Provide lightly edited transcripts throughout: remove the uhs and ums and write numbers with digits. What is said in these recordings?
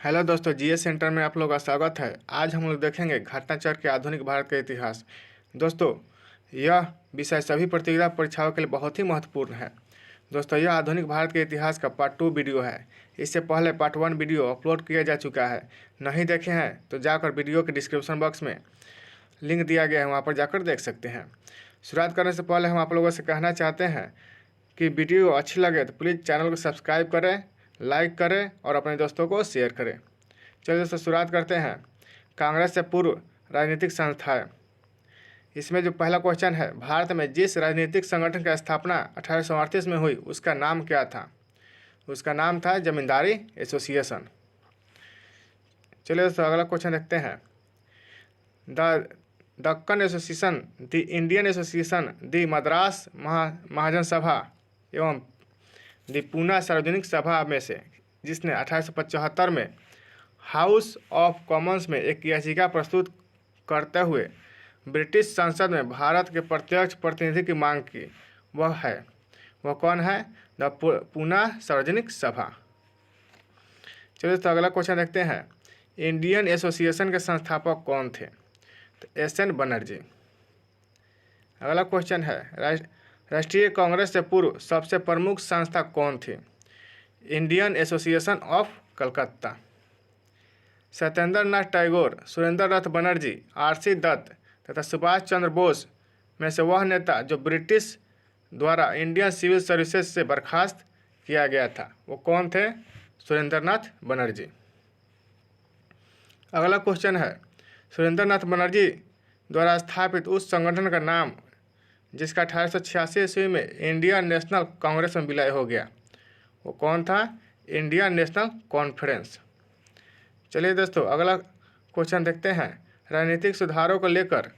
Hello दोस्तों, GS centre में आप लोगों का स्वागत है। आज हम लोग देखेंगे घटनाचक्र के आधुनिक भारत का इतिहास। दोस्तों, यह विषय सभी प्रतियोगिता परीक्षाओं के लिए बहुत ही महत्वपूर्ण है। दोस्तों, यह आधुनिक भारत के इतिहास का पार्ट 2 वीडियो है। इससे पहले पार्ट 1 वीडियो अपलोड किया जा चुका है। नहीं देखे हैं तो जाकर वीडियो के डिस्क्रिप्शन बॉक्स में लिंक दिया गया है, वहाँ पर जाकर देख सकते हैं। शुरुआत करने से पहले हम आप लोगों से कहना चाहते हैं कि वीडियो अच्छी लगे तो प्लीज़ चैनल को सब्सक्राइब करें, लाइक करें और अपने दोस्तों को शेयर करें। चलिए दोस्तों, शुरुआत करते हैं। कांग्रेस से पूर्व राजनीतिक संस्थाएं। इसमें जो पहला क्वेश्चन है, भारत में जिस राजनीतिक संगठन की स्थापना 1838 में हुई उसका नाम क्या था? उसका नाम था जमींदारी एसोसिएशन। चलिए दोस्तों, अगला क्वेश्चन देखते हैं। The Deccan association, the Indian association, the Madras Mahajan Sabha एवं द पूना सार्वजनिक सभा में से जिसने 1875 में हाउस ऑफ कॉमन्स में एक याचिका प्रस्तुत करते हुए ब्रिटिश संसद में भारत के प्रत्यक्ष प्रतिनिधि की मांग की, वह कौन है? द पूना सार्वजनिक सभा। चलिए तो अगला क्वेश्चन देखते हैं। इंडियन एसोसिएशन के संस्थापक कौन थे? तो एस.एन. बनर्जी। अगला क्वेश्चन है, राष्ट्रीय कांग्रेस से पूर्व सबसे प्रमुख संस्था कौन थी? Indian Association of Calcutta. Satyendra Nath Tagore, Surendra Nath Banerjee, R C. Dutt तथा सुभाष चंद्र बोस में से वह नेता जो ब्रिटिश द्वारा इंडियन सिविल सर्विसेज से बर्खास्त किया गया था, वो कौन थे? सुरेंद्र नाथ बनर्जी। अगला क्वेश्चन है, सुरेंद्र नाथ बनर्जी द्वारा स्थापित उस संगठन का नाम जिसका 1886 ईस्वी में इंडियन नेशनल कांग्रेस में विलय हो गया, वो कौन था? Indian national conference. चलिए दोस्तों, अगला क्वेश्चन देखते हैं। राजनीतिक सुधारों को लेकर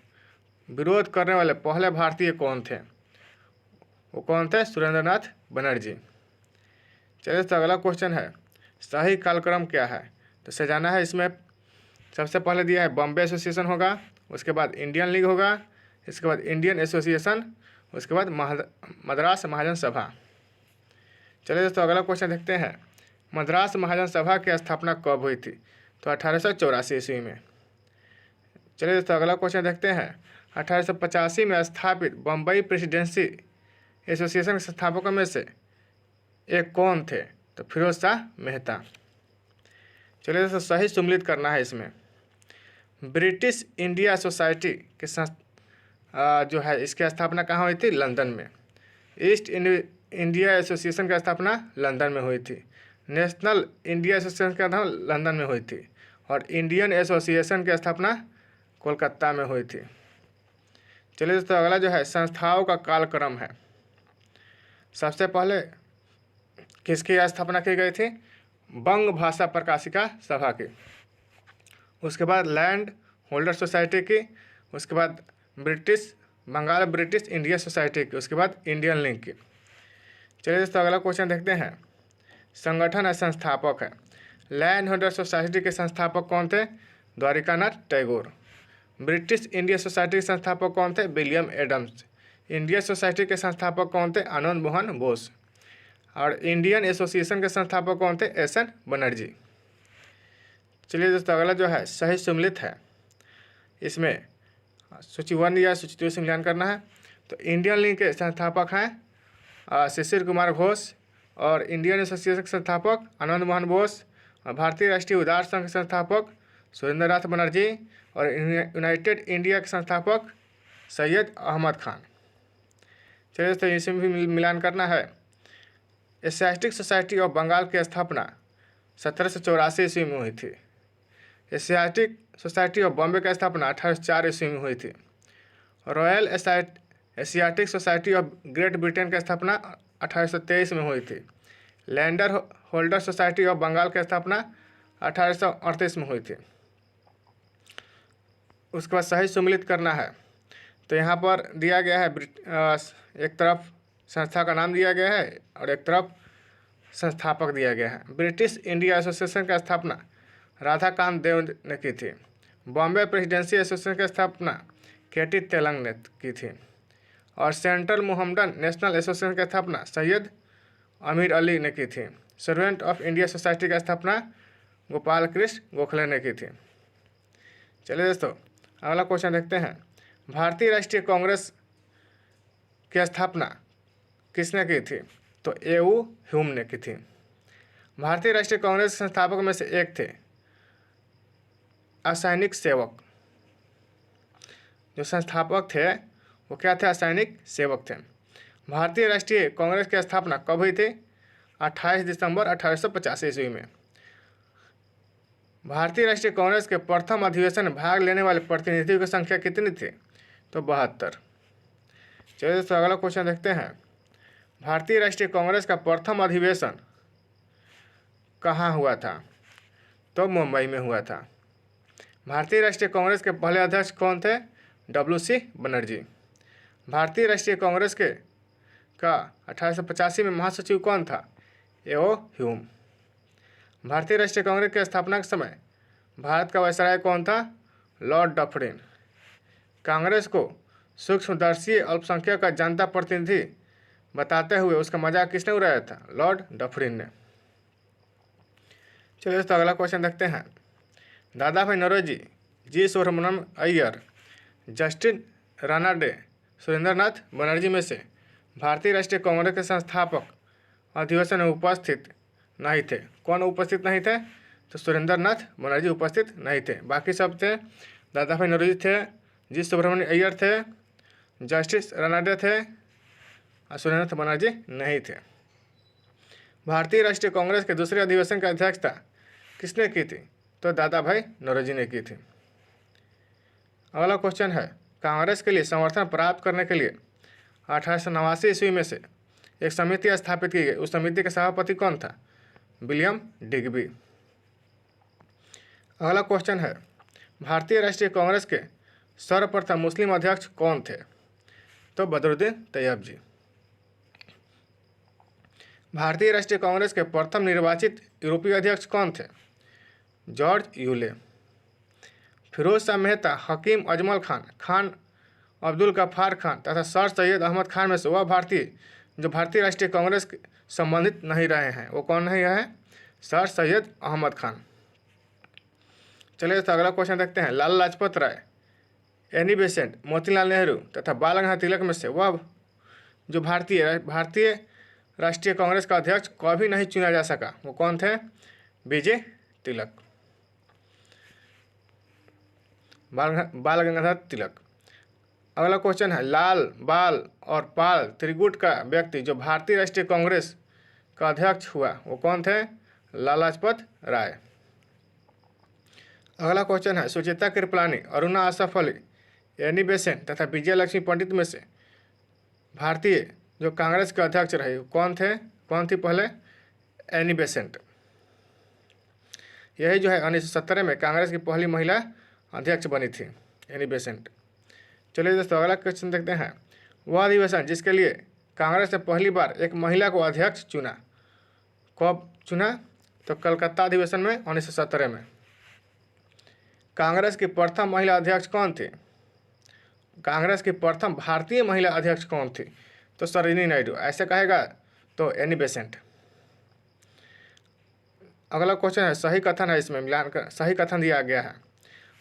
विरोध करने वाले पहले भारतीय कौन थे? वो कौन थे? सुरेंद्र नाथ बनर्जी। चलिए दोस्तों, अगला क्वेश्चन है, सही कालक्रम क्या है? तो सजाना है। इसमें सबसे पहले दिया है बॉम्बे एसोसिएशन होगा, उसके बाद इंडियन लीग होगा, इसके बाद इंडियन एसोसिएशन, उसके बाद मद्रास महाजन सभा। चलिए दोस्तों, अगला क्वेश्चन देखते हैं। मद्रास महाजन सभा की स्थापना कब हुई थी? तो 1884 ईस्वी में। चलिए दोस्तों, अगला क्वेश्चन देखते हैं। 1885 में स्थापित बम्बई प्रेसिडेंसी एसोसिएशन के संस्थापकों में से एक कौन थे? तो फिरोज शाह मेहता। चलिए दोस्तों, सही सम्मिलित करना है। इसमें ब्रिटिश इंडिया सोसाइटी के जो है इसकी स्थापना कहाँ हुई थी? लंदन में। ईस्ट इंडिया एसोसिएशन की स्थापना लंदन में हुई थी। नेशनल इंडिया एसोसिएशन की स्थापना लंदन में हुई थी और इंडियन एसोसिएशन की स्थापना कोलकाता में हुई थी। चलिए दोस्तों, अगला जो है संस्थाओं का कालक्रम है। सबसे पहले किसकी स्थापना की गई थी? बंग भाषा प्रकाशिका सभा की। उसके बाद लैंड होल्डर सोसाइटी की, उसके बाद बंगाल ब्रिटिश इंडिया सोसाइटी की, उसके बाद इंडियन लीग की। चलिए दोस्तों, अगला क्वेश्चन देखते हैं। संगठन है संस्थापक है। लैंड होल्डर सोसाइटी के संस्थापक कौन थे? Dwarikanath Tagore. British India society के संस्थापक कौन थे? William Adams. इंडिया सोसाइटी के संस्थापक कौन थे? आनंद मोहन बोस। और इंडियन एसोसिएशन के संस्थापक कौन थे? एस.एन. बनर्जी। चलिए दोस्तों, अगला जो है सही सम्मिलित है। इसमें सूची 1 या सूची 2 से मिलान करना है। तो इंडियन लीग के संस्थापक हैं शिशिर कुमार घोष और इंडियन एसोसिएशन के संस्थापक आनंद मोहन बोस और भारतीय राष्ट्रीय उदार संघ के संस्थापक सुरेंद्र नाथ बनर्जी और यूनाइटेड इंडिया के संस्थापक सैयद अहमद खान। चलिए दोस्तों, इसमें भी मिलान करना है। एशियाटिक सोसाइटी ऑफ बंगाल की स्थापना 1784 ईस्वी में हुई थी। एशियाटिक सोसाइटी ऑफ बॉम्बे की स्थापना 1804 ईस्वी में हुई थी। Royal Asiatic Society of Great Britain की स्थापना 1823 में हुई थी। Landholder Society of Bengal की स्थापना 1838 में हुई थी। उसके बाद सही सम्मिलित करना है। तो यहाँ पर दिया गया है एक तरफ संस्था का नाम दिया गया है और एक तरफ संस्थापक दिया गया है। ब्रिटिश इंडिया एसोसिएशन की स्थापना राधाकांत देव ने की थी। बॉम्बे प्रेसिडेंसी एसोसिएशन की स्थापना के.टी. तेलंग ने की थी और सेंट्रल मोहम्मडन नेशनल एसोसिएशन की स्थापना सैयद अमीर अली ने की थी। सर्वेंट ऑफ इंडिया सोसाइटी की स्थापना गोपाल कृष्ण गोखले ने की थी। चलिए दोस्तों अगला क्वेश्चन देखते हैं। भारतीय राष्ट्रीय कांग्रेस की स्थापना किसने की थी? तो ए.यू. ह्यूम ने की थी। भारतीय राष्ट्रीय कांग्रेस के संस्थापक में से एक थे असैनिक सेवक। जो संस्थापक थे वो क्या थे? असैनिक सेवक थे। भारतीय राष्ट्रीय कांग्रेस की स्थापना कब हुई थी? 28 दिसंबर 1885 ईस्वी में। भारतीय राष्ट्रीय कांग्रेस के प्रथम अधिवेशन में भाग लेने वाले प्रतिनिधियों की संख्या कितनी थी? तो 72। चलिए दोस्तों अगला क्वेश्चन देखते हैं। भारतीय राष्ट्रीय कांग्रेस का प्रथम अधिवेशन कहाँ हुआ था? तो मुंबई में हुआ था। भारतीय राष्ट्रीय कांग्रेस के पहले अध्यक्ष कौन थे? W.C. बनर्जी। भारतीय राष्ट्रीय कांग्रेस के का 1885 में महासचिव कौन था? ए.ओ. ह्यूम। भारतीय राष्ट्रीय कांग्रेस की स्थापना के समय भारत का वायसराय कौन था? Lord Dufferin. कांग्रेस को सूक्ष्मदर्शी अल्पसंख्यक का जनता प्रतिनिधि बताते हुए उसका मजाक किसने उड़ाया था? लॉर्ड डफरिन ने। चलिए दोस्तों अगला क्वेश्चन देखते हैं। दादा भाई नौरोजी, जी सुब्रमण्यम अय्यर, जस्टिन रानाडे, सुरेंद्रनाथ बनर्जी में से भारतीय राष्ट्रीय कांग्रेस के संस्थापक अधिवेशन में उपस्थित नहीं थे। कौन उपस्थित नहीं थे? तो सुरेंद्रनाथ बनर्जी उपस्थित नहीं थे। बाकी सब थे। दादा भाई नौरोजी थे, जी सुब्रमण्यम अय्यर थे, जस्टिस रानाडे थे और सुरेंद्रनाथ बनर्जी नहीं थे। भारतीय राष्ट्रीय कांग्रेस के दूसरे अधिवेशन की अध्यक्षता किसने की थी? तो दादा भाई नौरोजी ने की थी। अगला क्वेश्चन है। कांग्रेस के लिए समर्थन प्राप्त करने के लिए 1889 ईस्वी में से एक समिति स्थापित की गई। उस समिति के सभापति कौन था? William Digby. अगला क्वेश्चन है। भारतीय राष्ट्रीय कांग्रेस के सर्वप्रथम मुस्लिम अध्यक्ष कौन थे? तो बदरुद्दीन तैयब जी। भारतीय राष्ट्रीय कांग्रेस के प्रथम निर्वाचित यूरोपीय अध्यक्ष कौन थे? George Yule. फिरोज शाह मेहता, हकीम अजमल खान, खान अब्दुल गफ्फार खान तथा सर सैयद अहमद खान में से वह भारतीय जो भारतीय राष्ट्रीय कांग्रेस के संबंधित नहीं रहे हैं वो कौन नहीं है? सर सैयद अहमद खान। चलिए तो अगला क्वेश्चन देखते हैं। लाला लाजपत राय, एनी बेसेंट, मोतीलाल नेहरू तथा बाल गंगाधर तिलक में से वह जो भारतीय राष्ट्रीय कांग्रेस का अध्यक्ष कभी नहीं चुना जा सका वो कौन थे? विजय तिलक, बाल गंगाधर तिलक। अगला क्वेश्चन है। लाल, बाल और पाल त्रिगुट का व्यक्ति जो भारतीय राष्ट्रीय कांग्रेस का अध्यक्ष हुआ वो कौन थे? लाला लाजपत राय। अगला क्वेश्चन है। सुचेता कृपलानी, अरुणा असफ अली, एनी बेसेंट तथा विजय लक्ष्मी पंडित में से भारतीय जो कांग्रेस के अध्यक्ष रहे कौन थे? कौन थी पहले? Annie Besant. यही जो है 1917 में कांग्रेस की पहली महिला अध्यक्ष बनी थी, एनी बेसेंट। चलिए दोस्तों अगला क्वेश्चन देखते हैं। वह अधिवेशन जिसके लिए कांग्रेस ने पहली बार एक महिला को अध्यक्ष चुना, कब चुना? तो कलकत्ता अधिवेशन में 1917 में। कांग्रेस की प्रथम महिला अध्यक्ष कौन थी? कांग्रेस की प्रथम भारतीय महिला अध्यक्ष कौन थी? तो सरोजिनी नायडू। ऐसे कहेगा तो एनी बेसेंट। अगला क्वेश्चन है। सही कथन है, इसमें मिलान कर सही कथन दिया गया है।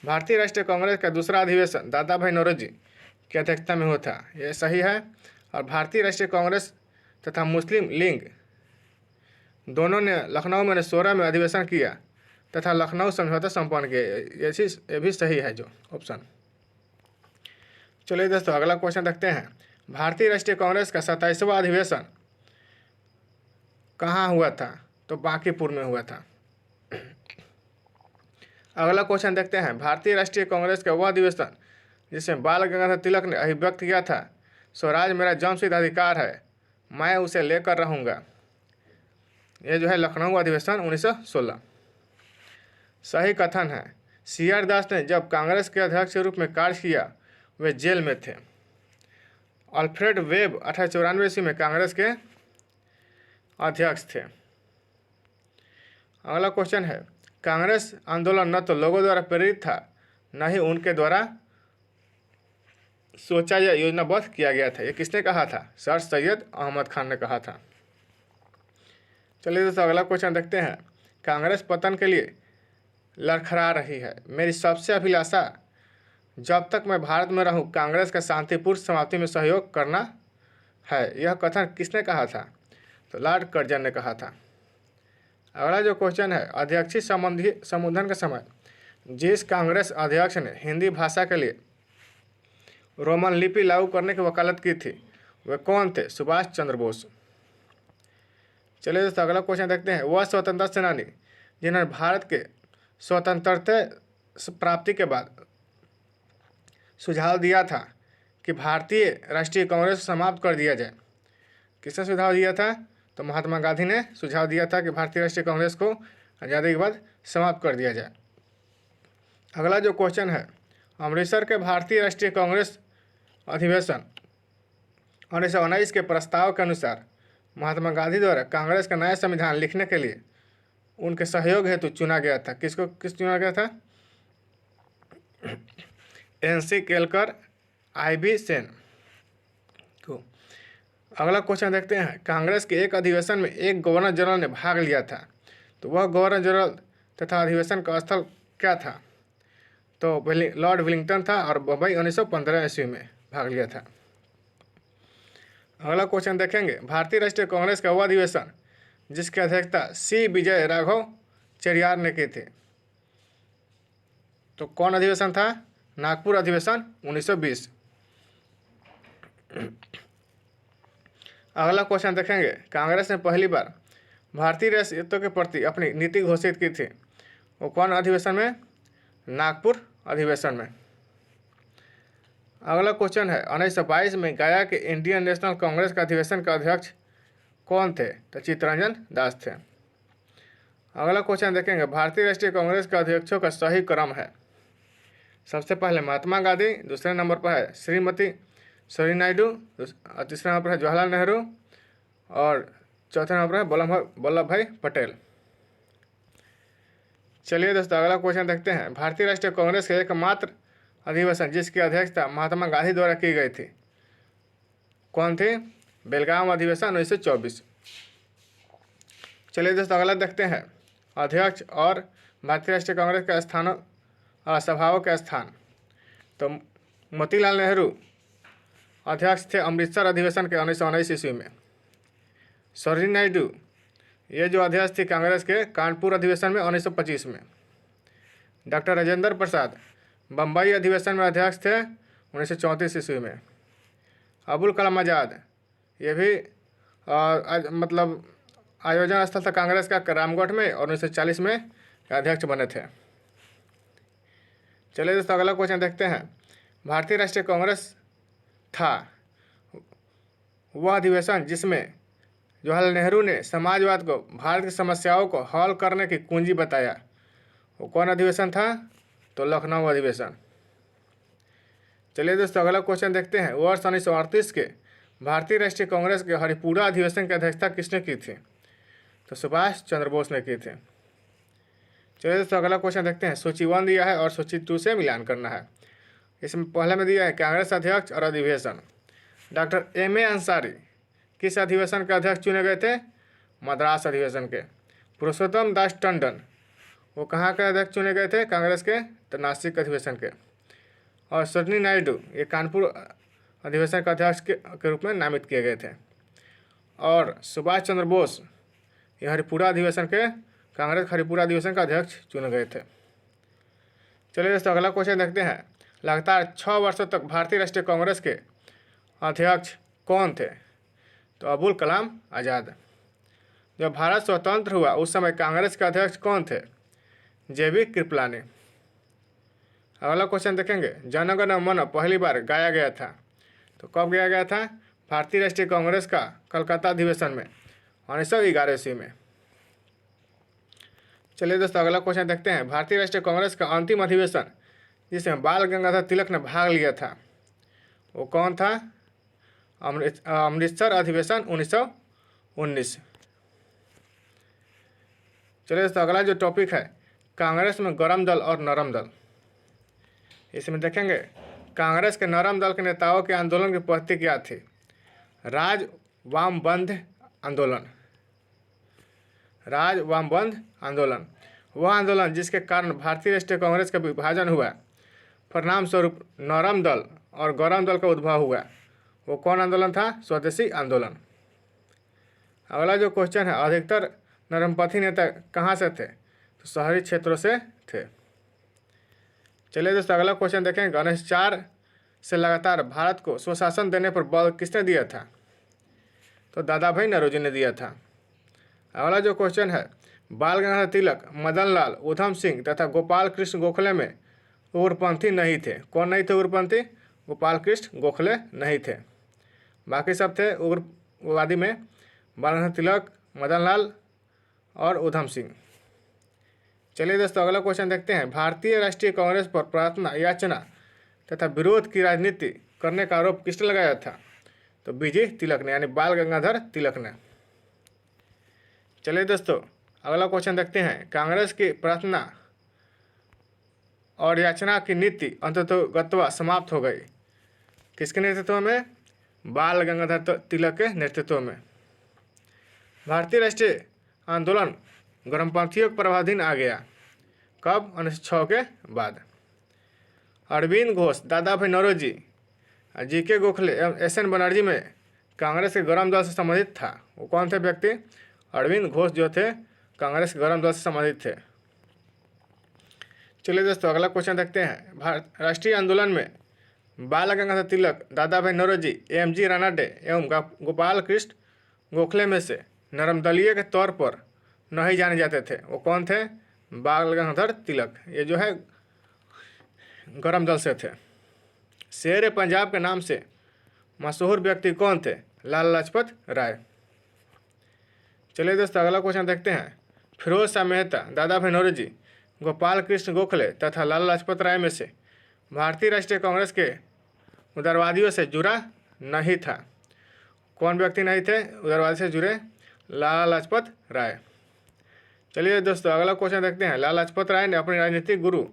भारतीय राष्ट्रीय कांग्रेस का दूसरा अधिवेशन दादा भाई नौरोजी की अध्यक्षता में हुआ था, यह सही है। और भारतीय राष्ट्रीय कांग्रेस तथा मुस्लिम लीग दोनों ने लखनऊ में 16 में अधिवेशन किया तथा लखनऊ समझौता संपन्न किया, ये भी सही है जो ऑप्शन। चलिए दोस्तों अगला क्वेश्चन देखते हैं। भारतीय राष्ट्रीय कांग्रेस का 27वां अधिवेशन कहाँ हुआ था? तो बांकीपुर में हुआ था। अगला क्वेश्चन देखते हैं। भारतीय राष्ट्रीय कांग्रेस का वह अधिवेशन जिसमें बाल गंगाधर तिलक ने अभिव्यक्त किया था, स्वराज मेरा जन्मसिद्ध अधिकार है, मैं उसे लेकर रहूँगा, यह जो है लखनऊ अधिवेशन 1916। सही कथन है। CR दास ने जब कांग्रेस के अध्यक्ष के रूप में कार्य किया वे जेल में थे। अल्फ्रेड वेब 1894 ईस्वी में कांग्रेस के अध्यक्ष थे। अगला क्वेश्चन है। कांग्रेस आंदोलन न तो लोगों द्वारा प्रेरित था न ही उनके द्वारा सोचा या योजनाबद्ध किया गया था, ये किसने कहा था? सर सैयद अहमद खान ने कहा था। चलिए दोस्तों अगला क्वेश्चन देखते हैं। कांग्रेस पतन के लिए लड़खड़ा रही है। मेरी सबसे अभिलाषा जब तक मैं भारत में रहूं कांग्रेस का शांतिपूर्ण समाप्ति में सहयोग करना है। यह कथन किसने कहा था? तो लॉर्ड कर्जन ने कहा था। अगला जो क्वेश्चन है, अध्यक्षीय संबंधी संबोधन के समय जिस कांग्रेस अध्यक्ष ने हिंदी भाषा के लिए रोमन लिपि लागू करने की वकालत की थी वे कौन थे? सुभाष चंद्र बोस। चलिए दोस्तों अगला क्वेश्चन देखते हैं। वह स्वतंत्रता सेनानी जिन्होंने भारत के स्वतंत्रता प्राप्ति के बाद सुझाव दिया था कि भारतीय राष्ट्रीय कांग्रेस को समाप्त कर दिया जाए, किसने सुझाव दिया था? तो महात्मा गांधी ने सुझाव दिया था कि भारतीय राष्ट्रीय कांग्रेस को आज़ादी के बाद समाप्त कर दिया जाए। अगला जो क्वेश्चन है, अमृतसर के भारतीय राष्ट्रीय कांग्रेस अधिवेशन 1919 के प्रस्ताव के अनुसार महात्मा गांधी द्वारा कांग्रेस का नया संविधान लिखने के लिए उनके सहयोग हेतु चुना गया था। किस चुना गया था? NC केलकर, IB सेन को। अगला क्वेश्चन देखते हैं। कांग्रेस के एक अधिवेशन में एक गवर्नर जनरल ने भाग लिया था, तो वह गवर्नर जनरल तथा अधिवेशन का स्थल क्या था? तो लॉर्ड वेलिंगटन था और बम्बई 1915 ईस्वी में भाग लिया था। अगला क्वेश्चन देखेंगे। भारतीय राष्ट्रीय कांग्रेस का वह अधिवेशन जिसकी अध्यक्षता C विजय राघव चेरियार ने की थी, तो कौन अधिवेशन था? नागपुर अधिवेशन 1920। अगला क्वेश्चन देखेंगे। कांग्रेस ने पहली बार भारतीय रियासतों के प्रति अपनी नीति घोषित की थी, वो कौन अधिवेशन में? नागपुर अधिवेशन में। अगला क्वेश्चन है 1922 में गया के इंडियन नेशनल कांग्रेस का अधिवेशन का अध्यक्ष कौन थे? तो चित्तरंजन दास थे। अगला क्वेश्चन देखेंगे। भारतीय राष्ट्रीय कांग्रेस के अध्यक्षों का सही क्रम है। सबसे पहले महात्मा गांधी, दूसरे नंबर पर है श्रीमती सरोजिनी नायडू, तीसरे नंबर पर है जवाहरलाल नेहरू और चौथे नंबर पर है वल्लभ भाई पटेल। चलिए दोस्तों अगला क्वेश्चन देखते हैं। भारतीय राष्ट्रीय कांग्रेस के एकमात्र अधिवेशन जिसकी अध्यक्षता महात्मा गांधी द्वारा की गई थी कौन थी? बेलगाम अधिवेशन 1924। चलिए दोस्तों अगला देखते हैं। अध्यक्ष और भारतीय राष्ट्रीय कांग्रेस के स्थानों सभाओं के स्थान, तो मोतीलाल नेहरू अध्यक्ष थे अमृतसर अधिवेशन के 1919 ईस्वी में। सरोजिनी नायडू ये जो अध्यक्ष थी कांग्रेस के कानपुर अधिवेशन में 1925 में। डॉक्टर राजेंद्र प्रसाद बम्बई अधिवेशन में अध्यक्ष थे 1934 ईस्वी में। अबुल कलाम आज़ाद ये भी मतलब आयोजन स्थल था कांग्रेस का रामगढ़ में और 1940 में अध्यक्ष बने थे। चलिए दोस्तों अगला क्वेश्चन देखते हैं। भारतीय राष्ट्रीय कांग्रेस था वह अधिवेशन जिसमें जवाहरलाल नेहरू ने समाजवाद को भारत की समस्याओं को हल करने की कुंजी बताया, वो कौन अधिवेशन था? तो लखनऊ अधिवेशन। चलिए दोस्तों अगला क्वेश्चन देखते हैं। वर्ष 1938 के भारतीय राष्ट्रीय कांग्रेस के हरिपुरा अधिवेशन की अध्यक्षता किसने की थी? तो सुभाष चंद्र बोस ने की थी। चलिए दोस्तों अगला क्वेश्चन देखते हैं। सूची 1 दिया है और सूची 2 से मिलान करना है। इसमें पहले में दिया है कांग्रेस अध्यक्ष और अधिवेशन। Doctor M.A. अंसारी किस अधिवेशन के अध्यक्ष चुने गए थे? मद्रास अधिवेशन के। पुरुषोत्तम दास टंडन वो कहाँ के अध्यक्ष चुने गए थे? कांग्रेस के, तो नासिक अधिवेशन के। और सरोजिनी नायडू ये कानपुर अधिवेशन का अध्यक्ष के रूप में नामित किए गए थे। और सुभाष चंद्र बोस ये हरिपुरा अधिवेशन के कांग्रेस हरिपुरा अधिवेशन का अध्यक्ष चुने गए थे। चलिए दोस्तों अगला क्वेश्चन देखते हैं। लगातार 6 वर्षों तक भारतीय राष्ट्रीय कांग्रेस के अध्यक्ष कौन थे? तो अबुल कलाम आज़ाद। जब भारत स्वतंत्र हुआ उस समय कांग्रेस के अध्यक्ष कौन थे? JB कृपलानी। अगला क्वेश्चन देखेंगे। जन गण मन पहली बार गाया गया था, तो कब गाया गया था? भारतीय राष्ट्रीय कांग्रेस का कलकत्ता अधिवेशन में 1911 ईस्वी में। चलिए दोस्तों अगला क्वेश्चन देखते हैं। भारतीय राष्ट्रीय कांग्रेस का अंतिम अधिवेशन जिसमें बाल गंगाधर तिलक ने भाग लिया था वो कौन था? अमृतसर अधिवेशन 1919। चलिए दोस्तों अगला जो टॉपिक है कांग्रेस में गरम दल और नरम दल, इसमें देखेंगे कांग्रेस के नरम दल के नेताओं के आंदोलन की पद्धति क्या थी? राज वाम बंद आंदोलन, राज वाम बंद आंदोलन। वह आंदोलन जिसके कारण भारतीय राष्ट्रीय कांग्रेस का विभाजन हुआ, परिणाम स्वरूप नरम दल और गरम दल का उद्भव हुआ, वो कौन आंदोलन था? स्वदेशी आंदोलन। अगला जो क्वेश्चन है, अधिकतर नरमपंथी नेता कहाँ से थे? तो शहरी क्षेत्रों से थे। चलिए दोस्तों अगला क्वेश्चन देखें, गणेश 4 से लगातार भारत को स्वशासन देने पर बल किसने दिया था? तो दादा भाई नौरोजी ने दिया था। अगला जो क्वेश्चन है, बाल गंगाधर तिलक, मदन लाल, उधम सिंह तथा गोपाल कृष्ण गोखले में उग्रपंथी नहीं थे। कौन नहीं थे उग्रपंथी? गोपाल कृष्ण गोखले नहीं थे, बाकी सब थे उग्रवादी में बाल गंगाधर तिलक, मदन लाल और उधम सिंह। चलिए दोस्तों अगला क्वेश्चन देखते हैं, भारतीय राष्ट्रीय कांग्रेस पर प्रार्थना, याचना तथा विरोध की राजनीति करने का आरोप किसने लगाया था? तो बीजी तिलक ने, यानी बाल गंगाधर तिलक ने। चलिए दोस्तों अगला क्वेश्चन देखते हैं, कांग्रेस की प्रार्थना और याचना की नीति अंततोगत्वा समाप्त हो गई, किसके नेतृत्व में? बाल गंगाधर तिलक के नेतृत्व में। भारतीय राष्ट्रीय आंदोलन गर्मपंथियों के प्रभावाधीन आ गया, कब? 1906 के बाद। अरविंद घोष, दादा भाई नौरोजी, जीके गोखले एवं एसएन बनर्जी में कांग्रेस के गरम दल से संबंधित था। वो कौन थे व्यक्ति? अरविंद घोष जो थे कांग्रेस के गरम दल से संबंधित थे। चलिए दोस्तों अगला क्वेश्चन देखते हैं, राष्ट्रीय आंदोलन में बाल गंगाधर तिलक, दादा भाई नौरोजी, एमजी रानाडे एवं गोपाल कृष्ण गोखले में से नरमदलीय के तौर पर नहीं जाने जाते थे, वो कौन थे? बाल गंगाधर तिलक, ये जो है गरम दल से थे। शेर पंजाब के नाम से मशहूर व्यक्ति कौन थे? लाला लाजपत राय। चलिए दोस्तों अगला क्वेश्चन देखते हैं, फिरोज शाह मेहता, दादा भाई नौरोजी, गोपाल कृष्ण गोखले तथा लाला लाजपत राय में से भारतीय राष्ट्रीय कांग्रेस के उदारवादियों से जुड़ा नहीं था। कौन व्यक्ति नहीं थे उदारवादी से जुड़े? लाला लाजपत राय। चलिए दोस्तों अगला क्वेश्चन देखते हैं, लाला लाजपत राय ने अपने राजनीतिक गुरु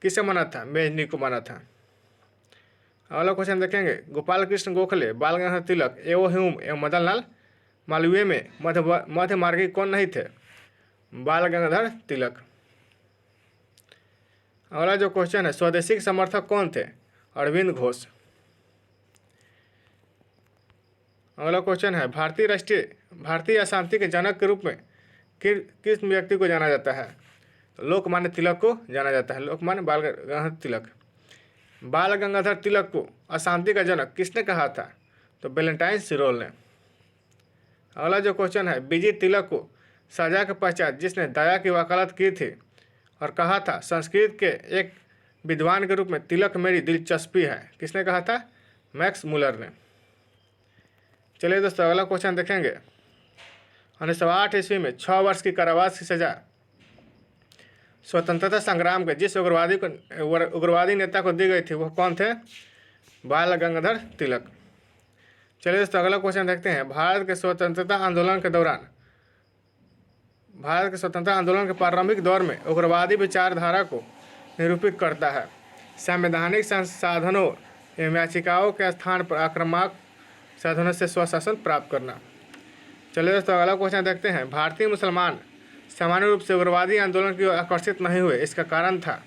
किसे माना था? मेजनी को माना था। अगला क्वेश्चन देखेंगे, गोपाल कृष्ण गोखले, बाल गंगाधर तिलक, एवो ह्यूम एवं मदन लाल मालवीय में मध्य मार्गी कौन नहीं थे? बाल गंगाधर तिलक। अगला जो क्वेश्चन है, स्वदेशी के समर्थक कौन थे? अरविंद घोष। अगला क्वेश्चन है, भारतीय अशांति के जनक के रूप में किस व्यक्ति को जाना जाता है? तो लोकमान्य तिलक को जाना जाता है, लोकमान्य बाल गंगाधर तिलक। बाल गंगाधर तिलक को अशांति का जनक किसने कहा था? तो वैलेंटाइन सिरोल ने। अगला जो क्वेश्चन है, बीजी तिलक को सजा के पश्चात जिसने दया की वकालत की थी और कहा था संस्कृत के एक विद्वान के रूप में तिलक मेरी दिलचस्पी है, किसने कहा था? मैक्स मुलर ने। चलिए दोस्तों अगला क्वेश्चन देखेंगे, 1908 ईस्वी में 6 वर्ष की कारावास की सजा स्वतंत्रता संग्राम के जिस उग्रवादी नेता को दी गई थी वह कौन थे? बाल गंगाधर तिलक। चलिए दोस्तों अगला क्वेश्चन देखते हैं, भारत के स्वतंत्रता आंदोलन के प्रारंभिक दौर में उग्रवादी विचारधारा को निरूपित करता है। संवैधानिक संसाधनों एवं याचिकाओं के स्थान पर आक्रामक साधनों से स्वशासन प्राप्त करना। चलिए दोस्तों अगला क्वेश्चन देखते हैं, भारतीय मुसलमान सामान्य रूप से उग्रवादी आंदोलन की ओर आकर्षित नहीं हुए, इसका कारण था?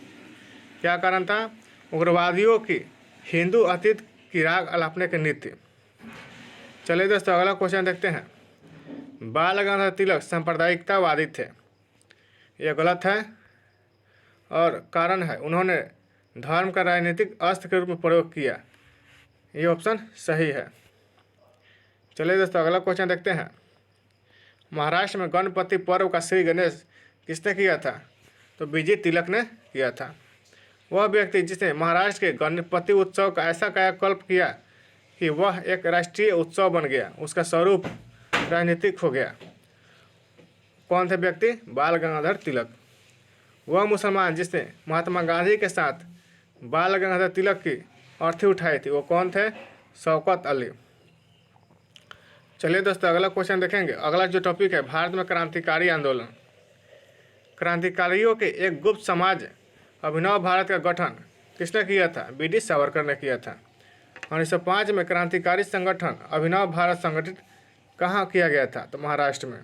क्या कारण था? उग्रवादियों की हिंदू अतीत की राग अलापने की नीति। चलिए दोस्तों अगला क्वेश्चन देखते हैं, बाल गंगाधर तिलक सांप्रदायिकतावादी थे, यह गलत है और कारण है उन्होंने धर्म का राजनीतिक अस्त्र के रूप में प्रयोग किया, ये ऑप्शन सही है। चलिए दोस्तों अगला क्वेश्चन देखते हैं, महाराष्ट्र में गणपति पर्व का श्री गणेश किसने किया था? तो बीजी तिलक ने किया था। वह व्यक्ति जिसने महाराष्ट्र के गणपति उत्सव का ऐसा कायाकल्प किया कि वह एक राष्ट्रीय उत्सव बन गया, उसका स्वरूप राजनीतिक हो गया, कौन थे व्यक्ति? बाल गंगाधर तिलक। वह मुसलमान जिसने महात्मा गांधी के साथ बाल गंगाधर तिलक की अर्थी उठाई थी वो कौन थे? शौकत अली। चलिए दोस्तों अगला क्वेश्चन देखेंगे, अगला जो टॉपिक है, भारत में क्रांतिकारी आंदोलन। क्रांतिकारियों के एक गुप्त समाज अभिनव भारत का गठन किसने किया था? बी.डी. सावरकर ने किया था। 1905 में क्रांतिकारी संगठन अभिनव भारत संगठित कहाँ किया गया था? तो महाराष्ट्र में।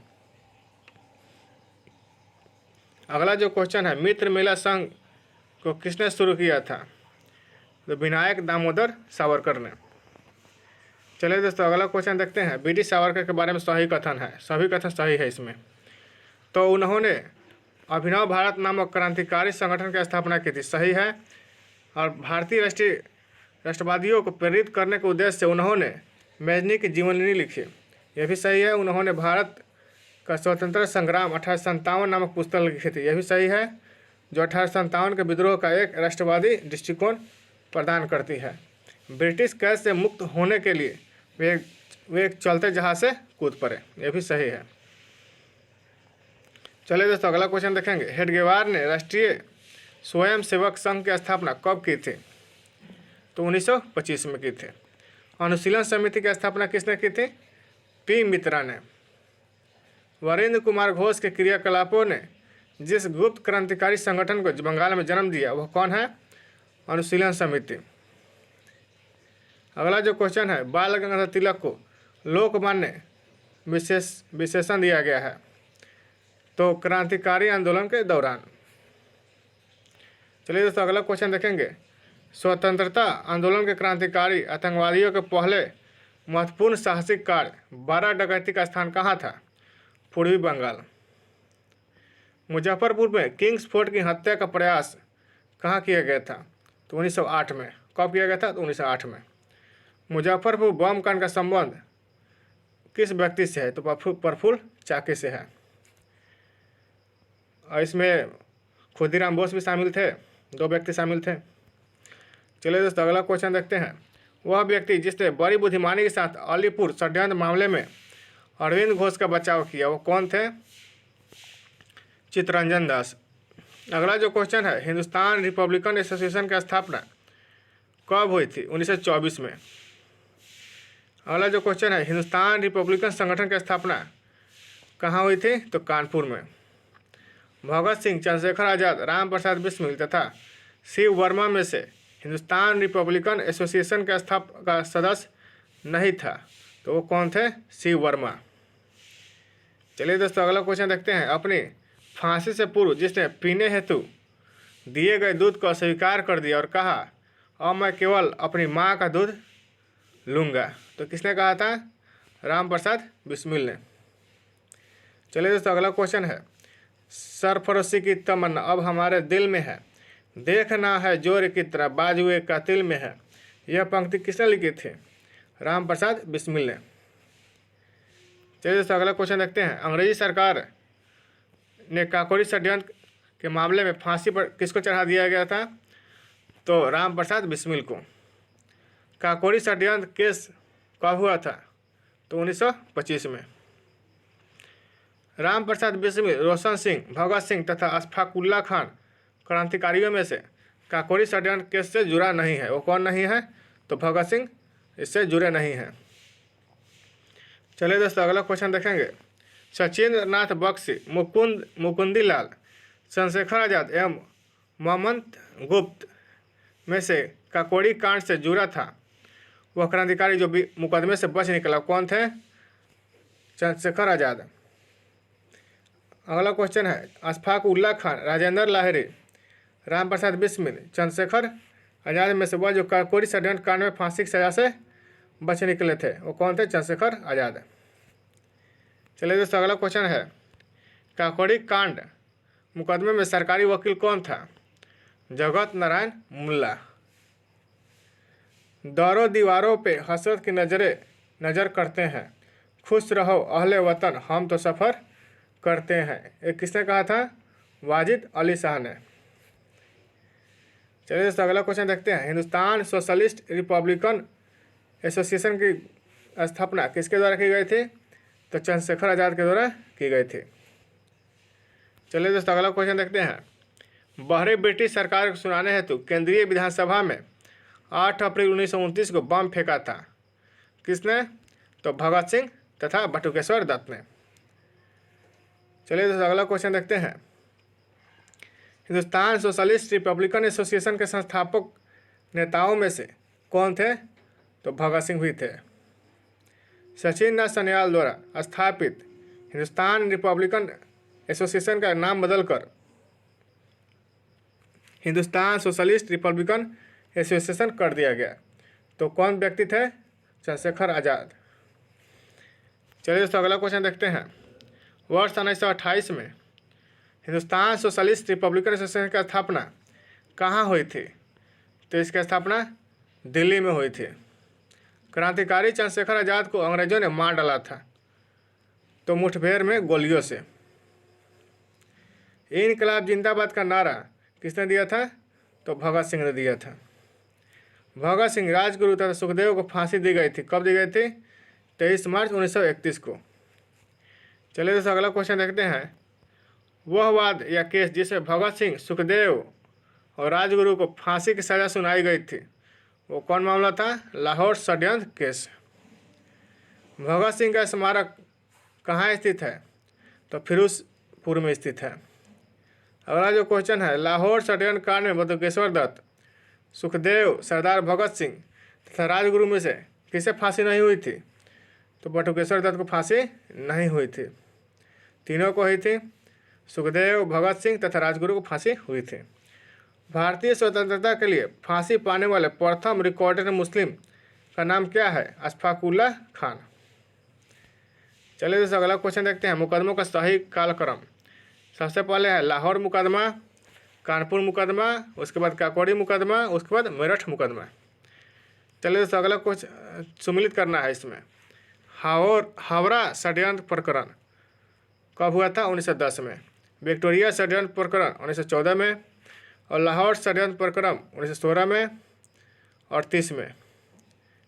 अगला जो क्वेश्चन है, मित्र मेला संघ को किसने शुरू किया था? तो विनायक दामोदर सावरकर ने। चलिए दोस्तों अगला क्वेश्चन देखते हैं। बीडी सावरकर के बारे में सही कथन है, सभी कथन सही है इसमें। तो उन्होंने अभिनव भारत नामक क्रांतिकारी संगठन की स्थापना की थी, सही है। और भारतीय राष्ट्रवादियों को प्रेरित करने के उद्देश्य से उन्होंने मैजनी की जीवनी लिखी, यह भी सही है। उन्होंने भारत का स्वतंत्रता संग्राम 1857 नामक पुस्तक लिखी थी, यह भी सही है, जो 1857 के विद्रोह का एक राष्ट्रवादी दृष्टिकोण प्रदान करती है। ब्रिटिश कैद से मुक्त होने के लिए वे एक चलते जहाज से कूद पड़े, यह भी सही है। चलिए दोस्तों अगला क्वेश्चन देखेंगे। हेडगेवार ने राष्ट्रीय स्वयंसेवक संघ की स्थापना कब की थी? तो 1925 में की थी। अनुशीलन समिति की स्थापना किसने की थी? पी मित्रा ने। वरेंद्र कुमार घोष के क्रियाकलापों ने जिस गुप्त क्रांतिकारी संगठन को बंगाल में जन्म दिया वह कौन है? अनुशीलन समिति। अगला जो क्वेश्चन है, बाल गंगाधर तिलक को लोकमान्य विशेषण दिया गया है, तो क्रांतिकारी आंदोलन के दौरान। चलिए दोस्तों अगला क्वेश्चन देखेंगे। स्वतंत्रता आंदोलन के क्रांतिकारी आतंकवादियों के पहले महत्वपूर्ण साहसिक कार्य 12 डकैती का स्थान कहाँ था? पूर्वी बंगाल। मुजफ्फरपुर में किंग्स फोर्ट की हत्या का प्रयास कहाँ किया गया था? तो 1908 में। कब किया गया था? तो 1908 में। मुजफ्फरपुर बम कांड का संबंध किस व्यक्ति से है? तो प्रफुल्ल चाकी से है। और इसमें खुदीराम बोस भी शामिल थे, 2 व्यक्ति शामिल थे। चलिए दोस्तों अगला क्वेश्चन देखते हैं। वह व्यक्ति जिसने बड़ी बुद्धिमानी के साथ अलीपुर षड्यंत्र मामले में अरविंद घोष का बचाव किया वो कौन थे? चित्तरंजन दास। अगला जो क्वेश्चन है, हिंदुस्तान रिपब्लिकन एसोसिएशन की स्थापना कब हुई थी? 1924 में। अगला जो क्वेश्चन है, हिंदुस्तान रिपब्लिकन संगठन की स्थापना कहाँ हुई थी? तो कानपुर में। भगत सिंह, चंद्रशेखर आज़ाद, राम प्रसाद बिस्मिल तथा शिव वर्मा में से हिंदुस्तान रिपब्लिकन एसोसिएशन का सदस्य नहीं था, तो वो कौन थे? शिव वर्मा। चलिए दोस्तों अगला क्वेश्चन देखते हैं। अपनी फांसी से पूर्व जिसने पीने हेतु दिए गए दूध को अस्वीकार कर दिया और कहा अब मैं केवल अपनी माँ का दूध लूँगा, तो किसने कहा था? राम प्रसाद बिस्मिल ने। चलिए दोस्तों अगला क्वेश्चन है। सरफरोशी की तमन्ना अब हमारे दिल में है, देखना है जोर की तरह बाजुए का तिल में है, यह पंक्ति किसने लिखी थी? राम प्रसाद बिस्मिल ने। चलिए दोस्तों अगला क्वेश्चन देखते हैं। अंग्रेजी सरकार ने काकोरी षड्यंत्र के मामले में फांसी पर किसको चढ़ा दिया गया था? तो राम प्रसाद बिस्मिल को। काकोरी षड्यंत्र केस कब हुआ था? तो 1925 में। राम प्रसाद बिस्मिल, रोशन सिंह, भगत सिंह तथा अशफाकुल्ला खान क्रांतिकारियों में से काकोरी षड्यंत्र केस से जुड़ा नहीं है, वो कौन नहीं है? तो भगत सिंह इससे जुड़े नहीं हैं। चलिए दोस्तों अगला क्वेश्चन देखेंगे। सचिंद्र नाथ बख्शी, मुकुंदी लाल, चंद्रशेखर आज़ाद एवं मोहम्मद गुप्त में से काकोरी कांड से जुड़ा था वह क्रांतिकारी जो भी मुकदमे से बच निकला कौन थे? चंद्रशेखर आज़ाद। अगला क्वेश्चन है। अशफाक उल्ला खान, राजेंद्र लाहिरी, राम प्रसाद बिस्मिल, चंद्रशेखर आज़ाद में से वह जो काकोरी षड्यंत्र कांड में फांसी की सजा से बच निकले थे वो कौन थे? चंद्रशेखर आज़ाद। चलिए दोस्तों अगला क्वेश्चन है। काकोरी कांड मुकदमे में सरकारी वकील कौन था? जगत नारायण मुल्ला। दौरों दीवारों पे हसरत की नज़र करते हैं, खुश रहो अहले वतन हम तो सफ़र करते हैं, ये किसने कहा था? वाजिद अली शाह ने। चलिए दोस्तों अगला क्वेश्चन देखते हैं। हिंदुस्तान सोशलिस्ट रिपब्लिकन एसोसिएशन की स्थापना किसके द्वारा की गई थी? तो चंद्रशेखर आज़ाद के द्वारा की गई थी। चलिए दोस्तों अगला क्वेश्चन देखते हैं। बाहरी ब्रिटिश सरकार को सुनाने हेतु केंद्रीय विधानसभा में 8 अप्रैल 1929 को बम फेंका था, किसने? तो भगत सिंह तथा बटुकेश्वर दत्त ने। चलिए दोस्तों अगला क्वेश्चन देखते हैं। हिंदुस्तान सोशलिस्ट रिपब्लिकन एसोसिएशन के संस्थापक नेताओं में से कौन थे? तो भगत सिंह भी थे। सचिन नाथ सन्याल द्वारा स्थापित हिंदुस्तान रिपब्लिकन एसोसिएशन का नाम बदलकर हिंदुस्तान सोशलिस्ट रिपब्लिकन एसोसिएशन कर दिया गया। तो कौन व्यक्ति थे? चंद्रशेखर आज़ाद। चलिए दोस्तों अगला क्वेश्चन देखते हैं। वर्ष 1928 में हिंदुस्तान सोशलिस्ट रिपब्लिकन एसोसिएशन की स्थापना कहाँ हुई थी? तो इसकी स्थापना दिल्ली में हुई थी। क्रांतिकारी चंद्रशेखर आज़ाद को अंग्रेजों ने मार डाला था, तो मुठभेड़ में गोलियों से। इनकलाब जिंदाबाद का नारा किसने दिया था? तो भगत सिंह ने दिया था। भगत सिंह, राजगुरु तथा सुखदेव को फांसी दी गई थी। कब दी गई थी? 23 मार्च 1931 को। चलिए दोस्तों अगला क्वेश्चन देखते हैं। वह वाद या केस जिसमें भगत सिंह, सुखदेव और राजगुरु को फांसी की सजा सुनाई गई थी, वो कौन मामला था? लाहौर षड्यंत्र केस। भगत सिंह का स्मारक कहाँ स्थित है? तो फिरोजपुर में स्थित है। अगला जो क्वेश्चन है, लाहौर षड्यंत्र कांड में बटुकेश्वर दत्त, सुखदेव, सरदार भगत सिंह तथा राजगुरु में से किसे फांसी नहीं हुई थी? तो बटुकेश्वर दत्त को फांसी नहीं हुई थी। तीनों को हुई थी, सुखदेव, भगत सिंह तथा राजगुरु को फांसी हुई थी। भारतीय स्वतंत्रता के लिए फांसी पाने वाले प्रथम रिकॉर्डेड मुस्लिम का नाम क्या है? अशफाकुल्लाह खान। चलिए दोस्तों अगला क्वेश्चन देखते हैं। मुकदमों का सही कालक्रम। सबसे पहले है लाहौर मुकदमा, कानपुर मुकदमा, उसके बाद काकोरी मुकदमा, उसके बाद मेरठ मुकदमा। चलिए दोस्तों अगला क्वेश्चन सम्मिलित करना है इसमें। हावड़ा षड्यंत्र प्रकरण कब हुआ था? 1910 में। विक्टोरिया षड्यंत्र प्रकरण 1914 में, और लाहौर षड्यंत्र प्रकरण 1916 में और 30 में।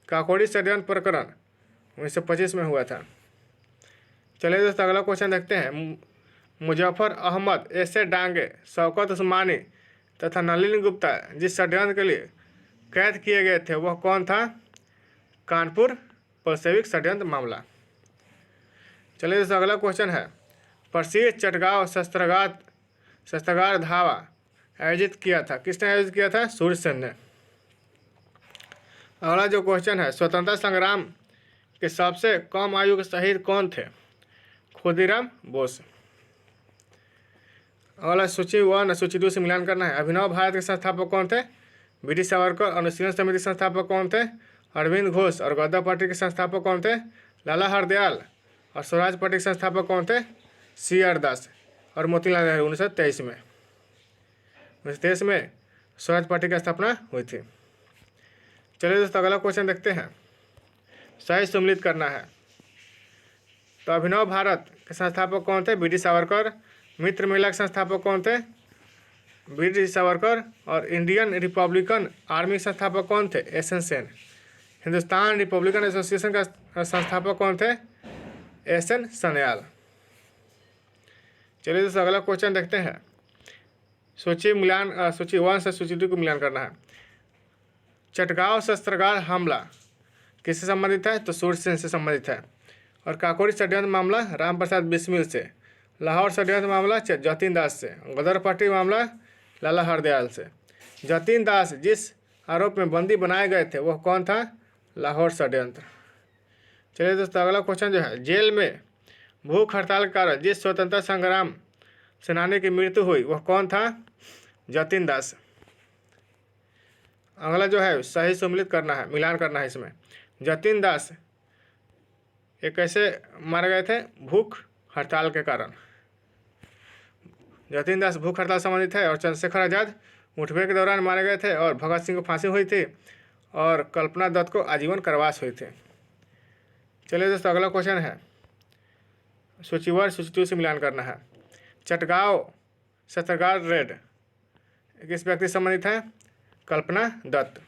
काकोरी षड्यंत्र प्रकरण 1925 में हुआ था। चलिए दोस्तों अगला क्वेश्चन देखते हैं। मुजफ्फर अहमद, ऐसे डांगे, शौकत उस्मानी तथा नलिनी गुप्ता जिस षड्यंत्र के लिए कैद किए गए थे वह कौन था? कानपुर बल्शेविक षड्यंत्र मामला। चलिए दोस्तों अगला क्वेश्चन है। प्रसिद्ध चटगांव शस्त्रागार धावा आयोजित किया था। किसने आयोजित किया था? सूर्यसेन ने। अगला जो क्वेश्चन है, स्वतंत्रता संग्राम के सबसे कम आयु के शहीद कौन थे? खुदीराम बोस। अगला सूची 1 सूची 2 से मिलान करना है। अभिनव भारत के संस्थापक कौन थे? बीडी सावरकर। अनुशीलन समिति के संस्थापक कौन थे? अरविंद घोष। और गद्दा पार्टी के संस्थापक कौन थे? लाला हरदयाल। और स्वराज पार्टी के संस्थापक कौन थे? CR दास। और मोतीलाल नेहरू 1923 में। 1923 में स्वराज पार्टी की स्थापना हुई थी। चलिए दोस्तों अगला क्वेश्चन देखते हैं। सही सम्मिलित करना है। तो अभिनव भारत के संस्थापक कौन थे? बीडी सावरकर। मित्र मेला के संस्थापक कौन थे? बीडी सावरकर। और इंडियन रिपब्लिकन आर्मी के संस्थापक कौन थे? SN Sen. Hindustan Republican association का संस्थापक कौन थे? SN सन्याल। चलिए दोस्तों अगला क्वेश्चन देखते हैं। सूची 1 से सूची 2 को मिलान करना है। चटगांव शस्त्रागार हमला किससे संबंधित है? तो सूर्यसेन से संबंधित है। और काकोरी षड्यंत्र मामला राम प्रसाद बिस्मिल से। लाहौर षड्यंत्र मामला जतीन दास से। गदर पार्टी मामला लाला हरदयाल से। जतीन दास जिस आरोप में बंदी बनाए गए थे वह कौन था? लाहौर षड्यंत्र। चलिए दोस्तों अगला क्वेश्चन जो है, जेल में भूख हड़ताल के कारण जिस स्वतंत्रता संग्राम सेनानी की मृत्यु हुई वह कौन था? जतीन दास। अगला जो है सही सम्मिलित करना है, मिलान करना है इसमें। जतीन दास ये कैसे मारे गए थे? भूख हड़ताल के कारण। जतीन दास भूख हड़ताल संबंधित है। और चंद्रशेखर आज़ाद मुठभेड़ के दौरान मारे गए थे। और भगत सिंह को फांसी हुई थी। और कल्पना दत्त को आजीवन कारावास हुई थी। चलिए दोस्तों अगला क्वेश्चन है। सूची 1 सूची 2 से मिलान करना है। चटगांव शस्त्रागार रेड किस व्यक्ति से संबंधित है? कल्पना दत्त।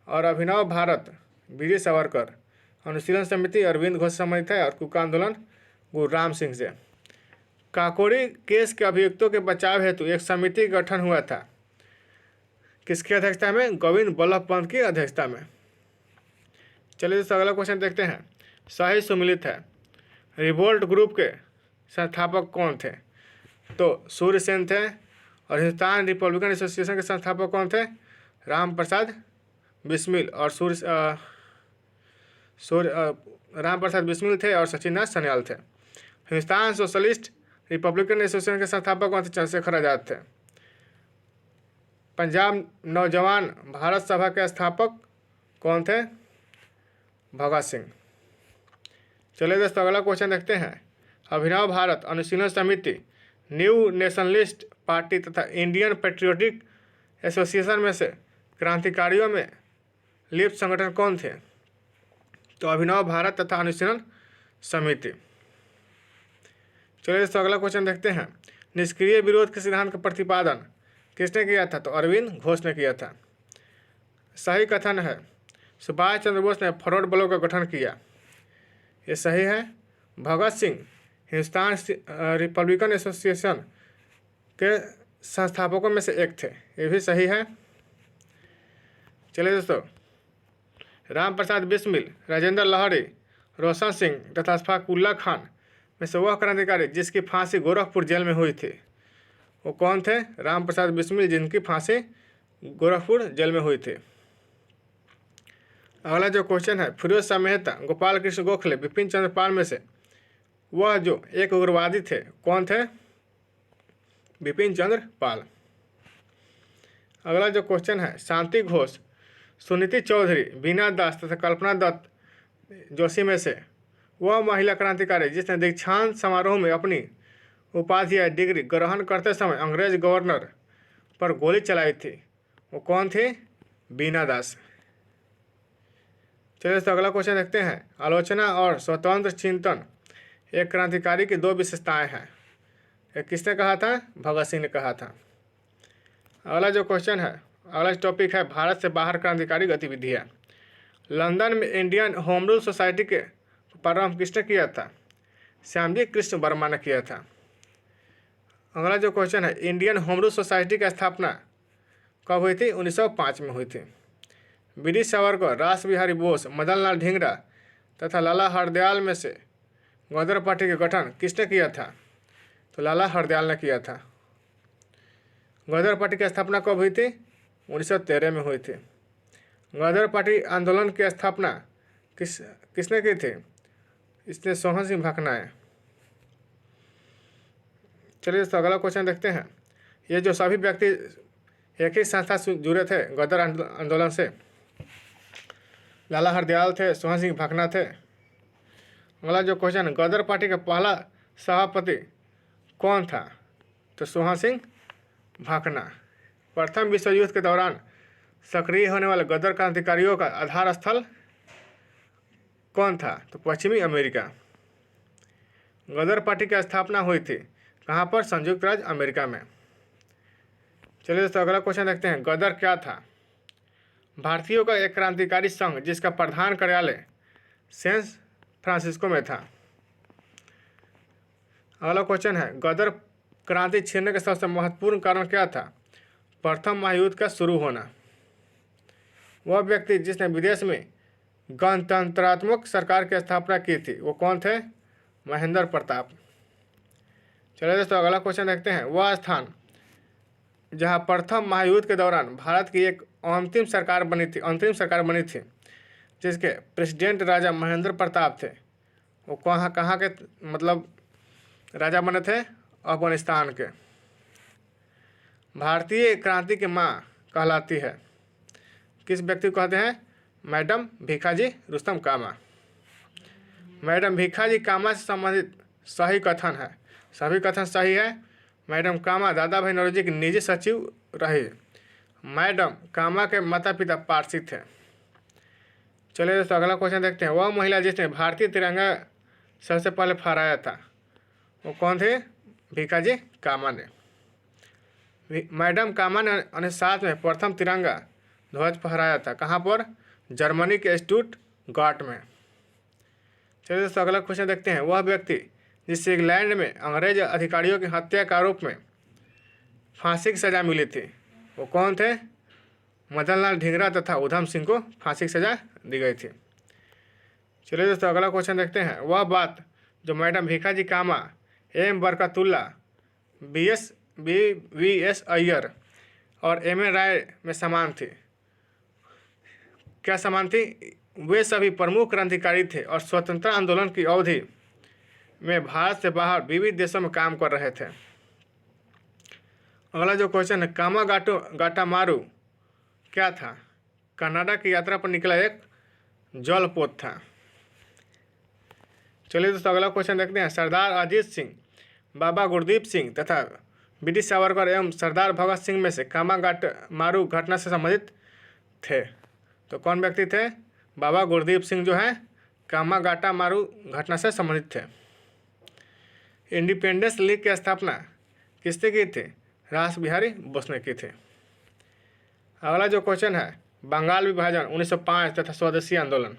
और अभिनव भारत बीडी सावरकर। अनुशीलन समिति अरविंद घोष से संबंधित है। और कुका आंदोलन गुरु राम सिंह से। काकोरी केस के अभियुक्तों के बचाव हेतु एक समिति का गठन हुआ था। किसकी अध्यक्षता में? गोविंद बल्लभ पंत की अध्यक्षता में। चलिए दोस्तों अगला क्वेश्चन देखते हैं। सही सम्मिलित है। रिवोल्ट ग्रुप के संस्थापक कौन थे? तो सूर्यसेन थे। और हिंदुस्तान रिपब्लिकन एसोसिएशन के संस्थापक कौन थे? राम प्रसाद बिस्मिल। और राम प्रसाद बिस्मिल थे। और सचिन सन्याल थे। हिंदुस्तान सोशलिस्ट रिपब्लिकन एसोसिएशन के संस्थापक कौन थे? चंद्रशेखर आज़ाद थे। पंजाब नौजवान भारत सभा के स्थापक कौन थे? भगत सिंह। चलिए दोस्तों अगला क्वेश्चन देखते हैं। अभिनव भारत अनुशीलन समिति, न्यू नेशनलिस्ट पार्टी तथा इंडियन पेट्रियोटिक एसोसिएशन में से क्रांतिकारियों में लिप्त संगठन कौन थे? तो अभिनव भारत तथा अनुशीलन समिति। चलिए दोस्तों अगला क्वेश्चन देखते हैं। निष्क्रिय विरोध के सिद्धांत का प्रतिपादन किसने किया था? तो अरविंद घोष ने किया था। सही कथन है सुभाष चंद्र बोस ने फॉरवर्ड ब्लॉक का गठन किया। ये सही है। भगत सिंह हिंदुस्तान रिपब्लिकन एसोसिएशन के संस्थापकों में से एक थे। ये भी सही है। चलिए दोस्तों, राम प्रसाद बिस्मिल, राजेंद्र लाहौरी, रोशन सिंह तथा अशफाकुल्ला खान में से वह क्रांतिकारी जिसकी फांसी गोरखपुर जेल में हुई थी वो कौन थे? राम प्रसाद बिस्मिल, जिनकी फांसी गोरखपुर जेल में हुई थी। अगला जो क्वेश्चन है, फिरोज शाह मेहता, गोपाल कृष्ण गोखले, बिपिन चंद्र पाल में से वह जो एक उग्रवादी थे कौन थे? बिपिन चंद्र पाल। अगला जो क्वेश्चन है, शांति घोष, सुनीति चौधरी, बीना दास तथा कल्पना दत्त जोशी में से वह महिला क्रांतिकारी जिसने दीक्षांत समारोह में अपनी उपाधि या डिग्री ग्रहण करते समय अंग्रेज गवर्नर पर गोली चलाई थी वो कौन थी? बीना दास। चलिए तो अगला क्वेश्चन देखते हैं। आलोचना और स्वतंत्र चिंतन एक क्रांतिकारी की दो विशेषताएं हैं। एक किसने कहा था? भगत सिंह ने कहा था। अगला जो क्वेश्चन है, अगला टॉपिक है भारत से बाहर क्रांतिकारी गतिविधियाँ। लंदन में इंडियन होम रूल सोसाइटी के प्रारंभ किसने किया था? श्यामजी कृष्ण वर्मा ने किया था। अगला जो क्वेश्चन है, इंडियन होम रूल सोसाइटी की स्थापना कब हुई थी? 1905 में हुई थी। वीर सावरकर, रास बिहारी बोस, मदन लाल ढींगरा तथा लाला हरदयाल में से गदर पार्टी का गठन किसने किया था? तो लाला हरदयाल ने किया था। गदर पार्टी की स्थापना कब हुई थी? 1913 में हुई थी। गदर पार्टी आंदोलन की स्थापना किसने की थी? इसने सोहन सिंह भाकना। चलिए दोस्तों अगला क्वेश्चन देखते हैं। ये जो सभी व्यक्ति एक ही संस्था से जुड़े थे गदर आंदोलन से, लाला हरदयाल थे, सोहन सिंह भाकना थे। अगला जो क्वेश्चन, गदर पार्टी का पहला सभापति कौन था? तो सोहन सिंह भाकना। प्रथम विश्व युद्ध के दौरान सक्रिय होने वाले गदर क्रांतिकारियों का आधार स्थल कौन था? तो पश्चिमी अमेरिका। गदर पार्टी की स्थापना हुई थी कहाँ पर? संयुक्त राज्य अमेरिका में। चलिए दोस्तों अगला क्वेश्चन देखते हैं। गदर क्या था? भारतीयों का एक क्रांतिकारी संघ जिसका प्रधान कार्यालय सैन फ्रांसिस्को में था। अगला क्वेश्चन है, गदर क्रांति छीनने का सबसे महत्वपूर्ण कारण क्या था? प्रथम महायुद्ध का शुरू होना। वह व्यक्ति जिसने विदेश में गणतंत्रात्मक सरकार की स्थापना की थी वो कौन थे? महेंद्र प्रताप। चलिए दोस्तों अगला क्वेश्चन देखते हैं। वह स्थान जहां प्रथम महायुद्ध के दौरान भारत की एक अंतरिम सरकार बनी थी जिसके प्रेसिडेंट राजा महेंद्र प्रताप थे वो कहाँ के मतलब राजा बने थे? अफगानिस्तान के। भारतीय क्रांति की माँ कहलाती है किस व्यक्ति को कहते हैं? मैडम भीखाजी रुस्तम कामा। मैडम भीखाजी कामा से संबंधित सही कथन है। सभी कथन सही है। मैडम कामा दादा भाई नौरोजी की निजी सचिव रही। मैडम कामा के माता पिता पारसी थे। चलिए दोस्तों अगला क्वेश्चन देखते हैं। वह महिला जिसने भारतीय तिरंगा सबसे पहले फहराया था वो कौन थे? भीखाजी कामा ने। मैडम कामा ने 1907 में प्रथम तिरंगा ध्वज फहराया था। कहाँ पर? जर्मनी के स्टुटगार्ट में। चलिए दोस्तों अगला क्वेश्चन देखते हैं। वह व्यक्ति जिससे इंग्लैंड में अंग्रेज अधिकारियों की हत्या के आरोप में फांसी की सज़ा मिली थी वो कौन थे? मदन लाल ढींगरा तथा उधम सिंह को फांसी की सज़ा दी गई थी। चलिए दोस्तों अगला क्वेश्चन देखते हैं। वह बात जो मैडम भीखाजी कामा, एम बरकतुल्ला, वी.एस. अय्यर और एम.ए. राय में समान थी। क्या समान थी? वे सभी प्रमुख क्रांतिकारी थे और स्वतंत्रता आंदोलन की अवधि में भारत से बाहर विविध देशों में काम कर रहे थे। अगला जो क्वेश्चन है, कामागाटामारू क्या था? कनाडा की यात्रा पर निकला एक जलपोत था। चलिए दोस्तों अगला क्वेश्चन देखते हैं। सरदार अजीत सिंह, बाबा गुरदीप सिंह तथा ब्रिटिश सावरकर एवं सरदार भगत सिंह में से कामागाटामारू घटना से संबंधित थे। तो कौन व्यक्ति थे? बाबा गुरदीप सिंह जो है कामागाटामारू घटना से संबंधित थे। इंडिपेंडेंस लीग की स्थापना किसने की थी? रास बिहारी बोस ने की थी। अगला जो क्वेश्चन है, बंगाल विभाजन 1905 तथा स्वदेशी आंदोलन।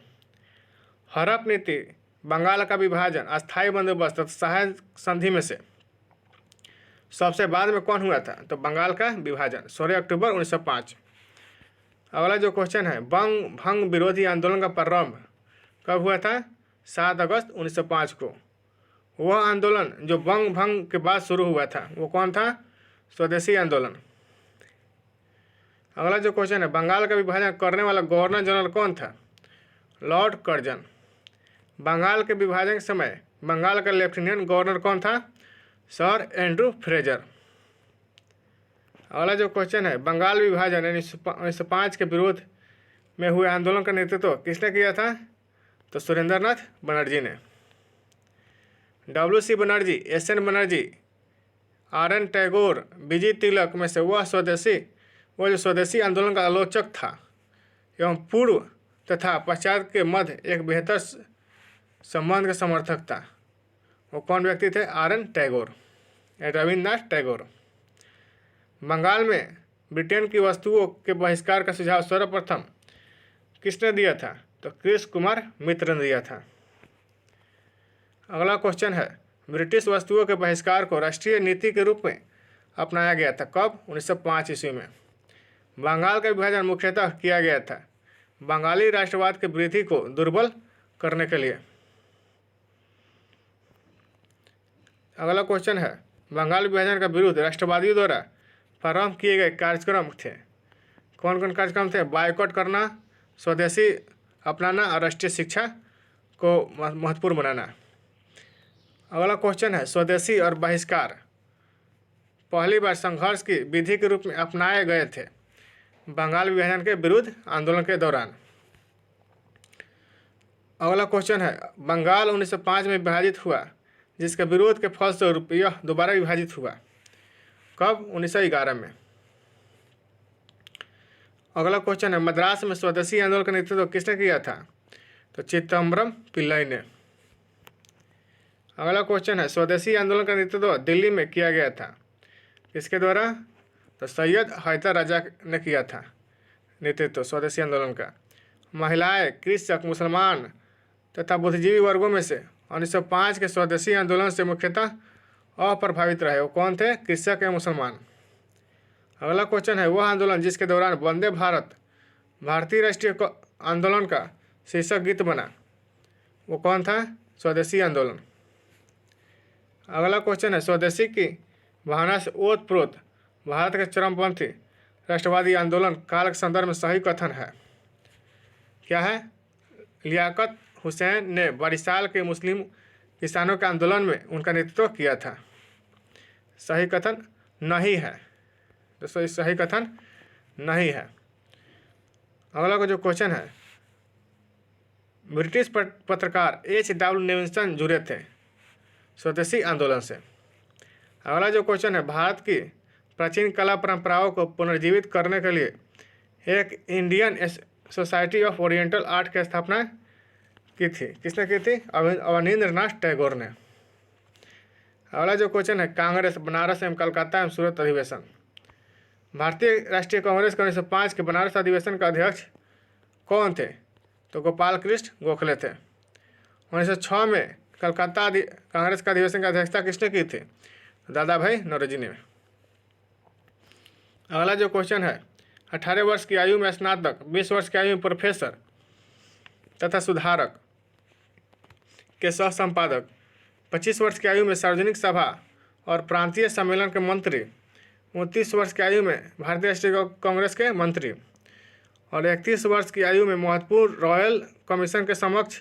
हड़प नीति, बंगाल का विभाजन, अस्थायी बंदोबस्त तथा सहायक संधि में से सबसे बाद में कौन हुआ था? तो बंगाल का विभाजन 16 अक्टूबर 1905। अगला जो क्वेश्चन है, बंग भंग विरोधी आंदोलन का प्रारंभ कब हुआ था? 7 अगस्त 1905 को। वह आंदोलन जो बंग भंग के बाद शुरू हुआ था वो कौन था? स्वदेशी आंदोलन। अगला जो क्वेश्चन है, बंगाल का विभाजन करने वाला गवर्नर जनरल कौन था? Lord Curzon. बंगाल के विभाजन के समय बंगाल का लेफ्टिनेंट गवर्नर कौन था? Sir Andrew Fraser. अगला जो क्वेश्चन है, बंगाल विभाजन 1905 के विरोध में हुए आंदोलन का नेतृत्व किसने किया था? तो सुरेंद्रनाथ बनर्जी ने। WC Banerjee, SN Banerjee, RN Tagore, BG तिलक में से वो जो स्वदेशी आंदोलन का आलोचक था एवं पूर्व तथा पश्चात के मध्य एक बेहतर संबंध के समर्थक था, वो कौन व्यक्ति थे? RN टैगोर, रविन्द्रनाथ टैगोर। बंगाल में ब्रिटेन की वस्तुओं के बहिष्कार का सुझाव सर्वप्रथम किसने दिया था? तो कृष्ण कुमार मित्र ने दिया था। अगला क्वेश्चन है, ब्रिटिश वस्तुओं के बहिष्कार को राष्ट्रीय नीति के रूप में अपनाया गया था कब? 1905 ईस्वी में। बंगाल का विभाजन मुख्यतः किया गया था बंगाली राष्ट्रवाद के वृद्धि को दुर्बल करने के लिए। अगला क्वेश्चन है, बंगाल विभाजन का विरुद्ध राष्ट्रवादियों द्वारा प्रारंभ किए गए कार्यक्रम थे। कौन कौन कार्यक्रम थे? बायकॉट करना, स्वदेशी अपनाना और राष्ट्रीय शिक्षा को महत्वपूर्ण बनाना। अगला क्वेश्चन है, स्वदेशी और बहिष्कार पहली बार संघर्ष की विधि के रूप में अपनाए गए थे बंगाल विभाजन के विरुद्ध आंदोलन के दौरान। अगला क्वेश्चन है, बंगाल 1905 में विभाजित हुआ जिसके विरोध के फलस्वरूप यह दोबारा विभाजित हुआ कब? 1911 में। अगला क्वेश्चन है, मद्रास में स्वदेशी आंदोलन का नेतृत्व किसने किया था? तो चिदम्बरम पिल्लई ने। अगला क्वेश्चन है, स्वदेशी आंदोलन का नेतृत्व दिल्ली में किया गया था किसके द्वारा? तो सैयद हैदर राजा ने किया था नेतृत्व स्वदेशी आंदोलन का। महिलाएं, कृषक, मुसलमान तथा बुद्धिजीवी वर्गों में से 1905 के स्वदेशी आंदोलन से मुख्यतः अप्रभावित रहे, वो कौन थे? कृषक एवं मुसलमान। अगला क्वेश्चन है, वह आंदोलन जिसके दौरान वंदे भारत भारतीय राष्ट्रीय आंदोलन का शीर्षक गीत बना, वो कौन था? स्वदेशी आंदोलन। अगला क्वेश्चन है, स्वदेशी की भावना से ओतप्रोत भारत के चरमपंथी राष्ट्रवादी आंदोलन काल के संदर्भ में सही कथन है क्या है? लियाकत हुसैन ने बरिशाल के मुस्लिम किसानों के आंदोलन में उनका नेतृत्व किया था। सही कथन नहीं है दोस्तों, सही कथन नहीं है। अगला का जो क्वेश्चन है, ब्रिटिश पत्रकार H.W. नेविल्सन जुड़े थे स्वदेशी आंदोलन से। अगला जो क्वेश्चन है, भारत की प्राचीन कला परंपराओं को पुनर्जीवित करने के लिए एक Indian society of oriental art की स्थापना की थी, किसने की थी? अवनींद्रनाथ टैगोर ने। अगला जो क्वेश्चन है, कांग्रेस बनारस एवं कलकत्ता एवं सूरत अधिवेशन। भारतीय राष्ट्रीय कांग्रेस के 1905 के बनारस अधिवेशन का अध्यक्ष कौन थे? तो गोपाल कृष्ण गोखले थे। 1906 में कलकत्ता कांग्रेस का अधिवेशन की अध्यक्षता किसने की थी? दादा भाई नौरोजी ने। अगला जो क्वेश्चन है, 18 वर्ष की आयु में स्नातक, 20 वर्ष की आयु में प्रोफेसर तथा सुधारक के सह संपादक, 25 वर्ष की आयु में सार्वजनिक सभा और प्रांतीय सम्मेलन के मंत्री, 29 वर्ष की आयु में भारतीय राष्ट्रीय कांग्रेस के मंत्री और 31 वर्ष की आयु में महत्वपूर्ण रॉयल कमीशन के समक्ष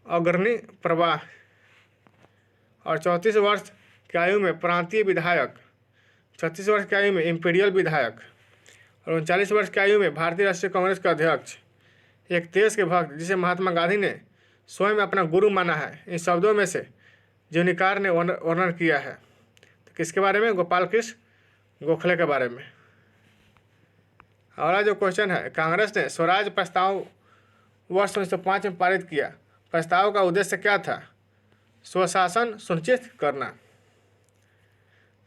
अग्रणी प्रवाह और 34 वर्ष की आयु में प्रांतीय विधायक 36 वर्ष की आयु में इम्पीरियल विधायक और 39 वर्ष की आयु में भारतीय राष्ट्रीय कांग्रेस का अध्यक्ष। एक देश के भक्त जिसे महात्मा गांधी ने स्वयं अपना गुरु माना है। इन शब्दों में से जीवनीकार ने वर्णन किया है तो किसके बारे में? गोपाल कृष्ण गोखले के बारे में। अगला जो क्वेश्चन है, कांग्रेस ने स्वराज प्रस्ताव वर्ष 1905 में पारित किया। प्रस्ताव का उद्देश्य क्या था? स्वशासन सुनिश्चित करना।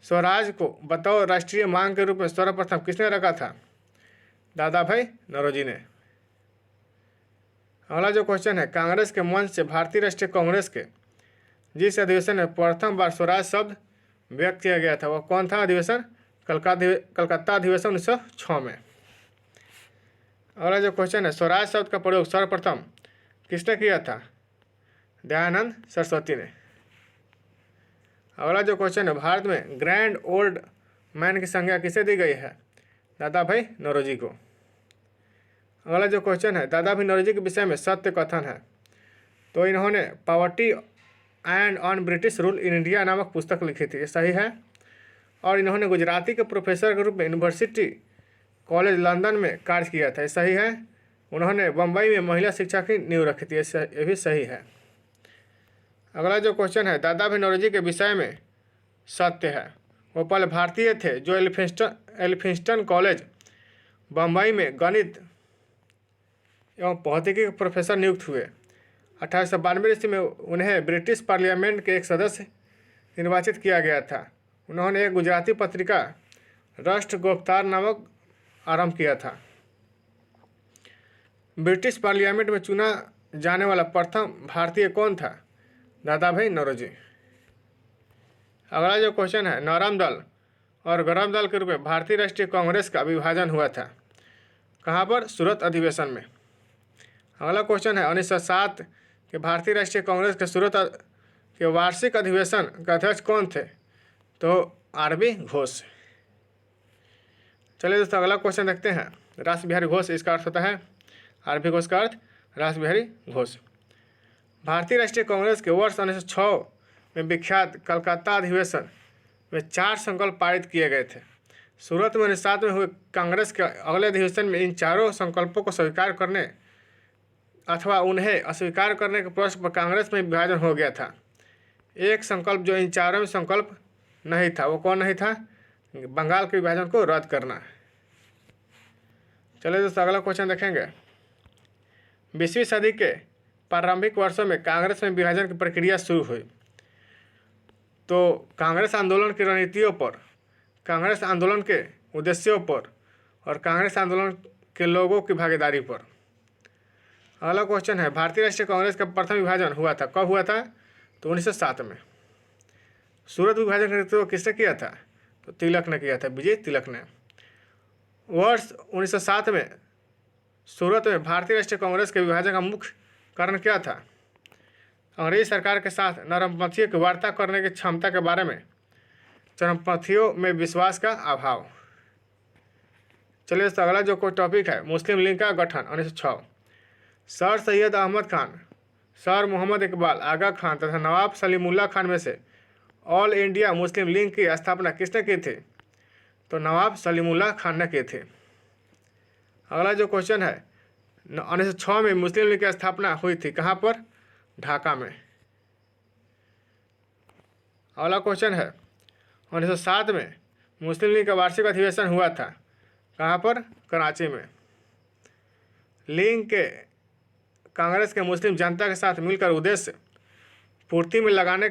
स्वराज को बतौर राष्ट्रीय मांग के रूप में सर्वप्रथम किसने रखा था? दादा भाई नौरोजी ने। अगला जो क्वेश्चन है, कांग्रेस के मंच से भारतीय राष्ट्रीय कांग्रेस के जिस अधिवेशन में प्रथम बार स्वराज शब्द व्यक्त किया गया था वह कौन था अधिवेशन? कलकत्ता अधिवेशन 1906 में। अगला जो क्वेश्चन है, स्वराज शब्द का प्रयोग सर्वप्रथम किसने किया था? दयानंद सरस्वती ने। अगला जो क्वेश्चन है, भारत में ग्रैंड ओल्ड मैन की संज्ञा किसे दी गई है? दादा भाई नौरोजी को। अगला जो क्वेश्चन है, दादा भाई नौरोजी के विषय में सत्य कथन है तो इन्होंने poverty and on British rule in India नामक पुस्तक लिखी थी, ये सही है। और इन्होंने गुजराती के प्रोफेसर के रूप में यूनिवर्सिटी कॉलेज लंदन में कार्य किया था, ये सही है। उन्होंने बम्बई में महिला शिक्षा की नींव रखी थी, ये भी सही है। अगला जो क्वेश्चन है, दादा भाई नौरोजी के विषय में सत्य है वो पहले भारतीय थे जो एल्फिंस्टन कॉलेज बम्बई में गणित एवं भौतिकी के प्रोफेसर नियुक्त हुए। 1892 ईस्वी में उन्हें ब्रिटिश पार्लियामेंट के एक सदस्य निर्वाचित किया गया था। उन्होंने एक गुजराती पत्रिका राष्ट्र गुफ्तार नामक आरंभ किया था। ब्रिटिश पार्लियामेंट में चुना जाने वाला प्रथम भारतीय कौन था? दादा भाई नौरोजी। अगला जो क्वेश्चन है, नरम दल और गरम दल के रूप में भारतीय राष्ट्रीय कांग्रेस का विभाजन हुआ था, कहाँ पर? सूरत अधिवेशन में। अगला क्वेश्चन है, 1907 के भारतीय राष्ट्रीय कांग्रेस के सूरत के वार्षिक अधिवेशन का अध्यक्ष कौन थे? तो आर.बी. घोष। चलिए दोस्तों अगला क्वेश्चन देखते हैं, रास बिहारी घोष इसका अर्थ होता है, आर.बी. घोष का अर्थ रास बिहारी घोष। भारतीय राष्ट्रीय कांग्रेस के वर्ष 1906 में विख्यात कलकत्ता अधिवेशन में 4 संकल्प पारित किए गए थे। सूरत में 1907 में हुए कांग्रेस के अगले अधिवेशन में इन चारों संकल्पों को स्वीकार करने अथवा उन्हें अस्वीकार करने के प्रश्न पर कांग्रेस में विभाजन हो गया था। एक संकल्प जो इन चारों में संकल्प नहीं था वो कौन नहीं था? बंगाल के विभाजन को रद्द करना। चलिए दोस्तों अगला क्वेश्चन देखेंगे, 20वीं सदी के प्रारंभिक वर्षों में कांग्रेस में विभाजन की प्रक्रिया शुरू हुई तो कांग्रेस आंदोलन की रणनीतियों पर, कांग्रेस आंदोलन के उद्देश्यों पर और कांग्रेस आंदोलन के लोगों की भागीदारी पर। अगला क्वेश्चन है, भारतीय राष्ट्रीय कांग्रेस का प्रथम विभाजन हुआ था, कब हुआ था? तो 1907 में। सूरत विभाजन का नेतृत्व किसने किया था? तो तिलक ने किया था, विजय तिलक ने। वर्ष 1907 में सूरत में भारतीय राष्ट्रीय कांग्रेस के विभाजन का मुख्य कारण क्या था? अंग्रेज सरकार के साथ नरमपंथियों की वार्ता करने की क्षमता के बारे में, चरमपंथियों में विश्वास का अभाव। चलिए अगला जो कोई टॉपिक है, मुस्लिम लीग का गठन 1906। सर सैयद अहमद खान, सर मोहम्मद इकबाल, आगा खान तथा नवाब सलीमुल्लाह खान में से ऑल इंडिया मुस्लिम लीग की स्थापना किसने की थी? तो नवाब सलीमुल्लाह खान ने की थी। अगला जो क्वेश्चन है, 1906 में मुस्लिम लीग की स्थापना हुई थी, कहाँ पर? ढाका में। अगला क्वेश्चन है, 1907 में मुस्लिम लीग का वार्षिक अधिवेशन हुआ था, कहाँ पर? कराची में। लीग के कांग्रेस के मुस्लिम जनता के साथ मिलकर उद्देश्य पूर्ति में लगाने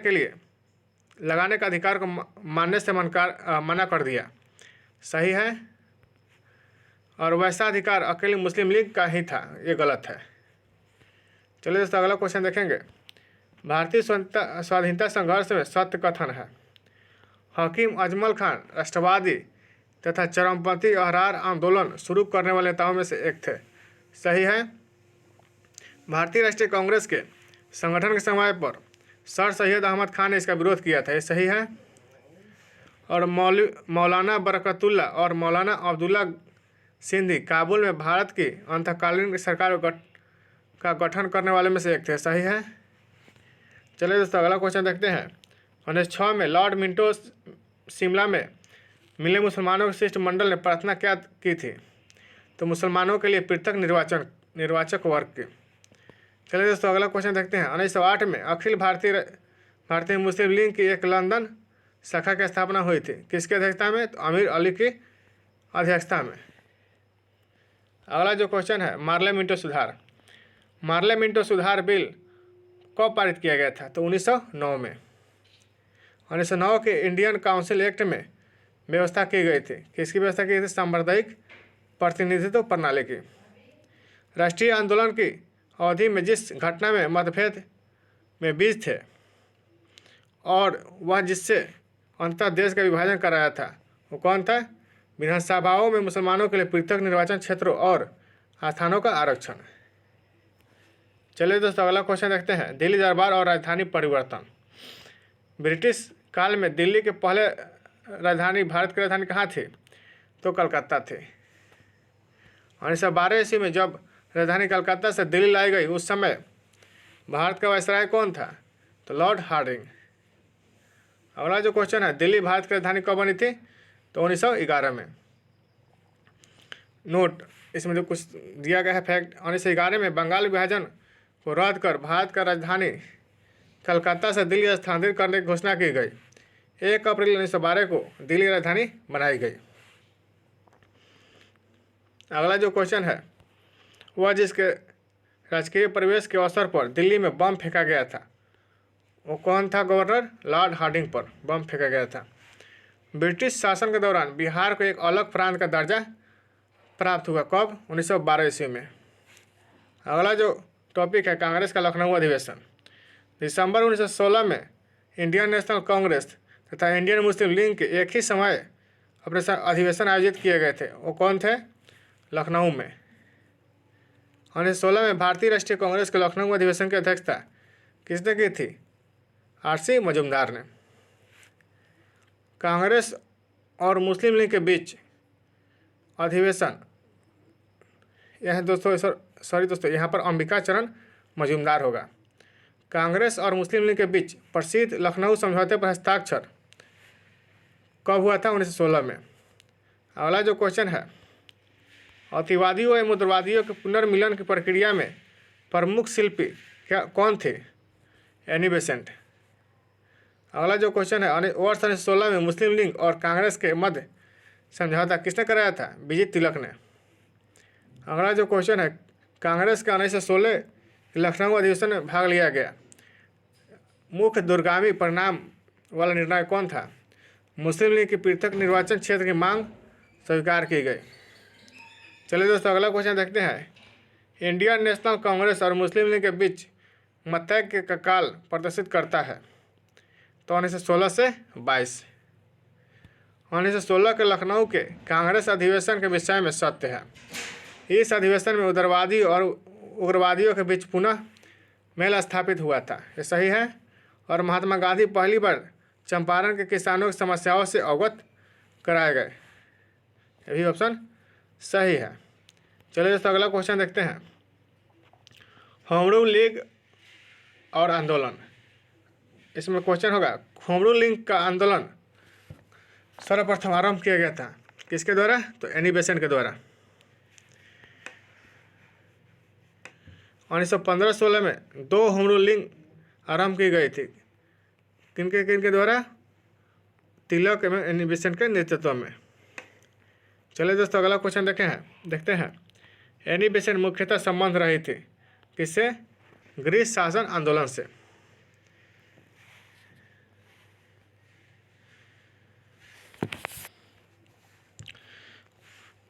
का अधिकार को मानने से मना कर दिया, सही है। और वैसा अधिकार अकेले मुस्लिम लीग का ही था, ये गलत है। चलिए दोस्तों अगला क्वेश्चन देखेंगे, भारतीय स्वाधीनता संघर्ष में सत्य कथन है। हकीम अजमल खान राष्ट्रवादी तथा चरमपंथी अहरार आंदोलन शुरू करने वाले नेताओं में से एक थे, सही है। भारतीय राष्ट्रीय कांग्रेस के संगठन के समय पर सर सैयद अहमद खान ने इसका विरोध किया था, ये सही है। और मौलाना बरकतुल्ला और मौलाना अब्दुल्ला सिंधी काबुल में भारत की अंतकालीन सरकार का गठन करने वाले में से एक थे, सही है। चलिए दोस्तों अगला क्वेश्चन देखते हैं, 1906 में लॉर्ड मिंटो शिमला में मिले मुसलमानों के शिष्टमंडल ने प्रार्थना क्या की थी? तो मुसलमानों के लिए पृथक निर्वाचक वर्ग की। चलिए दोस्तों अगला क्वेश्चन देखते हैं। 1908 में अखिल भारतीय मुस्लिम लीग की एक लंदन शाखा की स्थापना हुई थी। किसकी अध्यक्षता में? तो अमीर अली की अध्यक्षता में। अगला जो क्वेश्चन है, मार्ले मिंटो सुधार। मार्ले मिंटो सुधार बिल कब पारित किया गया था? तो 1909 में। 1909 के इंडियन काउंसिल एक्ट में व्यवस्था की गई थी। किसकी व्यवस्था की गई थी? सांप्रदायिक प्रतिनिधित्व प्रणाली की। राष्ट्रीय आंदोलन की अवधि में जिस घटना में मतभेद में बीच थे और वह जिससे अंततः देश का विभाजन कराया था, वो कौन था? विधानसभाओं में मुसलमानों के लिए पृथक निर्वाचन क्षेत्रों और आस्थानों का आरक्षण। चलिए दोस्तों अगला क्वेश्चन देखते हैं। दिल्ली दरबार और राजधानी परिवर्तन। ब्रिटिश काल में दिल्ली के पहले राजधानी, भारत की राजधानी कहाँ थी? तो कलकत्ता थी। 1912 ईस्वी में जब राजधानी कलकत्ता से दिल्ली लाई गई, उस समय भारत का वायसराय कौन था? तो लॉर्ड हार्डिंग। अगला जो क्वेश्चन है, दिल्ली भारत की राजधानी कब बनी थी? तो 1911 में। नोट, इसमें जो कुछ दिया गया है फैक्ट, 1911 में बंगाल विभाजन को रद्द कर भारत का राजधानी कलकत्ता से दिल्ली स्थानांतरित करने की घोषणा की गई। 1 अप्रैल 1912 को दिल्ली राजधानी बनाई गई। अगला जो क्वेश्चन है, वह जिसके राजकीय प्रवेश के अवसर पर दिल्ली में बम फेंका गया था, वो कौन था? गवर्नर लॉर्ड हार्डिंग पर बम फेंका गया था। ब्रिटिश शासन के दौरान बिहार को एक अलग प्रांत का दर्जा प्राप्त हुआ। कब? 1912 ईस्वी में। अगला जो टॉपिक है, कांग्रेस का लखनऊ अधिवेशन। दिसंबर 1916 में इंडियन नेशनल कांग्रेस तथा इंडियन मुस्लिम लीग के एक ही समय अपने अधिवेशन आयोजित किए गए थे। वो कौन थे? लखनऊ में। 1916 में भारतीय राष्ट्रीय कांग्रेस के लखनऊ अधिवेशन की अध्यक्षता किसने की थी? RC मजूमदार ने। कांग्रेस और मुस्लिम लीग के बीच अधिवेशन, यह दोस्तों यहाँ पर अंबिका चरण मजूमदार होगा। कांग्रेस और मुस्लिम लीग के बीच प्रसिद्ध लखनऊ समझौते पर हस्ताक्षर कब हुआ था? 1916 में। अगला जो क्वेश्चन है, अतिवादियों एवं उग्रवादियों के पुनर्मिलन की प्रक्रिया में प्रमुख शिल्पी कौन थे? Annie Besant. अगला जो क्वेश्चन है, वर्ष 1916 में मुस्लिम लीग और कांग्रेस के मध्य समझौता किसने कराया था? बीजी तिलक ने। अगला जो क्वेश्चन है, कांग्रेस का 1916 लखनऊ अधिवेशन में भाग लिया गया मुख्य दूरगामी परिणाम वाला निर्णय कौन था? मुस्लिम लीग की पृथक निर्वाचन क्षेत्र की मांग स्वीकार की गई। चलिए दोस्तों अगला क्वेश्चन देखते हैं। इंडियन नेशनल कांग्रेस और मुस्लिम लीग के बीच मतैक्य का काल प्रदर्शित करता है। तो 1916 से 22। 1916 के लखनऊ के कांग्रेस अधिवेशन के विषय में सत्य है। इस अधिवेशन में उग्रवादी और उग्रवादियों के बीच पुनः मेल स्थापित हुआ था, ये सही है। और महात्मा गांधी पहली बार चंपारण के किसानों की समस्याओं से अवगत कराए गए, ये भी ऑप्शन सही है। चलिए दोस्तों अगला क्वेश्चन देखते हैं। होम रूल लीग और आंदोलन, इसमें क्वेश्चन होगा, होम रूल लीग का आंदोलन सर्वप्रथम आरंभ किया गया था किसके द्वारा? तो एनी बेसेंट के द्वारा। 1915-16 में 2 होम रूल लीग आरंभ की गई थी। किनके द्वारा? तिलक एवं एनी बेसेंट के नेतृत्व में। चलिए दोस्तों अगला क्वेश्चन देखते हैं। एनी बेसेंट मुख्यतः संबंध रही थी किससे? ग्रीस शासन आंदोलन से।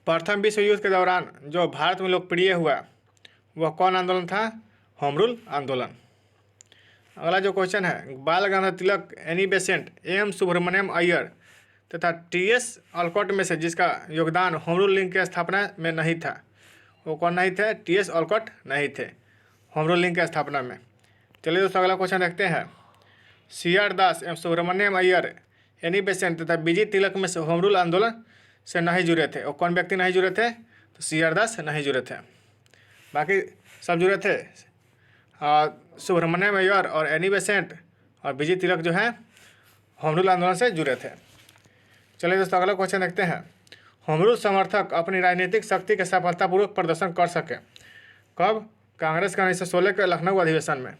प्रथम विश्व युद्ध के दौरान जो भारत में लोकप्रिय हुआ वह कौन आंदोलन था? होम रूल आंदोलन। अगला जो क्वेश्चन है, Bal Gangadhar Tilak, Annie Besant M Subramania Iyer तथा TS ऑलकॉट में से जिसका योगदान होम रूल लीग की स्थापना में नहीं था, वो कौन नहीं थे? TS ऑलकॉट नहीं थे होम रूल लीग की स्थापना में। चलिए दोस्तों अगला क्वेश्चन देखते हैं। CR दास एवं सुब्रमण्यम अय्यर, एनी बेसेंट तथा बीजी तिलक में से होम रूल आंदोलन से नहीं जुड़े थे। और कौन व्यक्ति नहीं जुड़े थे? तो CR दास नहीं जुड़े थे, बाकी सब जुड़े थे। सुब्रमण्यम अय्यर और एनी बेसेंट और बीजी तिलक जो है होम रूल आंदोलन से जुड़े थे। चलिए दोस्तों अगला क्वेश्चन देखते हैं। होम रूल समर्थक अपनी राजनीतिक शक्ति के सफलतापूर्वक प्रदर्शन कर सके कब? कांग्रेस का 1916 के लखनऊ अधिवेशन में।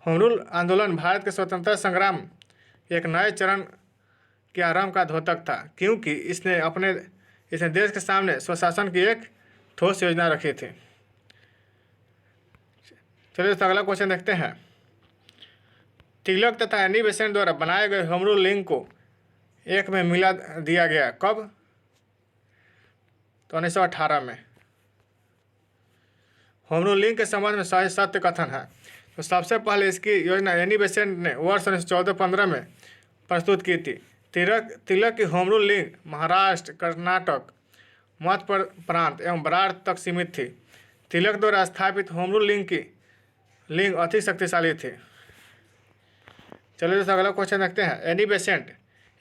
होम रूल आंदोलन भारत के स्वतंत्रता संग्राम के एक नए चरण के आरंभ का द्योतक था, क्योंकि इसने देश के सामने स्वशासन की एक ठोस योजना रखी थी। चलिए दोस्तों अगला क्वेश्चन देखते हैं। तिलक तथा एनी बेसेंट द्वारा बनाए गए होम रूल लिंक को एक में मिला दिया गया कब? तो 1918 में। होम रूल लिंक के संबंध में सही सत्य कथन है। तो सबसे पहले इसकी योजना एनी बेसेंट ने वर्ष 1914-15 में प्रस्तुत की थी। तिलक की home rule league Maharashtra, Karnataka, मध्य प्रांत एवं बराड़ तक सीमित थी। तिलक द्वारा स्थापित होम रूल लिंक अधिक शक्तिशाली थी। चलिए दोस्तों अगला क्वेश्चन देखते हैं। एनी बेसेंट,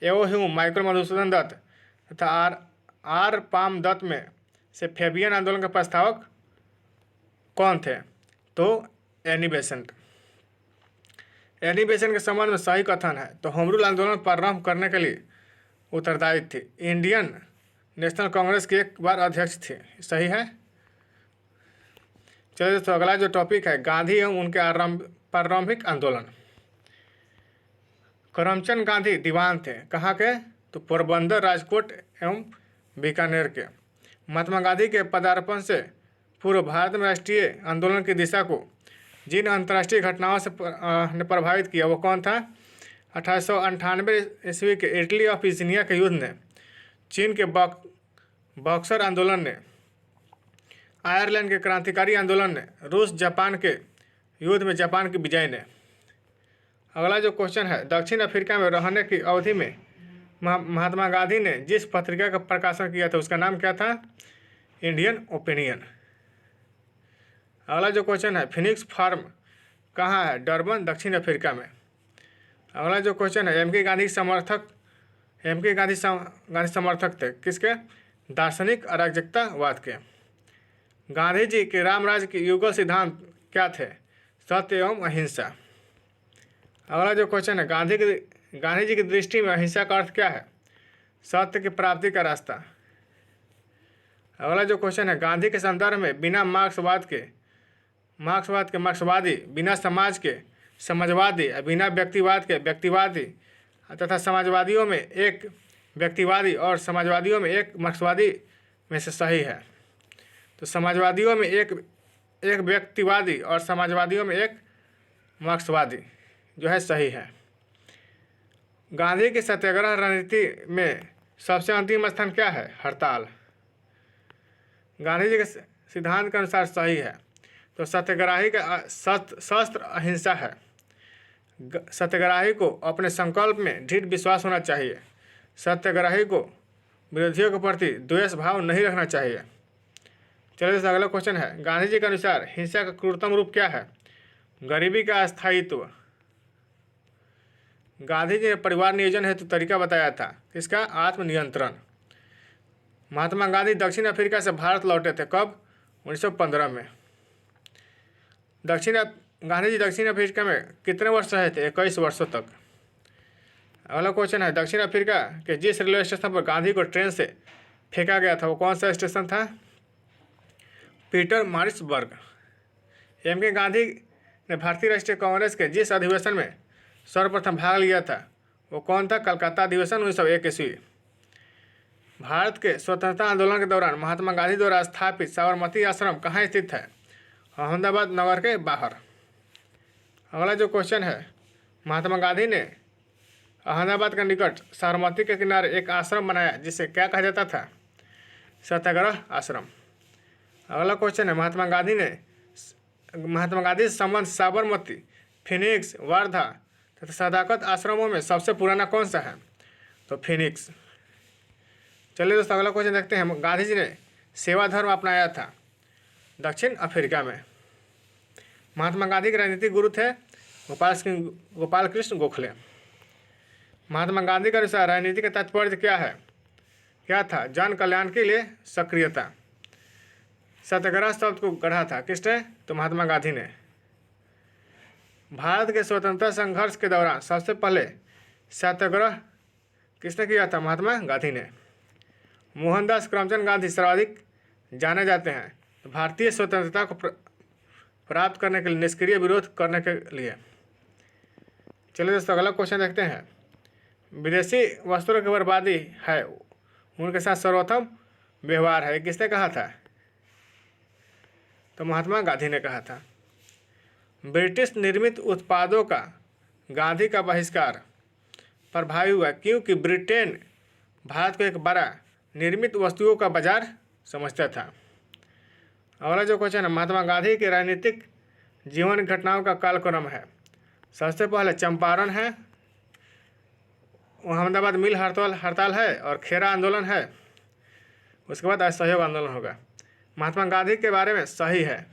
एओ ह्यूम, माइकल मधुसूदन दत्त तथा आर पाम दत्त में से फेबियन आंदोलन के प्रस्तावक कौन थे? तो एनी बेसेंट। एनी बेसेंट के संबंध में सही कथन है। तो होम रूल आंदोलन प्रारंभ करने के लिए उत्तरदायी थी। इंडियन नेशनल कांग्रेस की एक बार अध्यक्ष थी। सही है। चलिए दोस्तों अगला जो टॉपिक है, गांधी एवं उनके प्रारंभिक आंदोलन। करमचंद गांधी दीवान थे। कहाँ के? तो पोरबंदर, राजकोट एवं बीकानेर के। महात्मा गांधी के पदार्पण से पूर्व भारत में राष्ट्रीय आंदोलन की दिशा को जिन अंतर्राष्ट्रीय घटनाओं से ने प्रभावित किया वो कौन था? 1898 ईस्वी के इटली ऑफ इजिनिया के युद्ध ने, चीन के बॉक्सर आंदोलन ने, आयरलैंड के क्रांतिकारी आंदोलन ने, रूस जापान के युद्ध में जापान की विजय ने। अगला जो क्वेश्चन है, दक्षिण अफ्रीका में रहने की अवधि में महात्मा गांधी ने जिस पत्रिका का प्रकाशन किया था उसका नाम क्या था? Indian opinion. अगला जो क्वेश्चन है, फिनिक्स फार्म कहाँ है? डरबन, दक्षिण अफ्रीका में। अगला जो क्वेश्चन है, एम के गांधी समर्थक थे किसके? दार्शनिक अराजकतावाद के। गांधी जी के रामराज के युगल सिद्धांत क्या थे? सत्य एवं अहिंसा। अगला जो क्वेश्चन है, गांधी जी की दृष्टि में अहिंसा का अर्थ क्या है? सत्य की प्राप्ति का रास्ता। अगला जो क्वेश्चन है, गांधी के संदर्भ में बिना मार्क्सवाद के मार्क्सवादी, बिना समाज के समाजवादी, बिना व्यक्तिवाद के व्यक्तिवादी तथा समाजवादियों में एक व्यक्तिवादी और समाजवादियों में एक मार्क्सवादी में से सही है। तो समाजवादियों में एक व्यक्तिवादी और समाजवादियों में एक मार्क्सवादी जो है सही है। गांधी की सत्याग्रह रणनीति में सबसे अंतिम स्थान क्या है? हड़ताल। गांधी जी के सिद्धांत के अनुसार सही है। तो सत्याग्रही का शस्त्र अहिंसा है। सत्याग्रही को अपने संकल्प में दृढ़ विश्वास होना चाहिए। सत्याग्रही को विरोधियों के प्रति द्वेष भाव नहीं रखना चाहिए। चलिए अगला क्वेश्चन है, गांधी जी के अनुसार हिंसा का क्रूरतम रूप क्या है? गरीबी का अस्थायित्व। गांधी जी ने परिवार नियोजन हेतु तरीका बताया था किसका? आत्मनियंत्रण। महात्मा गांधी दक्षिण अफ्रीका से भारत लौटे थे कब? 1915 में। गांधी जी दक्षिण अफ्रीका में कितने वर्ष रहे थे? 21 वर्षों तक। अगला क्वेश्चन है, दक्षिण अफ्रीका के जिस रेलवे स्टेशन पर गांधी को ट्रेन से फेंका गया था वो कौन सा स्टेशन था? Peter Maritzburg. एम के गांधी ने भारतीय राष्ट्रीय कांग्रेस के जिस अधिवेशन में सर्वप्रथम भाग लिया था वो कौन था? कलकत्ता अधिवेशन 1901 ईस्वी। भारत के स्वतंत्रता आंदोलन के दौरान महात्मा गांधी द्वारा स्थापित साबरमती आश्रम कहाँ स्थित है? अहमदाबाद नगर के बाहर। अगला जो क्वेश्चन है, महात्मा गांधी ने अहमदाबाद के निकट साबरमती के किनारे एक आश्रम बनाया जिसे क्या कहा जाता था? सत्याग्रह आश्रम। अगला क्वेश्चन है, महात्मा गांधी से संबंध साबरमती, फिनिक्स, वर्धा तथा सदाकत आश्रमों में सबसे पुराना कौन सा है? तो फिनिक्स। चलिए दोस्तों अगला क्वेश्चन देखते हैं। गांधी जी ने सेवा धर्म अपनाया था दक्षिण अफ्रीका में। महात्मा गांधी के राजनीतिक गुरु थे गोपाल कृष्ण गोखले। महात्मा गांधी के अनुसार राजनीति का तात्पर्य क्या था? जन कल्याण के लिए सक्रियता। सत्याग्रह शब्द को गढ़ा था किसने? तो महात्मा गांधी ने। भारत के स्वतंत्रता संघर्ष के दौरान सबसे पहले सत्याग्रह किसने किया था? महात्मा गांधी ने। मोहनदास करमचंद गांधी सर्वाधिक जाने जाते हैं तो भारतीय स्वतंत्रता को प्राप्त करने के लिए, निष्क्रिय विरोध करने के लिए। चलिए दोस्तों अगला क्वेश्चन देखते हैं। विदेशी वस्त्रों की बर्बादी है उनके साथ सर्वोत्तम व्यवहार है, किसने कहा था? तो महात्मा गांधी ने कहा था। ब्रिटिश निर्मित उत्पादों का गांधी का बहिष्कार प्रभावी हुआ क्योंकि ब्रिटेन भारत को एक बड़ा निर्मित वस्तुओं का बाजार समझता था। अगला जो क्वेश्चन है, महात्मा गांधी के राजनीतिक जीवन घटनाओं का कालक्रम है। सबसे पहले चंपारण है, अहमदाबाद मिल हड़ताल है और खेरा आंदोलन है। उसके बाद असहयोग आंदोलन होगा। महात्मा गांधी के बारे में सही है,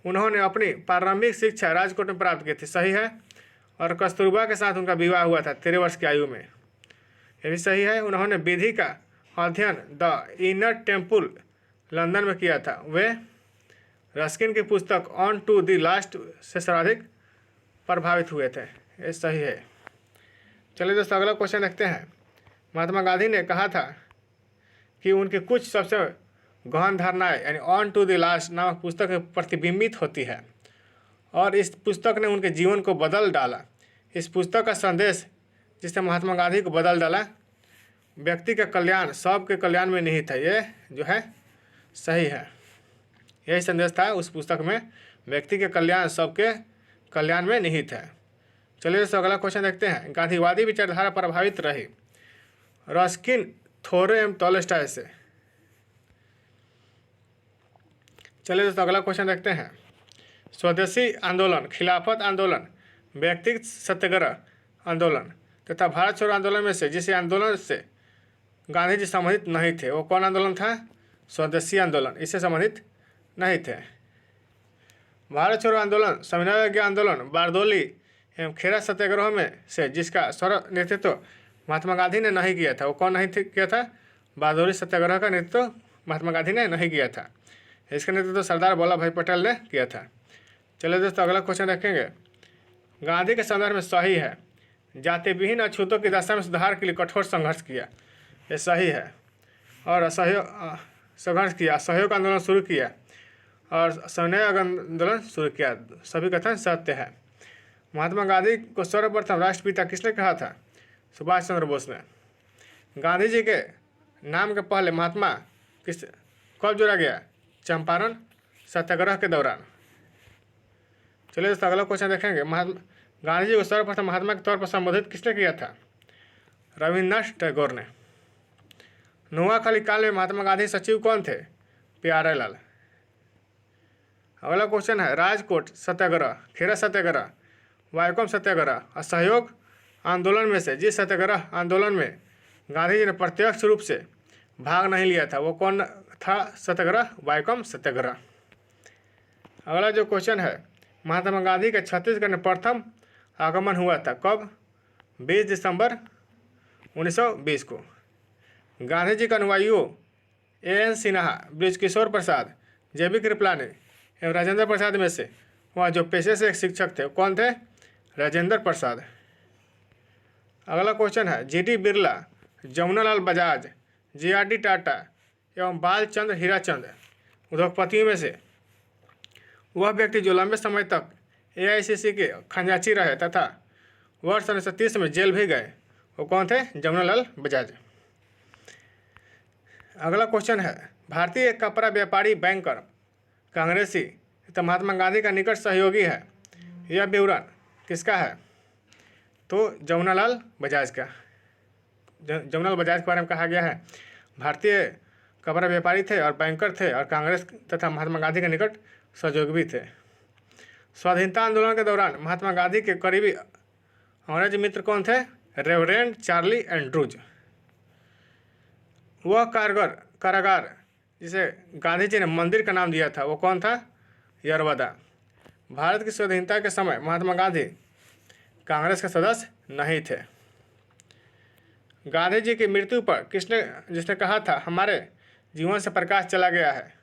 उन्होंने अपनी प्रारंभिक शिक्षा राजकोट में प्राप्त की थी, सही है। और कस्तूरबा के साथ उनका विवाह हुआ था 13 वर्ष की आयु में, यह भी सही है। उन्होंने विधि का अध्ययन द इनर टेम्पल लंदन में किया था। वे रस्किन की पुस्तक ऑन टू द लास्ट से सर्वाधिक प्रभावित हुए थे, ये सही है। चलिए दोस्तों अगला क्वेश्चन देखते हैं। महात्मा गांधी ने कहा था कि उनकी कुछ सबसे गहन धारणाएं यानी ऑन टू द लास्ट नामक पुस्तक में प्रतिबिंबित होती है और इस पुस्तक ने उनके जीवन को बदल डाला। इस पुस्तक का संदेश जिसने महात्मा गांधी को बदल डाला, व्यक्ति का कल्याण सबके कल्याण में निहित है, ये जो है सही है। यही संदेश था उस पुस्तक में, व्यक्ति के कल्याण सबके कल्याण में निहित है। चलिए दोस्तों अगला क्वेश्चन देखते हैं। गांधीवादी विचारधारा प्रभावित रही रस्किन, थोरे एवं टॉलस्टॉय से। चलिए दोस्तों अगला क्वेश्चन देखते हैं। स्वदेशी आंदोलन, खिलाफत आंदोलन, व्यक्तिगत सत्याग्रह आंदोलन तथा भारत छोड़ो आंदोलन में से जिस आंदोलन से गांधी जी संबंधित नहीं थे वो कौन आंदोलन था? स्वदेशी आंदोलन, इससे संबंधित नहीं थे। भारत छोड़ो आंदोलन, सविनय आंदोलन, बारदोली एवं खेरा सत्याग्रह में से जिसका सर्व नेतृत्व महात्मा गांधी ने नहीं किया था वो कौन नहीं किया था? बारदोली सत्याग्रह का नेतृत्व महात्मा गांधी ने नहीं किया था, इसका नेतृत्व सरदार वल्लभ भाई पटेल ने किया था। चलिए दोस्तों अगला क्वेश्चन रखेंगे। गांधी के संदर्भ में सही है, जाति विहीन अछूतों की दशा में सुधार के लिए कठोर संघर्ष किया, ये सही है। और संघर्ष किया, असहयोग आंदोलन शुरू किया और सविनय आंदोलन शुरू किया, सभी कथन सत्य है। महात्मा गांधी को सर्वप्रथम राष्ट्रपिता किसने कहा था? सुभाष चंद्र बोस ने। गांधी जी के नाम के पहले महात्मा कब जोड़ा गया? चंपारण सत्याग्रह के दौरान। चलिए दोस्तों अगला क्वेश्चन देखेंगे। गांधी जी को सर्वप्रथम महात्मा के तौर पर संबोधित किसने किया था? रविन्द्रनाथ टैगोर ने। नोआखाली काल में महात्मा गांधी सचिव कौन थे? प्यारे लाल। अगला क्वेश्चन है। राजकोट सत्याग्रह, खेरा सत्याग्रह, वायकोम सत्याग्रह, असहयोग आंदोलन में से जिस सत्याग्रह आंदोलन में गांधी जी ने प्रत्यक्ष रूप से भाग नहीं लिया था वो कौन था सत्याग्रह? वायकोम सत्याग्रह। अगला जो क्वेश्चन है, महात्मा गांधी का छत्तीसगढ़ में प्रथम आगमन हुआ था कब? 20 दिसंबर 1920 को। गांधी जी के अनुयायियों A.N. सिन्हा, बृजकिशोर प्रसाद, J.B. कृपलानी एवं राजेंद्र प्रसाद में से वह जो पेशे से एक शिक्षक थे कौन थे? राजेंद्र प्रसाद। अगला क्वेश्चन है। G.D. बिरला, जमुनालाल बजाज, J.R.D. टाटा एवं बालचंद्र हीराचंद उद्योगपतियों में से वह व्यक्ति जो लंबे समय तक AICC के खजांची रहे तथा वर्ष 1930 में जेल भी गए वो कौन थे? जमुनालाल बजाज। अगला क्वेश्चन है। भारतीय कपड़ा व्यापारी बैंकर कांग्रेसी तथा महात्मा गांधी का निकट सहयोगी है, यह विवरण किसका है? तो जमुनालाल बजाज का। जमुनालाल बजाज के बारे में कहा गया है भारतीय कपड़ा व्यापारी थे और बैंकर थे और कांग्रेस तथा महात्मा गांधी के निकट सहयोगी भी थे। स्वाधीनता आंदोलन के दौरान महात्मा गांधी के करीबी अंग्रेज मित्र कौन थे? Reverend Charlie Andrews. वह कारागार जिसे गांधी जी ने मंदिर का नाम दिया था वो कौन था? यरवदा। भारत की स्वाधीनता के समय महात्मा गांधी कांग्रेस के सदस्य नहीं थे। गांधी जी की मृत्यु पर जिसने कहा था हमारे जीवन से प्रकाश चला गया है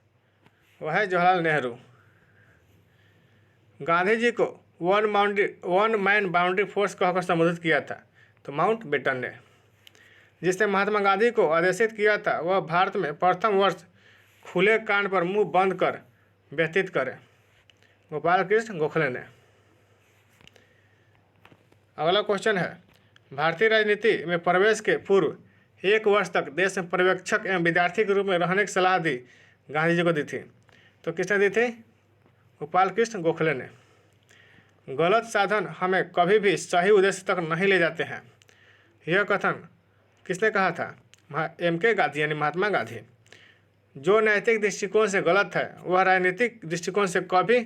वह है जवाहरलाल नेहरू। गांधी जी को वन मैन बाउंड्री फोर्स कहकर संबोधित किया था तो माउंट बेटन ने। जिसने महात्मा गांधी को आदेशित किया था वह भारत में प्रथम वर्ष खुले कान पर मुंह बंद कर व्यतीत करे। गोपाल कृष्ण गोखले ने। अगला क्वेश्चन है, भारतीय राजनीति में प्रवेश के पूर्व 1 वर्ष तक देश में पर्यवेक्षक एवं विद्यार्थी के रूप में रहने की सलाह दी गांधी जी को दी थी। तो किसने दी थी? गोपाल कृष्ण गोखले ने। गलत साधन हमें कभी भी सही उद्देश्य तक नहीं ले जाते हैं, यह कथन किसने कहा था? MK गांधी यानी महात्मा गांधी। जो नैतिक दृष्टिकोण से गलत है वह राजनीतिक दृष्टिकोण से कभी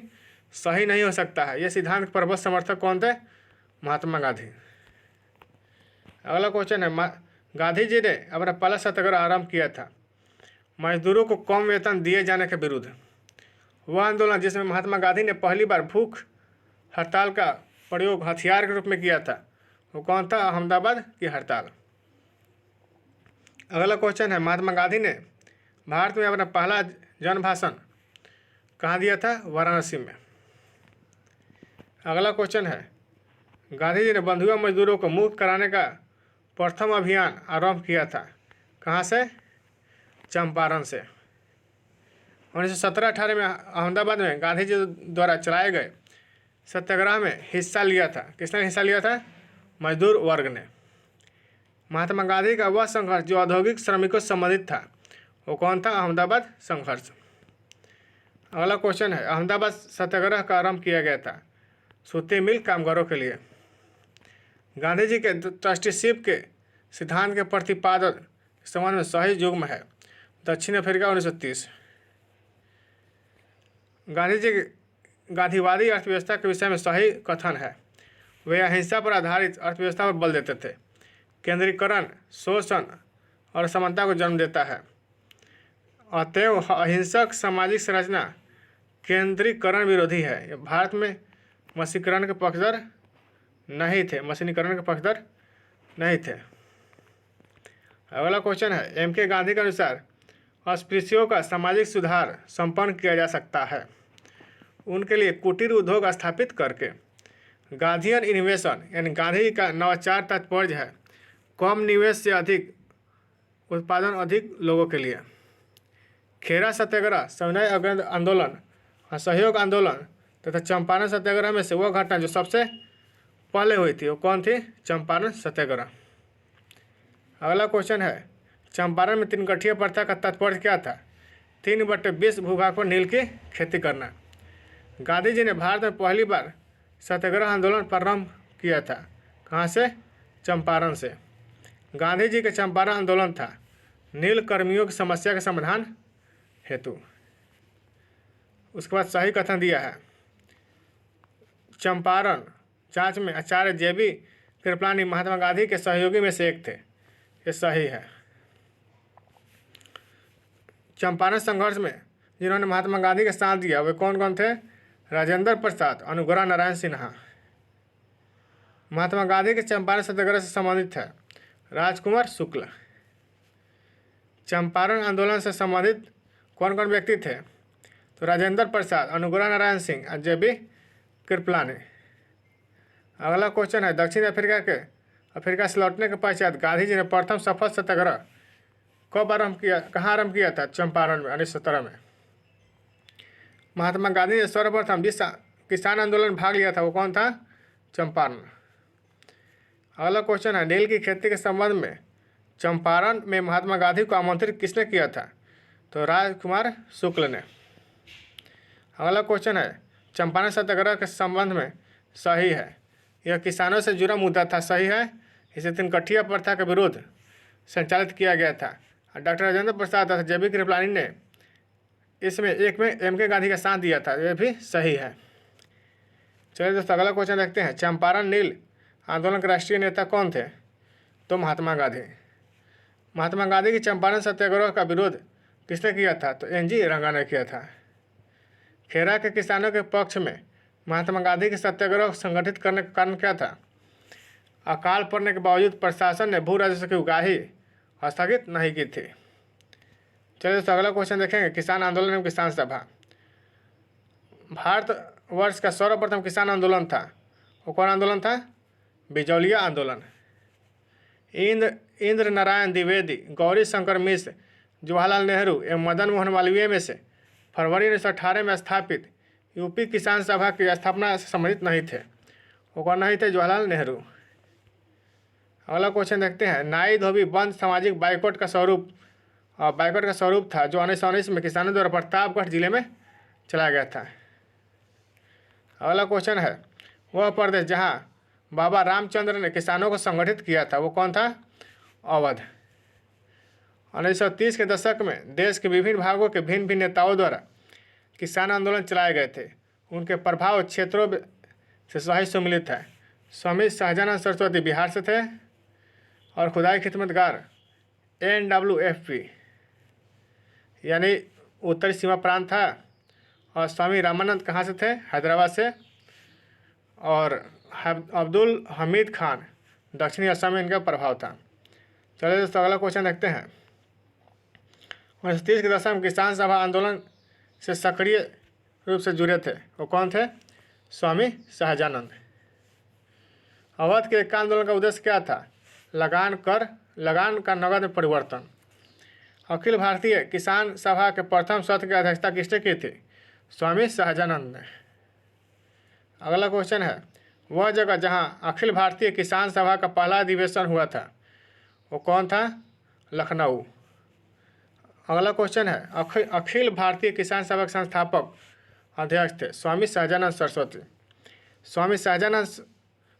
सही नहीं हो सकता है। यह सिद्धांत के प्रबल समर्थक कौन थे? महात्मा गांधी। अगला क्वेश्चन है, गांधी जी ने अपना पहला सत्याग्रह आरंभ किया था मजदूरों को कम वेतन दिए जाने के विरुद्ध। वह आंदोलन जिसमें महात्मा गांधी ने पहली बार भूख हड़ताल का प्रयोग हथियार के रूप में किया था वो कौन था? अहमदाबाद की हड़ताल। अगला क्वेश्चन है, महात्मा गांधी ने भारत में अपना पहला जन भाषण कहाँ दिया था? वाराणसी में। अगला क्वेश्चन है, गांधी जी ने बंधुआ मजदूरों को मुक्त कराने का प्रथम अभियान आरंभ किया था कहाँ से? चंपारण से। 1917-18 में अहमदाबाद में गांधी जी द्वारा चलाए गए सत्याग्रह में हिस्सा लिया था। किसने हिस्सा लिया था? मजदूर वर्ग ने। महात्मा गांधी का वह संघर्ष जो औद्योगिक श्रमिकों से संबंधित था वो कौन था? अहमदाबाद संघर्ष। अगला क्वेश्चन है, अहमदाबाद सत्याग्रह का आरंभ किया गया था सूती मिल कामगारों के लिए। गांधी जी के ट्रस्टीशिप के सिद्धांत के प्रतिपादन के संबंध में सही युग्म है दक्षिण अफ्रीका 1930। गांधी जी गांधीवादी अर्थव्यवस्था के विषय में सही कथन है। वे अहिंसा पर आधारित अर्थव्यवस्था पर बल देते थे। केंद्रीकरण शोषण और असमानता को जन्म देता है। अतएव अहिंसक सामाजिक संरचना केंद्रीकरण विरोधी है। भारत में मशीनीकरण के पक्षधर नहीं थे। अगला क्वेश्चन है, MK गांधी के अनुसार अस्पृश्यों का सामाजिक सुधार संपन्न किया जा सकता है उनके लिए कुटीर उद्योग स्थापित करके। गांधीयन इनोवेशन यानी गांधी का नवाचार तात्पर्य है कम निवेश से अधिक उत्पादन अधिक लोगों के लिए। खेरा सत्याग्रह, सविनय आंदोलन, असहयोग आंदोलन तथा चंपारण सत्याग्रह में से वह घटना जो सबसे पहले हुई थी वो कौन थी? चंपारण सत्याग्रह। अगला क्वेश्चन है, चंपारण में 3 गठिया प्रथा का तात्पर्य क्या था? 3/20 भूभाग पर नील की खेती करना। गांधी जी ने भारत में पहली बार सत्याग्रह आंदोलन प्रारंभ किया था कहाँ से? चंपारण से। गांधी जी का चंपारण आंदोलन था नील कर्मियों की समस्या के समाधान हेतु। उसके बाद सही कथन दिया है, चंपारण जांच में आचार्य JB कृपलानी महात्मा गांधी के सहयोगी में से एक थे। ये सही है। चंपारण संघर्ष में जिन्होंने महात्मा गांधी के साथ दिया वे कौन कौन थे? राजेंद्र प्रसाद, अनुग्रह नारायण सिन्हा। महात्मा गांधी के चंपारण सत्याग्रह से संबंधित है राजकुमार शुक्ल। चंपारण आंदोलन से संबंधित कौन कौन व्यक्ति थे? तो राजेंद्र प्रसाद, अनुग्रह नारायण सिंह और JB कृपलानी। अगला क्वेश्चन है, दक्षिण अफ्रीका से लौटने के पश्चात गांधी जी ने प्रथम सफल सत्याग्रह कब आरंभ किया? कहाँ आरंभ किया था? चंपारण में 1917 में। महात्मा गांधी ने सर्वप्रथम जिस किसान आंदोलन में भाग लिया था वो कौन था? चंपारण। अगला क्वेश्चन है, नील की खेती के संबंध में चंपारण में महात्मा गांधी को आमंत्रित किसने किया था? तो राजकुमार शुक्ल ने। अगला क्वेश्चन है, चंपारण सत्याग्रह के संबंध में सही है, यह किसानों से जुड़ा मुद्दा था। सही है, इसे 3 गठिया प्रथा के विरुद्ध संचालित किया गया था। डॉक्टर राजेंद्र प्रसाद तथा JB कृपलानी ने इसमें एक में MK गांधी का साथ दिया था। यह भी सही है। चलिए दोस्तों अगला क्वेश्चन देखते हैं, चंपारण नील आंदोलन के राष्ट्रीय नेता कौन थे? तो महात्मा गांधी। महात्मा गांधी की चंपारण सत्याग्रह का विरोध किसने किया था? तो NG रंगा ने किया था। खेरा के किसानों के पक्ष में महात्मा गांधी के सत्याग्रह संगठित करने का कारण क्या था? अकाल पड़ने के बावजूद प्रशासन ने भू राजस्व की उगाही स्थगित नहीं की थी। चलिए दोस्तों अगला क्वेश्चन देखेंगे, किसान आंदोलन एवं किसान सभा। भारतवर्ष का सर्वप्रथम किसान आंदोलन था वो कौन आंदोलन था? बिजौलिया आंदोलन। इंद्र नारायण द्विवेदी, गौरी शंकर मिश्र, जवाहरलाल नेहरू एवं मदन मोहन मालवीय में से फरवरी 1918 में स्थापित यूपी किसान सभा की स्थापना से संबंधित नहीं थे। वो कौन नहीं थे? जवाहरलाल नेहरू। अगला क्वेश्चन देखते हैं। नाई धोबी बंद सामाजिक बाइकआउट का स्वरूप था जो 1919 में किसानों द्वारा प्रतापगढ़ जिले में चलाया गया था। अगला क्वेश्चन है, वह प्रदेश जहां बाबा रामचंद्र ने किसानों को संगठित किया था वो कौन था? अवध। 1930 के दशक में देश के विभिन्न भागों के भिन्न भिन्न नेताओं द्वारा किसान आंदोलन चलाए गए थे। उनके प्रभाव क्षेत्रों से सही सम्मिलित है। स्वामी सहजानंद सरस्वती बिहार से थे और खुदाई खिदमतगार NWFP यानी उत्तरी सीमा प्रांत था। और स्वामी रामानंद कहाँ से थे? हैदराबाद से। और अब्दुल हमीद खान दक्षिणी असम में इनका प्रभाव था। चलिए दोस्तों अगला क्वेश्चन देखते हैं। 1930 के दशक में किसान सभा आंदोलन से सक्रिय रूप से जुड़े थे वो कौन थे? स्वामी सहजानंद। अवध के एक आंदोलन का उद्देश्य क्या था? लगान का नगद में परिवर्तन। अखिल भारतीय किसान सभा के प्रथम सत्र की अध्यक्षता किसने की थी? स्वामी सहजानंद ने। अगला क्वेश्चन है, वह जगह जहां अखिल भारतीय किसान सभा का पहला अधिवेशन हुआ था वो कौन था? लखनऊ। अगला क्वेश्चन है, अखिल भारतीय किसान सभा के संस्थापक अध्यक्ष थे स्वामी सहजानंद सरस्वती। स्वामी सहजानंद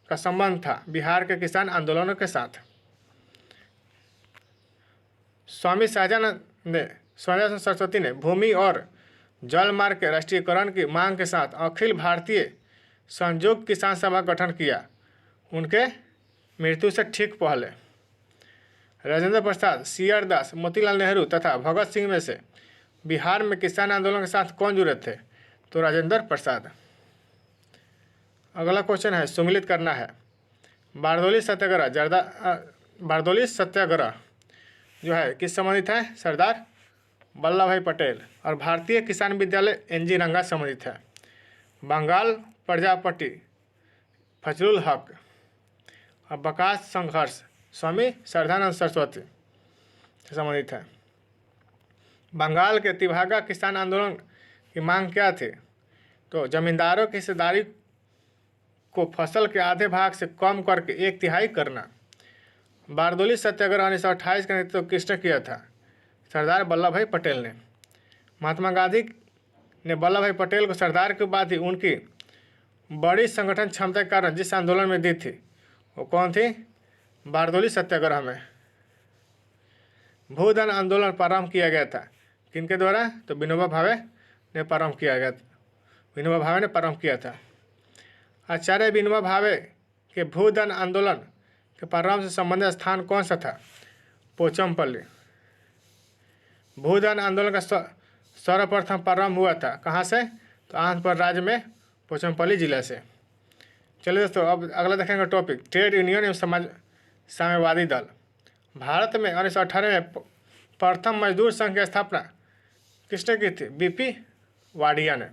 का संबंध था बिहार के किसान आंदोलनों के साथ। स्वामी सहजानंद सरस्वती ने भूमि और जल मार्ग के राष्ट्रीयकरण की मांग के साथ अखिल भारतीय संयुक्त किसान सभा का गठन किया। उनके मृत्यु से ठीक पहले राजेंद्र प्रसाद, CR दास, मोतीलाल नेहरू तथा भगत सिंह में से बिहार में किसान आंदोलन के साथ कौन जुड़े थे? तो राजेंद्र प्रसाद। अगला क्वेश्चन है, सम्मिलित करना है। बारदौली सत्याग्रह जो है किस संबंधित है? सरदार वल्लभ भाई पटेल। और भारतीय किसान विद्यालय NG रंगा संबंधित है। बंगाल प्रजापति फजलुल हक और बकास संघर्ष स्वामी श्रद्धानंद सरस्वती से संबंधित है। बंगाल के तिभागा किसान आंदोलन की मांग क्या थी? तो जमींदारों की हिस्सेदारी को फसल के आधे भाग से कम करके 1/3 करना। बारदौली सत्याग्रह 1928 का नेतृत्व किसने किया था? सरदार वल्लभ भाई पटेल ने। महात्मा गांधी ने वल्लभ भाई पटेल को सरदार के बाद ही उनकी बड़ी संगठन क्षमता के कारण जिस आंदोलन में दी थी वो कौन थी? बारदौली सत्याग्रह में। भूदान आंदोलन प्रारंभ किया गया था किनके द्वारा? तो विनोबा भावे ने प्रारंभ किया था। आचार्य विनोबा भावे के भूदान आंदोलन के प्रारंभ से संबंधित स्थान कौन सा था? पोचमपल्ली। भूदान आंदोलन का सर्वप्रथम प्रारंभ हुआ था कहाँ से? तो आंध्र प्रदेश राज्य में पोचमपल्ली जिला से। चलिए दोस्तों अब अगला देखेंगे टॉपिक, ट्रेड यूनियन एवं साम्यवादी दल। भारत में 1918 में प्रथम मजदूर संघ की स्थापना किसने की थी? BP वाडिया ने।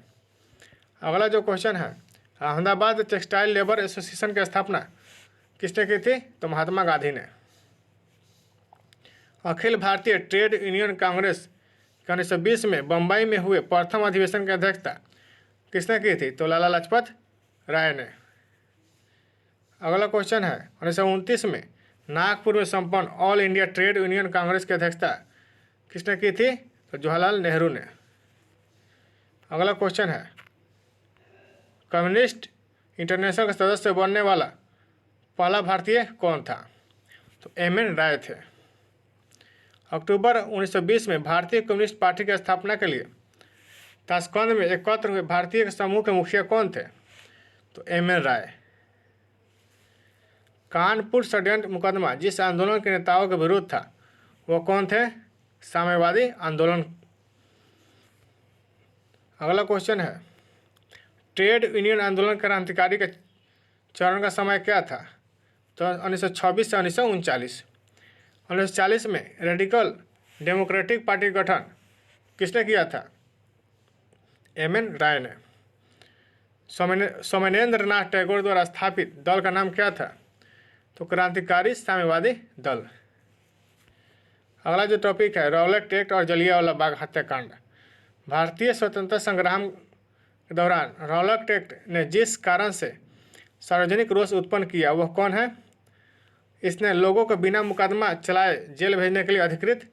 अगला जो क्वेश्चन है, अहमदाबाद टेक्सटाइल लेबर एसोसिएशन की स्थापना किसने की थी? तो महात्मा गांधी ने। अखिल भारतीय ट्रेड यूनियन कांग्रेस के 1920 में बम्बई में हुए प्रथम अधिवेशन की अध्यक्षता किसने की थी? तो लाला लाजपत राय ने। अगला क्वेश्चन है, 1929 में नागपुर में संपन्न all India trade union Congress की अध्यक्षता किसने की थी? तो जवाहरलाल नेहरू ने। अगला क्वेश्चन है, कम्युनिस्ट इंटरनेशनल का सदस्य बनने वाला पहला भारतीय कौन था? तो MN राय थे। अक्टूबर 1920 में भारतीय कम्युनिस्ट पार्टी की स्थापना के लिए ताशकंद में एकत्र हुए भारतीय समूह के मुखिया कौन थे? तो MN राय। कानपुर षड्यंत्र मुकदमा जिस आंदोलन के नेताओं के विरुद्ध था वो कौन थे? साम्यवादी आंदोलन। अगला क्वेश्चन है, ट्रेड यूनियन आंदोलन क्रांतिकारी के चरण का समय क्या था? तो 1926 से 1939। 1940 में रेडिकल डेमोक्रेटिक पार्टी का गठन किसने किया था? MN राय ने। सोमेनेंद्र नाथ टैगोर द्वारा स्थापित दल का नाम क्या था? तो क्रांतिकारी साम्यवादी दल। अगला जो टॉपिक है रॉलेट एक्ट और जलियांवाला बाग हत्याकांड। भारतीय स्वतंत्रता संग्राम के दौरान रॉलेट एक्ट ने जिस कारण से सार्वजनिक रोष उत्पन्न किया वह कौन है? इसने लोगों को बिना मुकदमा चलाए जेल भेजने के लिए अधिकृत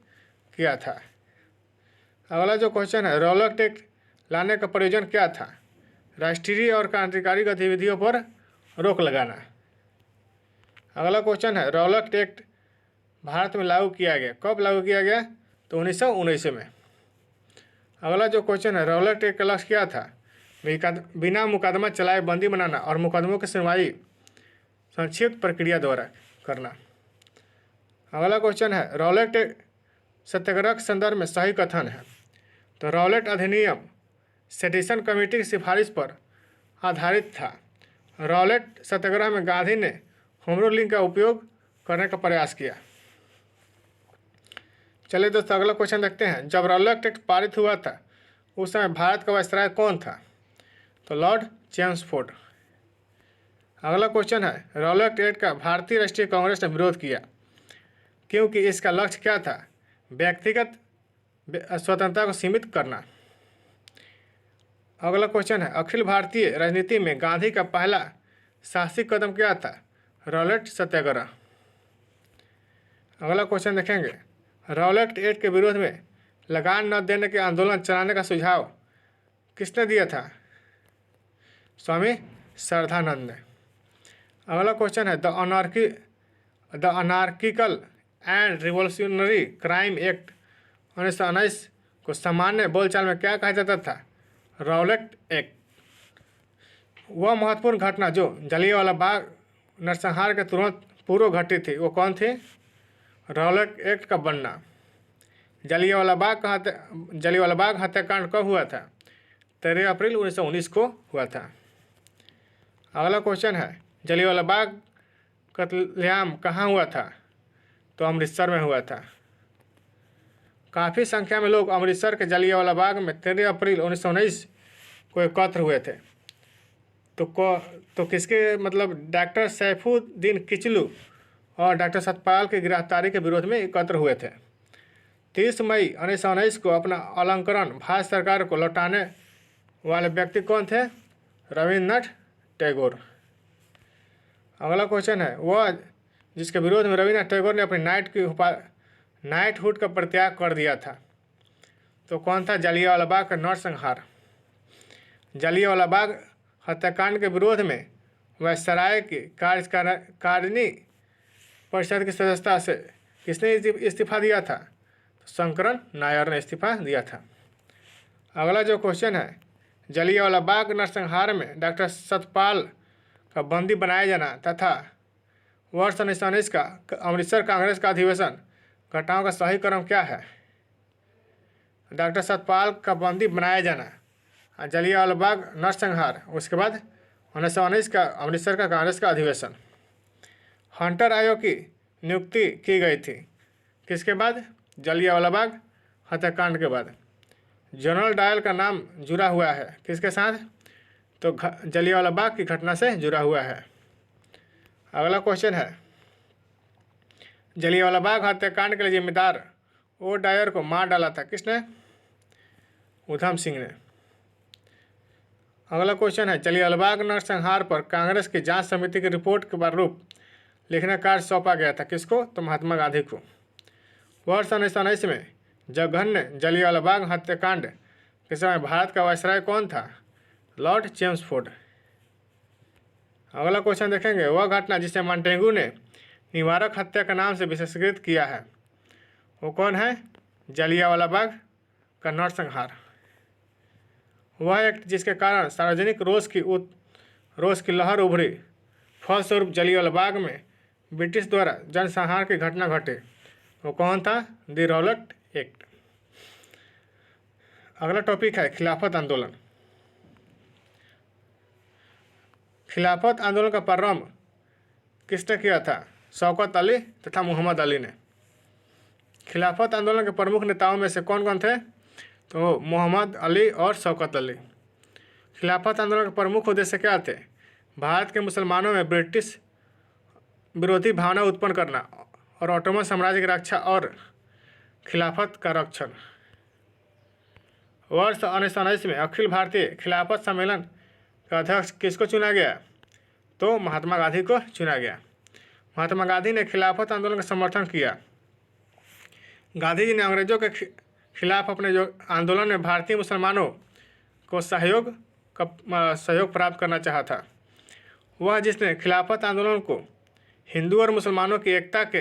किया था। अगला जो क्वेश्चन है रॉलेट एक्ट लाने का प्रयोजन क्या था? राष्ट्रीय और क्रांतिकारी गतिविधियों पर रोक लगाना। अगला क्वेश्चन है रॉलेट एक्ट भारत में लागू किया गया, कब लागू किया गया? तो 1919 में। अगला जो क्वेश्चन है रॉलेट एक्ट का लक्ष्य क्या था? बिना मुकदमा चलाए बंदी बनाना और मुकदमों की सुनवाई संक्षिप्त प्रक्रिया द्वारा करना। अगला क्वेश्चन है रॉलेट सत्याग्रह के संदर्भ में सही कथन है। तो रॉलेट अधिनियम सेडिशन कमेटी की सिफारिश पर आधारित था। रॉलेट सत्याग्रह में गांधी ने होम रूलिंग का उपयोग करने का प्रयास किया। चलिए दोस्तों अगला क्वेश्चन देखते हैं। जब रॉलेट एक्ट पारित हुआ था उस समय भारत का वायसराय कौन था? तो लॉर्ड चेम्सफोर्ड। अगला क्वेश्चन है रॉलेट एक्ट का भारतीय राष्ट्रीय कांग्रेस ने विरोध किया क्योंकि इसका लक्ष्य क्या था? व्यक्तिगत स्वतंत्रता को सीमित करना। अगला क्वेश्चन है अखिल भारतीय राजनीति में गांधी का पहला साहसिक कदम क्या था? रॉलेट सत्याग्रह। अगला क्वेश्चन देखेंगे रॉलेट एक्ट के विरोध में लगान न देने के आंदोलन चलाने का सुझाव किसने दिया था? स्वामी श्रद्धानंद ने। अगला क्वेश्चन है the anarchical and revolutionary crime act 1919 को सामान्य बोलचाल में क्या कहा जाता था? Rowlatt act. वह महत्वपूर्ण घटना जो जलियांवाला बाग नरसंहार के तुरंत पूर्व घटी थी वो कौन थी? रॉलेट एक्ट का बनना। जलियांवाला बाग हत्याकांड कब हुआ था? 13 अप्रैल 1919 को हुआ था। अगला क्वेश्चन है जलियांवाला बाग कत्लेआम कहाँ हुआ था? तो अमृतसर में हुआ था। काफ़ी संख्या में लोग अमृतसर के जलियांवाला बाग में 13 अप्रैल 1919 को एकत्र हुए थे। तो किसके मतलब डॉक्टर सैफुद्दीन किचलू और डॉक्टर सतपाल की गिरफ्तारी के विरोध में एकत्र हुए थे। 30 मई 1919 को अपना अलंकरण भारत सरकार को लौटाने वाले व्यक्ति कौन थे? रविन्द्रनाथ टैगोर। अगला क्वेश्चन है वह जिसके विरोध में रविन्द्रनाथ टैगोर ने अपनी नाइटहुड का परित्याग कर दिया था तो कौन था? जलियांवाला बाग का नरसंहार। जलियांवाला बाग हत्याकांड के विरोध में वायसराय की कार्यकारिणी परिषद की सदस्यता से किसने इस्तीफा दिया था? तो शंकरन नायर ने इस्तीफा दिया था। अगला जो क्वेश्चन है जलियांवाला बाग नरसंहार में डॉक्टर सतपाल का बंदी बनाया जाना तथा वर्ष 1919 का अमृतसर कांग्रेस का अधिवेशन घटनाओं का सही क्रम क्या है? डॉक्टर सतपाल का बंदी बनाया जाना, जलियांवाला बाग नरसंहार, उसके बाद 1919 का अमृतसर का कांग्रेस का अधिवेशन। हंटर आयोग की नियुक्ति की गई थी किसके बाद? जलियांवाला बाग हत्याकांड के बाद। जनरल डायल का नाम जुड़ा हुआ है किसके साथ? तो जलियांवाला बाग की घटना से जुड़ा हुआ है। अगला क्वेश्चन है जलियांवाला बाग हत्याकांड के लिए जिम्मेदार ओ डायर को मार डाला था किसने? उधम सिंह ने। अगला क्वेश्चन है जलियांवाला बाग नरसंहार पर कांग्रेस की जांच समिति की रिपोर्ट के प्रारूप लिखने का कार्य सौंपा गया था किसको? तो महात्मा गांधी को। वर्ष 1919 में जघन्य जलियांवाला बाग हत्याकांड के समय भारत का वायसराय कौन था? Lord Chelmsford. अगला क्वेश्चन देखेंगे वह घटना जिसे मॉन्टेगू ने निवारक हत्या के नाम से विशेषीकृत किया है वो कौन है? जलियांवाला बाग का नरसंहार। वह एक्ट जिसके कारण सार्वजनिक रोष की लहर उभरी, फलस्वरूप जलियांवाला बाग में ब्रिटिश द्वारा जनसंहार की घटना घटे, वो कौन था? The Rowlatt act. अगला टॉपिक है खिलाफत आंदोलन। खिलाफत आंदोलन का प्रारंभ किसने किया था? शौकत अली तथा मोहम्मद अली ने। खिलाफत आंदोलन के प्रमुख नेताओं में से कौन कौन थे? तो मोहम्मद अली और शौकत अली। खिलाफत आंदोलन के प्रमुख उद्देश्य क्या थे? भारत के मुसलमानों में ब्रिटिश विरोधी भावना उत्पन्न करना और ऑटोमन साम्राज्य की रक्षा और खिलाफत का रक्षण। वर्ष 1919 में अखिल भारतीय खिलाफत सम्मेलन का अध्यक्ष किसको चुना गया? तो महात्मा गांधी को चुना गया। महात्मा गांधी ने खिलाफत आंदोलन का समर्थन किया। गांधी जी ने अंग्रेजों के खिलाफ अपने जो आंदोलन में भारतीय मुसलमानों को सहयोग प्राप्त करना चाहा था। वह जिसने खिलाफत आंदोलन को हिंदू और मुसलमानों की एकता के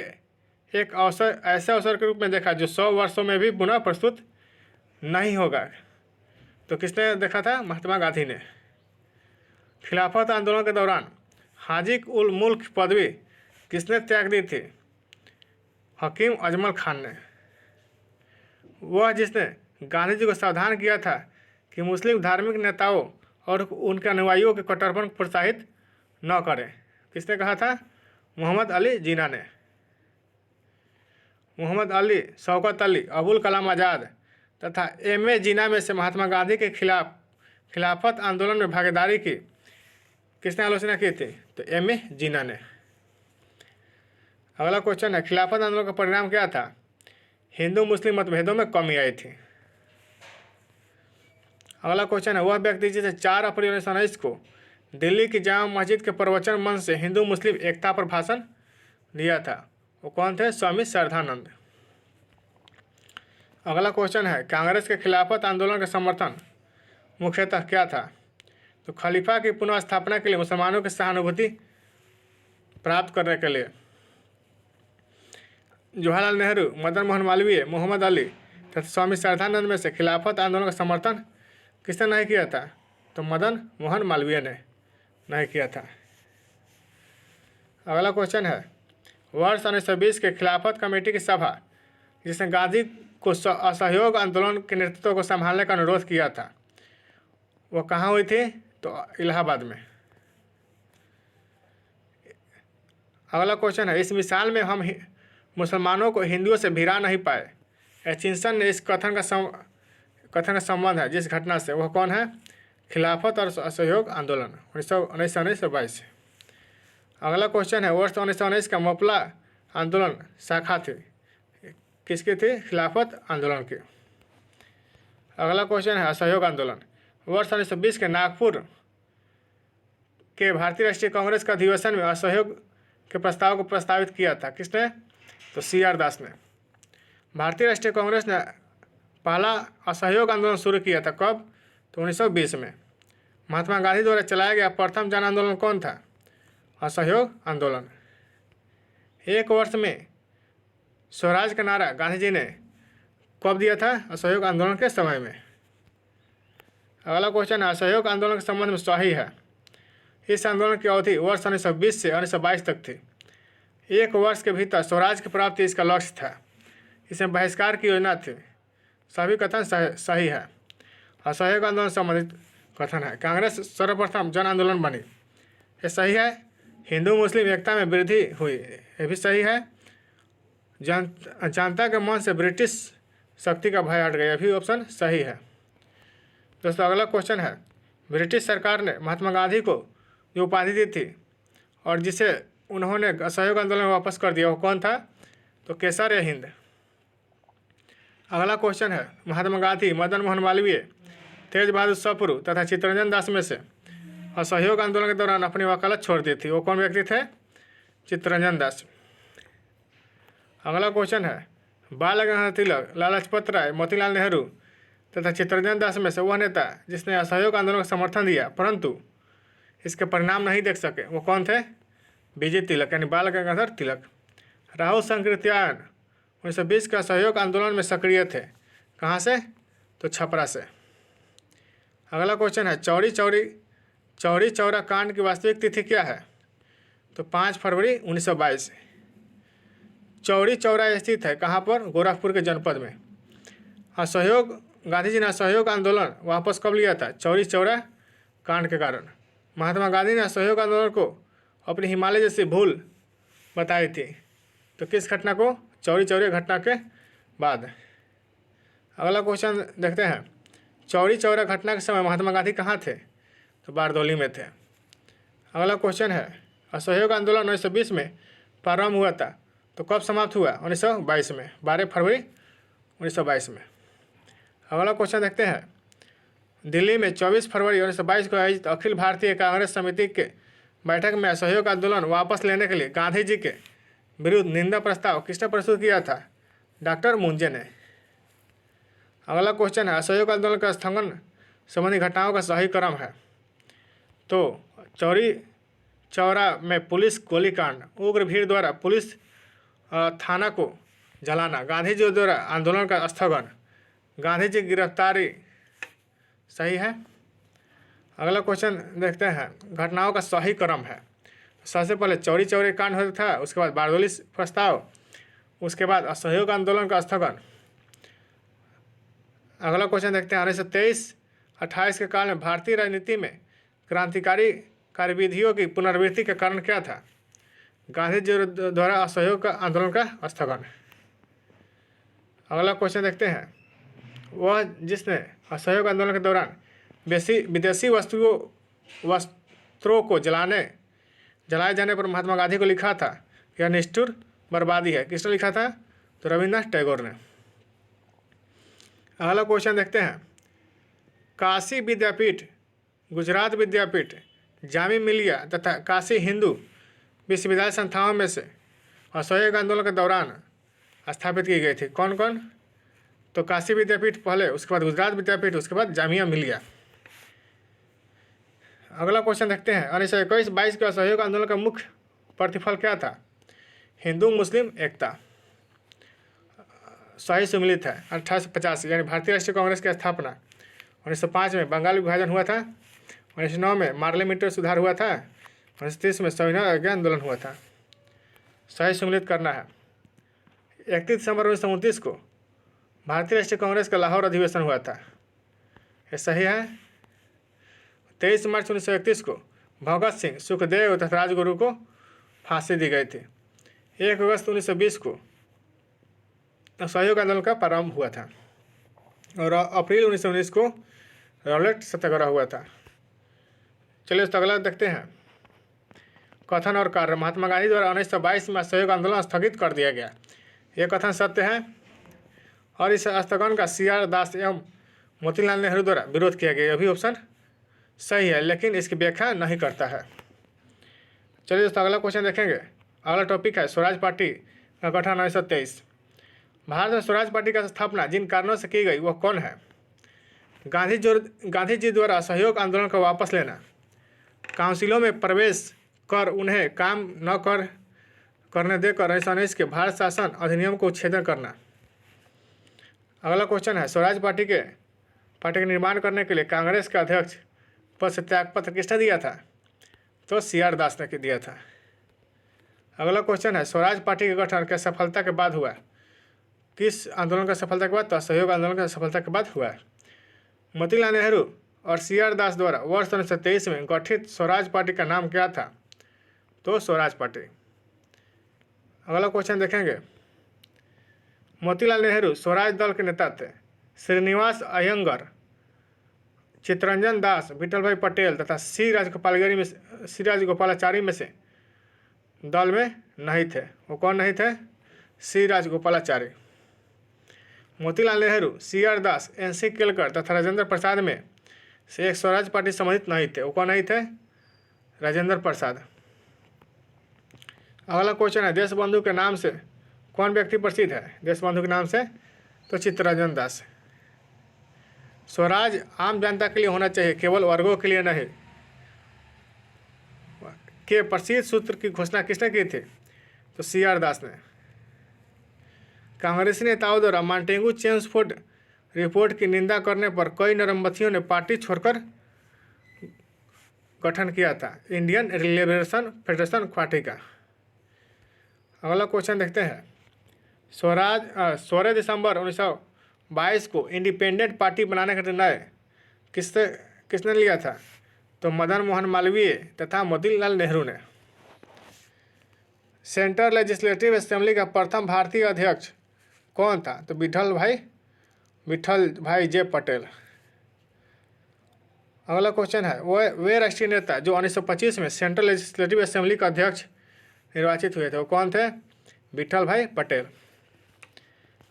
एक ऐसे अवसर के रूप में देखा जो 100 वर्षों में भी पुनः प्रस्तुत नहीं होगा। तो किसने देखा था? महात्मा गांधी ने। खिलाफत आंदोलन के दौरान हाजी उल मुल्क पदवी किसने त्याग दी थी? हकीम अजमल खान ने। वह जिसने गांधी जी को सावधान किया था कि मुस्लिम धार्मिक नेताओं और उनके अनुयायियों के कट्टरपन को प्रोत्साहित न करें, किसने कहा था? मोहम्मद अली जिन्ना ने। मोहम्मद अली, शौकत अली, अबुल कलाम आज़ाद तथा M.A. जिन्ना में से महात्मा गांधी के खिलाफत आंदोलन में भागीदारी की किसने आलोचना की थी? तो M.A. जिन्ना ने। अगला क्वेश्चन है, खिलाफत आंदोलन का परिणाम क्या था? हिंदू मुस्लिम मतभेदों में कमी आई थी। अगला क्वेश्चन है, वह व्यक्ति जिसे 4 अप्रैल 1919 को दिल्ली की जामा मस्जिद के प्रवचन मंच से हिंदू मुस्लिम एकता पर भाषण दिया था, वो कौन थे? स्वामी श्रद्धानंद। अगला क्वेश्चन है, कांग्रेस के खिलाफत आंदोलन का समर्थन मुख्यतः क्या था? तो खलीफा की पुनः स्थापना के लिए, मुसलमानों की सहानुभूति प्राप्त करने के लिए। जवाहरलाल नेहरू, मदन मोहन मालवीय, मोहम्मद अली तथा स्वामी श्रद्धानंद में से खिलाफत आंदोलन का समर्थन किसने नहीं किया था? तो मदन मोहन मालवीय ने नहीं किया था। अगला क्वेश्चन है, वर्ष 1920 के खिलाफत कमेटी की सभा जिसने गांधी को असहयोग आंदोलन के नेतृत्व को संभालने का अनुरोध किया था, वो कहाँ हुई थी? तो इलाहाबाद में। अगला क्वेश्चन है, इस मिसाल में हम मुसलमानों को हिंदुओं से भिड़ा नहीं पाए, एचिंसन ने इस कथन का संबंध है जिस घटना से, वह कौन है? खिलाफत और असहयोग आंदोलन 1919-22। अगला क्वेश्चन है, वर्ष 1919 का मपला आंदोलन शाखा थी, किसकी थी? खिलाफत आंदोलन की। अगला क्वेश्चन है, असहयोग आंदोलन वर्ष 1920 के नागपुर के भारतीय राष्ट्रीय कांग्रेस का अधिवेशन में असहयोग के प्रस्ताव को प्रस्तावित किया था, किसने? तो C.R. दास ने। भारतीय राष्ट्रीय कांग्रेस ने पहला असहयोग आंदोलन शुरू किया था, कब? तो 1920 में। महात्मा गांधी द्वारा चलाया गया प्रथम जन आंदोलन कौन था? असहयोग आंदोलन। 1 वर्ष में स्वराज का नारा गांधी जी ने कब दिया था? असहयोग आंदोलन के समय में। अगला क्वेश्चन है, असहयोग आंदोलन के संबंध में सही है। इस आंदोलन की अवधि वर्ष 1920 से 1922 तक थी। 1 वर्ष के भीतर स्वराज की प्राप्ति इसका लक्ष्य था। इसमें बहिष्कार की योजना थी। सभी कथन सही है। असहयोग आंदोलन संबंधित कथन है, कांग्रेस सर्वप्रथम जन आंदोलन बनी, ये सही है। हिंदू मुस्लिम एकता में वृद्धि हुई, ये भी सही है। जनता के मन से ब्रिटिश शक्ति का भय हट गया, भी ऑप्शन सही है। दोस्तों अगला क्वेश्चन है, ब्रिटिश सरकार ने महात्मा गांधी को जो उपाधि दी थी और जिसे उन्होंने असहयोग आंदोलन में वापस कर दिया, वो कौन था? तो केसर-ए-हिंद। अगला क्वेश्चन है, महात्मा गांधी, मदन मोहन मालवीय, तेज बहादुर सप्रू तथा चित्तरंजन दास में से असहयोग आंदोलन के दौरान अपनी वकालत छोड़ दी थी, वो कौन व्यक्ति थे? चित्तरंजन दास। अगला क्वेश्चन है, बाल गंगाधर तिलक, लाला लाजपत राय, मोतीलाल नेहरू तथा चित्तरंजन दास में से वह नेता जिसने असहयोग आंदोलन का समर्थन दिया परंतु इसके परिणाम नहीं देख सके, वो कौन थे? बीजे तिलक यानी बाल गंगाधर तिलक। राहुल संकृत्यायन 1920 के असहयोग आंदोलन में सक्रिय थे, कहाँ से? तो छपरा से। अगला क्वेश्चन है, चौरी चौरा कांड की वास्तविक तिथि क्या है? तो 5 फरवरी 1922। चौरी चौरा स्थित है कहाँ पर? गोरखपुर के जनपद में। गांधी जी ने असहयोग आंदोलन वापस कब लिया था? चौरी चौरा कांड के कारण। महात्मा गांधी ने असहयोग आंदोलन को अपनी हिमालय जैसी भूल बताई थी, तो किस घटना को? चौरी चौरा घटना के बाद। अगला क्वेश्चन देखते हैं, चौरी चौरा घटना के समय महात्मा गांधी कहाँ थे? तो बारदौली में थे। अगला क्वेश्चन है, असहयोग आंदोलन 1920 में प्रारंभ हुआ था तो कब समाप्त हुआ? 1922 में, 12 फरवरी 1922 में। अगला क्वेश्चन देखते हैं। दिल्ली में 24 फरवरी 1922 को आयोजित अखिल भारतीय कांग्रेस समिति के बैठक में असहयोग आंदोलन वापस लेने के लिए गांधी जी के विरुद्ध निंदा प्रस्ताव किसने प्रस्तुत किया था? डॉक्टर मुंजे ने। अगला क्वेश्चन है, असहयोग आंदोलन का स्थगन संबंधी घटनाओं का सही क्रम है? तो चौरी चौरा में पुलिस गोलीकांड, उग्र भीड़ द्वारा पुलिस थाना को जलाना, गांधी जी द्वारा आंदोलन का स्थगन, गांधी जी की गिरफ्तारी सही है। अगला क्वेश्चन देखते हैं, घटनाओं का सही क्रम है। सबसे पहले चौरी चौरे कांड होता था, उसके बाद बारदोली प्रस्ताव, उसके बाद असहयोग आंदोलन का स्थगन। अगला क्वेश्चन देखते हैं, 1923-28 के काल में भारतीय राजनीति में क्रांतिकारी कार्यविधियों की पुनर्वृत्ति का कारण क्या था? गांधी जी द्वारा असहयोग का आंदोलन का स्थगन। अगला क्वेश्चन देखते हैं, वह जिसने असहयोग आंदोलन के दौरान विदेशी वस्त्रों को जलाए जाने पर महात्मा गांधी को लिखा था यह निष्ठुर बर्बादी है, किसने लिखा था? तो रविन्द्रनाथ टैगोर ने। अगला क्वेश्चन देखते हैं, काशी विद्यापीठ, गुजरात विद्यापीठ, जामिया मिलिया तथा काशी हिंदू विश्वविद्यालय संस्थाओं में से असहयोग आंदोलन के दौरान स्थापित की गई थी। कौन कौन? तो काशी विद्यापीठ पहले, उसके बाद गुजरात विद्यापीठ, उसके बाद जामिया मिलिया। अगला क्वेश्चन देखते हैं, 1921-22 के असहयोग आंदोलन का मुख्य प्रतिफल क्या था? हिंदू मुस्लिम एकता सही सम्मिलित है। 1850 यानी भारतीय राष्ट्रीय कांग्रेस की स्थापना। 1905 में बंगाल विभाजन हुआ था। 1909 में मार्ले मीटर सुधार हुआ था। 1930 में संविधान अज्ञा आंदोलन हुआ था। सही सम्मिलित करना है। 31 दिसंबर 1929 को भारतीय राष्ट्रीय कांग्रेस का लाहौर अधिवेशन हुआ था, ये सही है। 23 मार्च 1931 को भगत सिंह, सुखदेव तथा राजगुरु को फांसी दी गई थी। 1 अगस्त 1920 को असहयोग आंदोलन का प्रारंभ हुआ था और अप्रैल 1919 को रॉलेट सत्याग्रह हुआ था। चलिए तो अगला देखते हैं, कथन और कार्य। महात्मा गांधी द्वारा 1922 में असहयोग आंदोलन स्थगित कर दिया गया, यह कथन सत्य है और इस स्थगन का CR दास एवं मोतीलाल नेहरू द्वारा विरोध किया गया, यह भी ऑप्शन सही है, लेकिन इसकी व्याख्या नहीं करता है। चलिए दोस्तों अगला क्वेश्चन देखेंगे। अगला टॉपिक है स्वराज पार्टी का गठन 1923। भारत में स्वराज पार्टी का स्थापना जिन कारणों से की गई वह कौन है? गांधी जी द्वारा असहयोग आंदोलन को वापस लेना, काउंसिलों में प्रवेश कर उन्हें काम न करने देकर 1919 के भारत शासन अधिनियम को उच्छेदन करना। अगला क्वेश्चन है, स्वराज पार्टी के निर्माण करने के लिए कांग्रेस के अध्यक्ष पद से त्यागपत्र किसने दिया था? तो CR दास ने दिया था। अगला क्वेश्चन है, स्वराज पार्टी के गठन के सफलता के बाद हुआ, किस आंदोलन का सफलता के बाद? तो असहयोग आंदोलन की सफलता के बाद हुआ। मोतीलाल नेहरू और CR दास द्वारा वर्ष 1923 में गठित स्वराज पार्टी का नाम क्या था? तो स्वराज पार्टी। अगला क्वेश्चन देखेंगे, मोतीलाल नेहरू स्वराज दल के नेता थे। श्रीनिवास अयंगर, चित्तरंजन दास, विठल भाई पटेल तथा श्री राजगोपालाचारी में से दल में नहीं थे। वो कौन नहीं थे? श्री राजगोपालाचारी। मोतीलाल नेहरू, CR दास, NC केलकर तथा राजेंद्र प्रसाद में से एक स्वराज पार्टी संबंधित नहीं थे। वो कौन नहीं थे? राजेंद्र प्रसाद। अगला क्वेश्चन है, देशबंधु के नाम से कौन व्यक्ति प्रसिद्ध है? देशबंधु के नाम से तो चित्तरंजन दास। स्वराज आम जनता के लिए होना चाहिए, केवल वर्गों के लिए नहीं, के प्रसिद्ध सूत्र की घोषणा किसने की थी? तो CR दास ने। कांग्रेसी नेताओं द्वारा मॉन्टेगू चेम्सफोर्ड रिपोर्ट की निंदा करने पर कई नरमपंथियों ने पार्टी छोड़कर गठन किया था इंडियन लिबरेशन फेडरेशन पार्टी का। अगला क्वेश्चन देखते हैं, 16 दिसंबर 1922 को इंडिपेंडेंट पार्टी बनाने का निर्णय किसने लिया था? तो मदन मोहन मालवीय तथा मोतीलाल नेहरू ने। सेंट्रल लेजिस्लेटिव असेंबली का प्रथम भारतीय अध्यक्ष कौन था? तो विठल भाई जे पटेल। अगला क्वेश्चन है, वे राष्ट्रीय नेता जो 1925 में सेंट्रल लेजिस्लेटिव असेंबली का अध्यक्ष निर्वाचित हुए थे। वो कौन थे? विट्ठल भाई पटेल।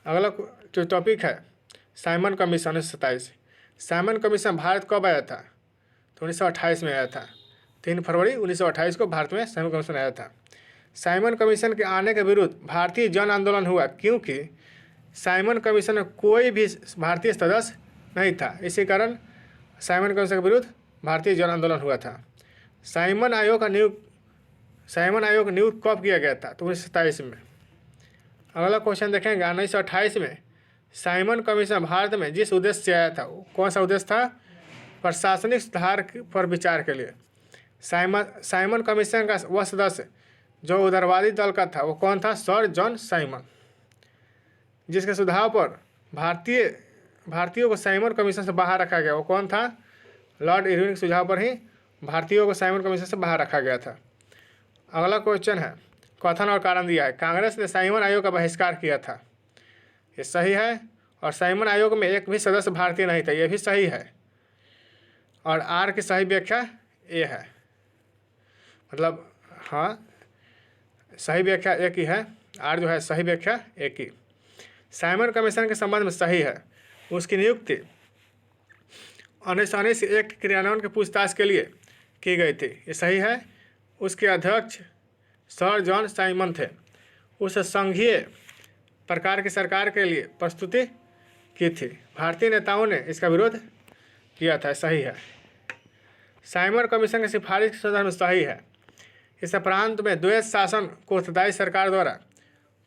अगला जो टॉपिक है Simon commission 1927। Simon commission Bharat कब आया था? तो 1928 में आया था। 3 फरवरी 1928 को भारत में साइमन कमीशन आया था। साइमन कमीशन के आने के विरुद्ध भारतीय जन आंदोलन हुआ, क्योंकि साइमन कमीशन में कोई भी भारतीय सदस्य नहीं था। इसी कारण साइमन कमीशन के विरुद्ध भारतीय जन आंदोलन हुआ था। साइमन आयोग नियुक्त कब किया गया था? तो 1927 में। अगला क्वेश्चन देखेंगे 1928 में साइमन कमीशन भारत में जिस उद्देश्य से आया था, वो कौन सा उद्देश्य था? प्रशासनिक सुधार पर विचार के लिए। साइमन कमीशन का वह सदस्य जो उदारवादी दल का था, वो कौन था? Sir John Simon. जिसके सुझाव पर भारतीयों को साइमन कमीशन से बाहर रखा गया, वो कौन था? लॉर्ड इरविन के सुझाव पर ही भारतीयों को साइमन कमीशन से बाहर रखा गया था। अगला क्वेश्चन है कथन और कारण दिया है। कांग्रेस ने साइमन आयोग का बहिष्कार किया था, ये सही है। और साइमन आयोग में एक भी सदस्य भारतीय नहीं था, ये भी सही है। और आर की सही व्याख्या ए है, मतलब हाँ सही व्याख्या एक ही है। आर जो है सही व्याख्या एक ही। साइमन कमीशन के संबंध में सही है। उसकी नियुक्ति 1919 एक्ट क्रियान्वयन की पूछताछ के लिए की गई थी, ये सही है। उसके अध्यक्ष सर जॉन साइमन थे। उस संघीय प्रकार की सरकार के लिए प्रस्तुति की थी। भारतीय नेताओं ने इसका विरोध किया था, सही है। साइमन कमीशन की सिफारिश के संदर्भ में सही है। इस प्रांत में द्वैत शासन को उत्तरदायी सरकार द्वारा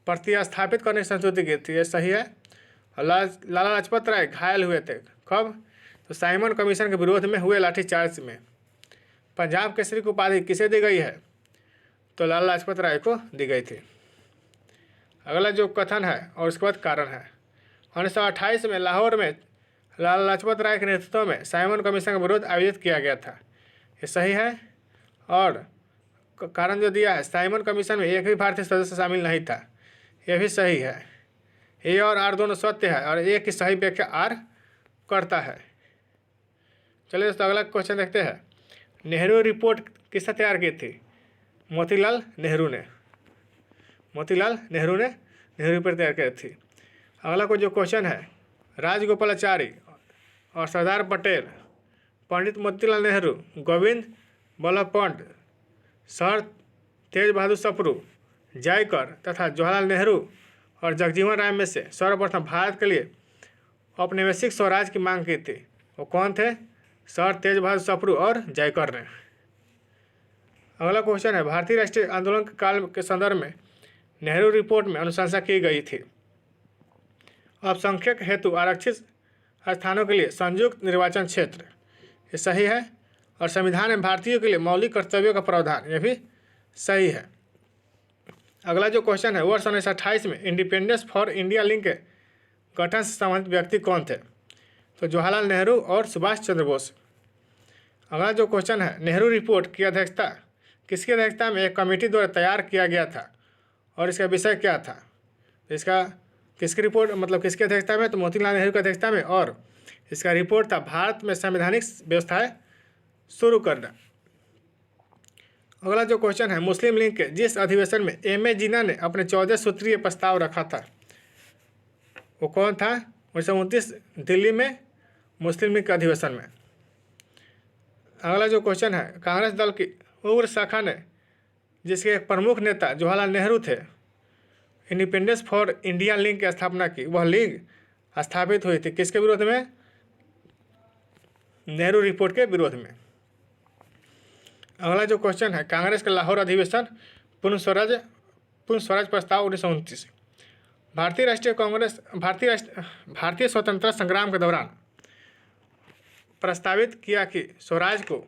प्रतिस्थापित करने की संस्तुति की थी, ये सही है। लाला लाजपत राय घायल हुए थे, कब? तो साइमन कमीशन के विरोध में हुए लाठीचार्ज में। पंजाब केसरी की उपाधि किसे दी गई है? तो लाला लाजपत राय को दी गई थी। अगला जो कथन है और उसके बाद कारण है 1928 में लाहौर में लाला लाजपत राय के नेतृत्व में साइमन कमीशन का विरोध आयोजित किया गया था, ये सही है। और कारण जो दिया है साइमन कमीशन में एक भी भारतीय सदस्य शामिल नहीं था, यह भी सही है। ए और आर दोनों सत्य है और ए की सही व्याख्या आर करता है। चलिए दोस्तों अगला क्वेश्चन देखते हैं। नेहरू रिपोर्ट किसने तैयार की थी? मोतीलाल नेहरू ने नेहरू रिपोर्ट तैयार की थी। अगला जो क्वेश्चन है राजगोपालाचारी और सरदार पटेल, पंडित मोतीलाल नेहरू, गोविंद बल्लभ पंत, सर तेज बहादुर सप्रू, जयकर तथा जवाहरलाल नेहरू और जगजीवन राम में से सर्वप्रथम भारत के लिए औपनिवेशिक स्वराज की मांग की थी, वो कौन थे? सर तेज बहादुर सप्रू और जयकर ने। अगला क्वेश्चन है भारतीय राष्ट्रीय आंदोलन के काल के संदर्भ में नेहरू रिपोर्ट में अनुशंसा की गई थी। अल्पसंख्यक हेतु आरक्षित स्थानों के लिए संयुक्त निर्वाचन क्षेत्र, ये सही है। और संविधान में भारतीयों के लिए मौलिक कर्तव्यों का प्रावधान, यह भी सही है। अगला जो क्वेश्चन है वर्ष 1928 में इंडिपेंडेंस फॉर इंडिया लिंक के गठन से संबंधित व्यक्ति कौन थे? तो जवाहरलाल नेहरू और सुभाष चंद्र बोस। अगला जो क्वेश्चन है नेहरू रिपोर्ट की अध्यक्षता किसकी अध्यक्षता में एक कमेटी द्वारा तैयार किया गया था और इसका विषय क्या था? तो इसका किसकी रिपोर्ट मतलब किसकी अध्यक्षता में? तो मोतीलाल नेहरू की अध्यक्षता में। और इसका रिपोर्ट था भारत में संवैधानिक व्यवस्थाएं शुरू करना। अगला जो क्वेश्चन है मुस्लिम लीग के जिस अधिवेशन में M.A. जिन्ना ने अपने 14 सूत्रीय प्रस्ताव रखा था, वो कौन था? 1929 दिल्ली में मुस्लिम लीग के अधिवेशन में। अगला जो क्वेश्चन है कांग्रेस दल की उग्र शाखा ने जिसके एक प्रमुख नेता जवाहरलाल नेहरू थे इंडिपेंडेंस फॉर इंडिया लीग की स्थापना की, वह लीग स्थापित हुई थी किसके विरोध में? नेहरू रिपोर्ट के विरोध में। अगला जो क्वेश्चन है कांग्रेस का लाहौर अधिवेशन पूर्ण स्वराज प्रस्ताव 1929। भारतीय स्वतंत्रता संग्राम के दौरान प्रस्तावित किया कि स्वराज को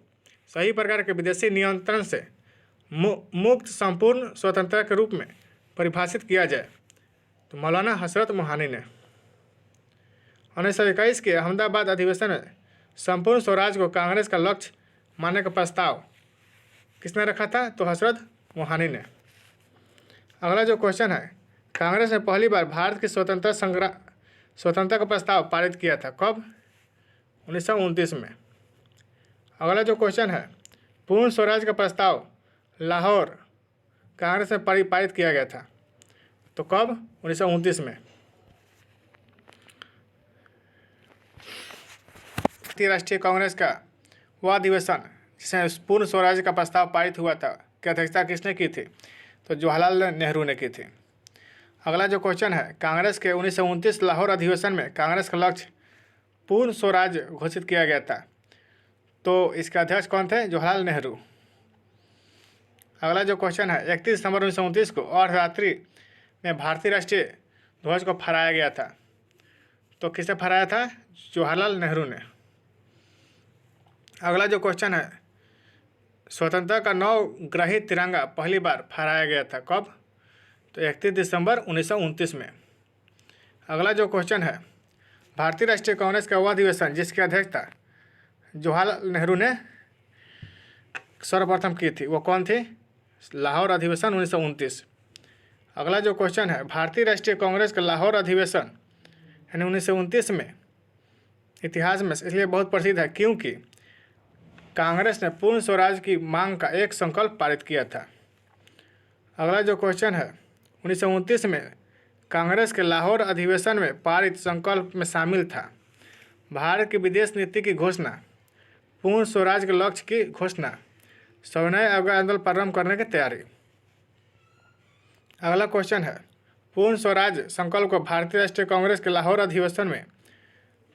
सही प्रकार के विदेशी नियंत्रण से मुक्त संपूर्ण स्वतंत्रता के रूप में परिभाषित किया जाए, तो मौलाना हसरत मोहानी ने। 1921 के अहमदाबाद अधिवेशन में संपूर्ण स्वराज को कांग्रेस का लक्ष्य मानने का प्रस्ताव किसने रखा था? तो हसरत मोहानी ने। अगला जो क्वेश्चन है कांग्रेस ने पहली बार भारत की स्वतंत्रता का प्रस्ताव पारित किया था, कब? 1929 में। अगला जो क्वेश्चन है पूर्ण स्वराज का प्रस्ताव लाहौर कांग्रेस में पारित किया गया था। तो कब? 1929 में। भारतीय राष्ट्रीय कांग्रेस का वह अधिवेशन जिसमें पूर्ण स्वराज का प्रस्ताव पारित हुआ था की अध्यक्षता किसने की थी? तो जवाहरलाल नेहरू ने की थी। अगला जो क्वेश्चन है, कांग्रेस के 1929 लाहौर अधिवेशन में कांग्रेस का लक्ष्य पूर्ण स्वराज घोषित किया गया था। तो इसके अध्यक्ष कौन थे? जवाहरलाल नेहरू। अगला जो क्वेश्चन है, 31 दिसंबर 1929 को अर्धरात्रि में भारतीय राष्ट्रीय ध्वज को फहराया गया था। तो किसने फहराया था? जवाहरलाल नेहरू ने। अगला जो क्वेश्चन है, स्वतंत्रता का नवग्रहित तिरंगा पहली बार फहराया गया था। कब? तो 31 दिसंबर 1929 में। अगला जो क्वेश्चन है, भारतीय राष्ट्रीय कांग्रेस का वह अधिवेशन जिसकी अध्यक्षता जवाहरलाल नेहरू ने सर्वप्रथम की थी, वो कौन थी? लाहौर अधिवेशन 1929। अगला जो क्वेश्चन है, भारतीय राष्ट्रीय कांग्रेस का लाहौर अधिवेशन यानी 1929 में इतिहास में इसलिए बहुत प्रसिद्ध है क्योंकि कांग्रेस ने पूर्ण स्वराज की मांग का एक संकल्प पारित किया था। अगला जो क्वेश्चन है, 1929 में कांग्रेस के लाहौर अधिवेशन में पारित संकल्प में शामिल था भारत की विदेश नीति की घोषणा, पूर्ण स्वराज के लक्ष्य की घोषणा, सविनय अवज्ञा आंदोलन प्रारंभ करने की तैयारी। अगला क्वेश्चन है, पूर्ण स्वराज संकल्प को भारतीय राष्ट्रीय कांग्रेस के लाहौर अधिवेशन में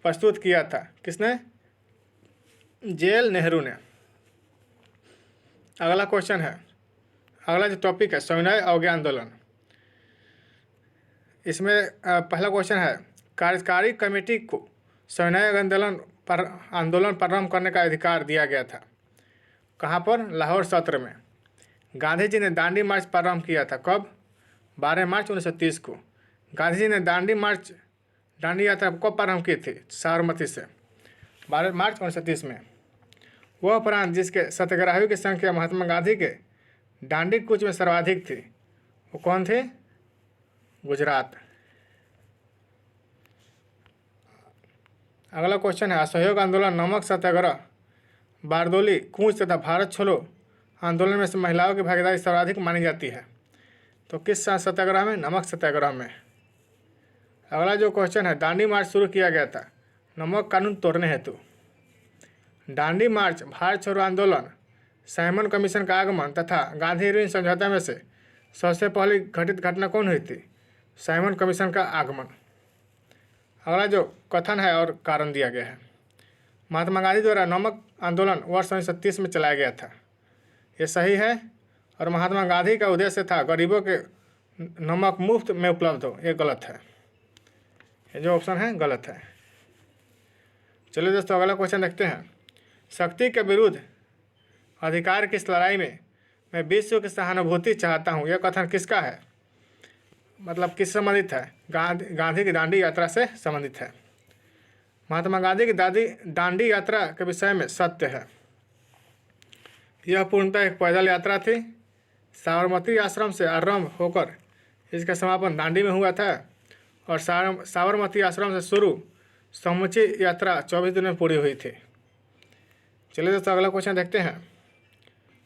प्रस्तुत किया था किसने? जेएल नेहरू ने। अगला क्वेश्चन है, अगला जो टॉपिक है सविनय अवज्ञा आंदोलन। इसमें पहला क्वेश्चन है, कार्यकारी कमेटी को सविनय आंदोलन प्रारंभ करने का अधिकार दिया गया था। कहाँ पर? लाहौर सत्र में। गांधी जी ने दांडी मार्च प्रारंभ किया था। कब? 12 मार्च 1930 को। गांधी जी ने दांडी यात्रा कब प्रारंभ की थी? साबरमती से 12 मार्च 1930 में। वह प्रांत जिसके सत्याग्रहियों की संख्या महात्मा गांधी के दांडी कूच में सर्वाधिक थी, वो कौन थे? गुजरात। अगला क्वेश्चन है, असहयोग आंदोलन, नमक सत्याग्रह, बारदोली कूच तथा भारत छोड़ो आंदोलन में से महिलाओं की भागीदारी सर्वाधिक मानी जाती है। तो किस सत्याग्रह में? नमक सत्याग्रह में। अगला जो क्वेश्चन है, दांडी मार्च शुरू किया गया था नमक कानून तोड़ने हेतु। दांडी मार्च, भारत छोड़ो आंदोलन, साइमन कमीशन का आगमन तथा गांधी इरविन समझौता में से सबसे पहली घटित घटना कौन हुई थी? साइमन कमीशन का आगमन। अगला जो कथन है और कारण दिया गया है, महात्मा गांधी द्वारा नमक आंदोलन वर्ष 1930 में चलाया गया था, ये सही है। और महात्मा गांधी का उद्देश्य था गरीबों के नमक मुफ्त में उपलब्ध हो, ये गलत है। ये जो ऑप्शन है गलत है। चलिए दोस्तों अगला क्वेश्चन देखते हैं, शक्ति के विरुद्ध अधिकार की इस लड़ाई में मैं विश्व की सहानुभूति चाहता हूँ, यह कथन किसका है? मतलब किस संबंधित है? गांधी की दांडी यात्रा से संबंधित है। महात्मा गांधी की दांडी यात्रा के विषय में सत्य है, यह पूर्णतः एक पैदल यात्रा थी। साबरमती आश्रम से आरंभ होकर इसका समापन दांडी में हुआ था और साबरमती आश्रम से शुरू समूची यात्रा 24 दिन में पूरी हुई थी। चलिए दोस्तों अगला क्वेश्चन देखते हैं,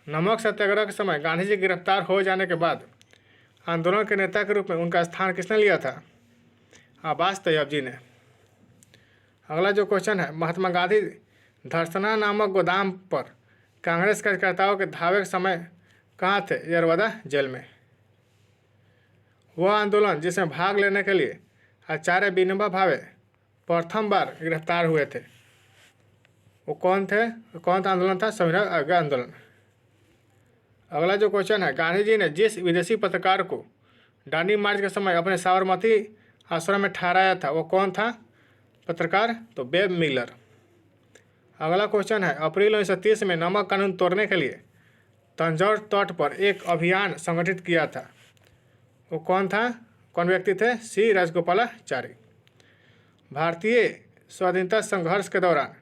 नमक सत्याग्रह के समय गांधी जी गिरफ्तार हो जाने के बाद आंदोलन के नेता के रूप में उनका स्थान किसने लिया था? अब्बास तैयब जी ने। अगला जो क्वेश्चन है, महात्मा गांधी धरसना नामक गोदाम पर कांग्रेस कार्यकर्ताओं के धावे के समय कहाँ थे? यरवदा जेल में। वह आंदोलन जिसमें भाग लेने के लिए आचार्य विनोबा भावे प्रथम बार गिरफ्तार हुए थे, वो कौन थे? कौन सा आंदोलन था? सविनय अवज्ञा आंदोलन। अगला जो क्वेश्चन है, गांधी जी ने जिस विदेशी पत्रकार को दांडी मार्च के समय अपने साबरमती आश्रम में ठहराया था, वो कौन था पत्रकार? तो वेब मिलर। अगला क्वेश्चन है, अप्रैल 1930 में नमक कानून तोड़ने के लिए तंजौर तट पर एक अभियान संगठित किया था, वो कौन था? कौन व्यक्ति थे? सी राजगोपालाचारी। भारतीय स्वाधीनता संघर्ष के दौरान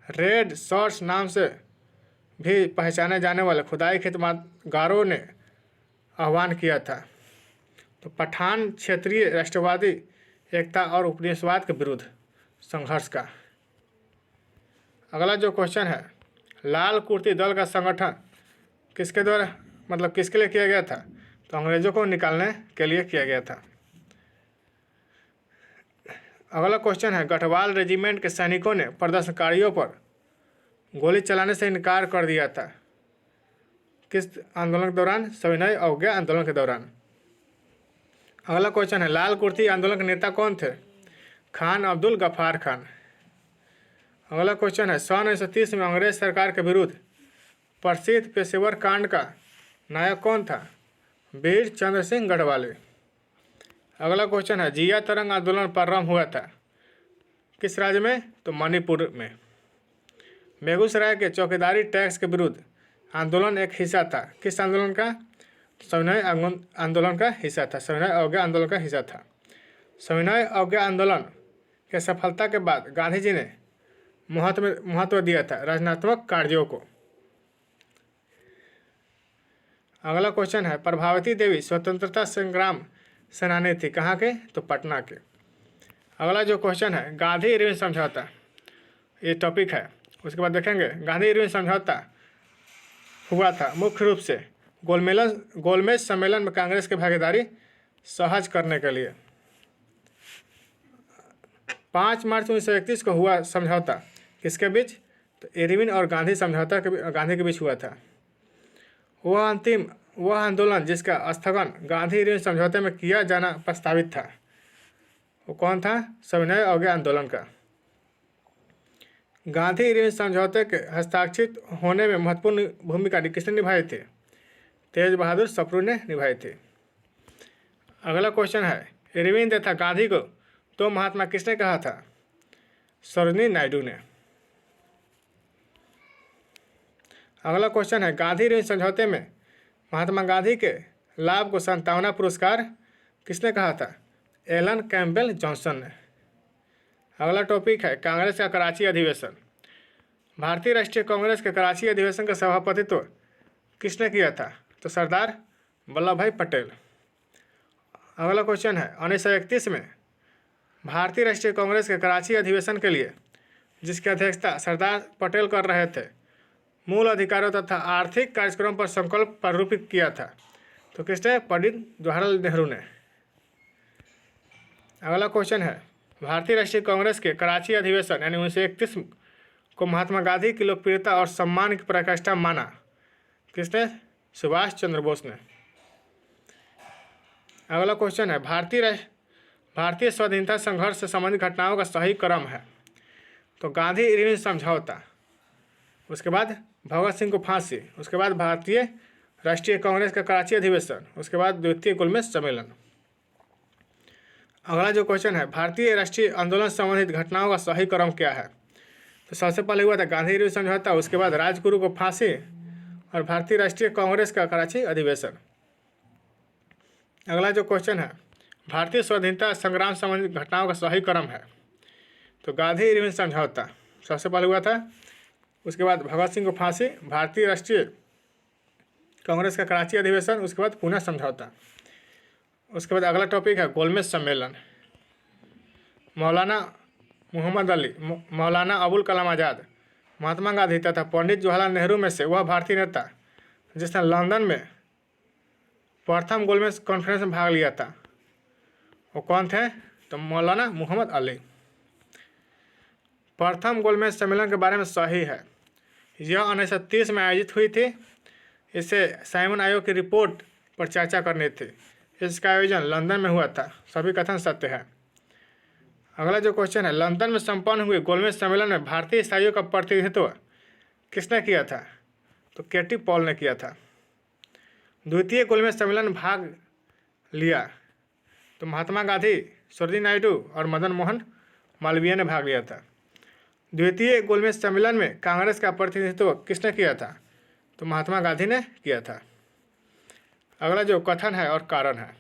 रेड शॉर्ट्स नाम से भी पहचाने जाने वाले खुदाई खिदमतगारों ने आह्वान किया था तो पठान क्षेत्रीय राष्ट्रवादी एकता और उपनिवेशवाद के विरुद्ध संघर्ष का। अगला जो क्वेश्चन है, लाल कुर्ती दल का संगठन किसके द्वारा किसके लिए किया गया था? तो अंग्रेजों को निकालने के लिए किया गया था। अगला क्वेश्चन है, गढ़वाल रेजिमेंट के सैनिकों ने प्रदर्शनकारियों पर गोली चलाने से इनकार कर दिया था, किस आंदोलन के दौरान? सविनय अवज्ञा आंदोलन के दौरान। अगला क्वेश्चन है, लाल कुर्ती आंदोलन के नेता कौन थे? खान अब्दुल गफ्फार खान। अगला क्वेश्चन है, सन 1930 में अंग्रेज सरकार के विरुद्ध प्रसिद्ध पेशेवर कांड का नायक कौन था? वीर चंद्र सिंह गढ़वाली। अगला क्वेश्चन है, जिया तरंग आंदोलन प्रारंभ हुआ था किस राज्य में? तो मणिपुर में। बेगूसराय के चौकीदारी टैक्स के विरुद्ध आंदोलन एक हिस्सा था, किस आंदोलन का? सविनय आंदोलन का हिस्सा था, सविनय अवज्ञा आंदोलन का हिस्सा था। सविनय अवज्ञा आंदोलन के सफलता के बाद गांधी जी ने महत्व दिया था रचनात्मक कार्यों को। अगला क्वेश्चन है, प्रभावती देवी स्वतंत्रता संग्राम सेनानी थी, कहाँ के? तो पटना के। अगला जो क्वेश्चन है, गांधी इरविन समझौता, ये टॉपिक है। उसके बाद देखेंगे गांधी इरविन समझौता हुआ था मुख्य रूप से गोलमेज सम्मेलन में कांग्रेस की भागीदारी सहज करने के लिए। 5 मार्च 1931 को हुआ समझौता किसके बीच? तो इरविन और गांधी समझौता गांधी के बीच हुआ था। वह आंदोलन जिसका स्थगन गांधी इरविन समझौते में किया जाना प्रस्तावित था, वो कौन था? सविनय अवज्ञा आंदोलन का। गांधी इरविन समझौते के हस्ताक्षरित होने में महत्वपूर्ण भूमिका किसने निभाई थी? तेज बहादुर सप्रू ने निभाई थी। अगला क्वेश्चन है, इरविन तथा गांधी को तो महात्मा किसने कहा था? सरोजिनी नायडू ने। अगला क्वेश्चन है, गांधी इरविन समझौते में महात्मा गांधी के लाभ को सांत्वना पुरस्कार किसने कहा था? एलन कैम्पबेल जॉनसन ने। अगला टॉपिक है, कांग्रेस का कराची अधिवेशन। भारतीय राष्ट्रीय कांग्रेस के कराची अधिवेशन का सभापतित्व किसने किया था? तो सरदार वल्लभ भाई पटेल। अगला क्वेश्चन है, 1931 में भारतीय राष्ट्रीय कांग्रेस के कराची अधिवेशन के लिए जिसकी अध्यक्षता सरदार पटेल कर रहे थे, मूल अधिकारों तथा आर्थिक कार्यक्रम पर संकल्प प्ररूपित किया था, तो किसने? पंडित जवाहरलाल नेहरू ने। अगला क्वेश्चन है, भारतीय राष्ट्रीय कांग्रेस के कराची अधिवेशन यानी 1931 को महात्मा गांधी की लोकप्रियता और सम्मान की पराकाष्ठा माना, किसने? सुभाष चंद्र बोस ने। अगला क्वेश्चन है, भारतीय स्वाधीनता संघर्ष से संबंधित घटनाओं का सही क्रम है, तो गांधी इरविन समझौता, उसके बाद भगत सिंह को फांसी, उसके बाद भारतीय राष्ट्रीय कांग्रेस का कराची अधिवेशन, उसके बाद द्वितीय गोलमेज सम्मेलन। अगला जो क्वेश्चन है, भारतीय राष्ट्रीय आंदोलन से संबंधित घटनाओं का सही क्रम क्या है? तो सबसे पहले हुआ था गांधी इरविन समझौता, उसके बाद राजगुरु को फांसी और भारतीय राष्ट्रीय कांग्रेस का कराची अधिवेशन। अगला जो क्वेश्चन है, भारतीय स्वाधीनता संग्राम से संबंधित घटनाओं का सही क्रम है, तो गांधी इरविन समझौता सबसे पहले हुआ था, उसके बाद भगत सिंह को फांसी, भारतीय राष्ट्रीय कांग्रेस का कराची अधिवेशन, उसके बाद पुणे समझौता। उसके बाद अगला टॉपिक है गोलमेज सम्मेलन। मौलाना मोहम्मद अली, मौलाना अबुल कलाम आज़ाद, महात्मा गांधी तथा पंडित जवाहरलाल नेहरू में से वह भारतीय नेता जिसने लंदन में प्रथम गोलमेज कॉन्फ्रेंस में भाग लिया था, वो कौन थे? तो मौलाना मोहम्मद अली। प्रथम गोलमेज सम्मेलन के बारे में सही है, यह 1930 में आयोजित हुई थी। इससे साइमन आयोग की रिपोर्ट पर चर्चा करनी थी। इसका आयोजन लंदन में हुआ था, सभी कथन सत्य है। अगला जो क्वेश्चन है, लंदन में संपन्न हुए गोलमेज सम्मेलन में भारतीय ईसाइयों का प्रतिनिधित्व किसने किया था? तो केटी पॉल ने किया था। द्वितीय गोलमेज सम्मेलन में भाग लिया तो महात्मा गांधी, सरोजिनी नायडू और मदन मोहन मालवीय ने भाग लिया था। द्वितीय गोलमेज सम्मेलन में कांग्रेस का प्रतिनिधित्व किसने किया था? तो महात्मा गांधी ने किया था। अगला जो कथन है और कारण है,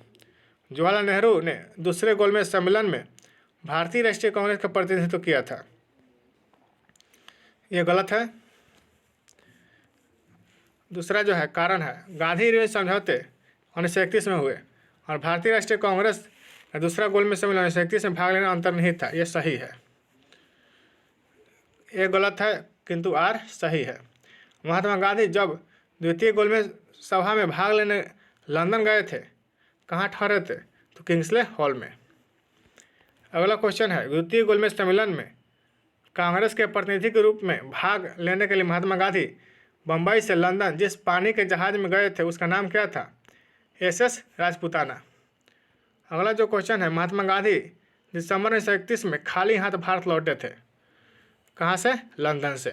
जवाहरलाल नेहरू ने दूसरे गोलमेज सम्मेलन में भारतीय राष्ट्रीय कांग्रेस का प्रतिनिधित्व किया था, यह गलत है। दूसरा जो है कारण है, गांधी इरविन समझौते 1931 में हुए और भारतीय राष्ट्रीय कांग्रेस का दूसरा गोलमेज सम्मेलन 1931 में भाग लेना अंतर्निहित था, यह सही है। ये गलत है किंतु आर सही है। महात्मा गांधी जब द्वितीय गोलमेज सभा में भाग लंदन गए थे, कहाँ ठहरे थे, तो किंग्सले हॉल में। अगला क्वेश्चन है, द्वितीय गोलमेज सम्मेलन में कांग्रेस के प्रतिनिधि के रूप में भाग लेने के लिए महात्मा गांधी बम्बई से लंदन जिस पानी के जहाज में गए थे उसका नाम क्या था? SS राजपूताना। अगला जो क्वेश्चन है, महात्मा गांधी दिसंबर 1931 में खाली हाथ भारत लौटे थे, कहाँ से? लंदन से।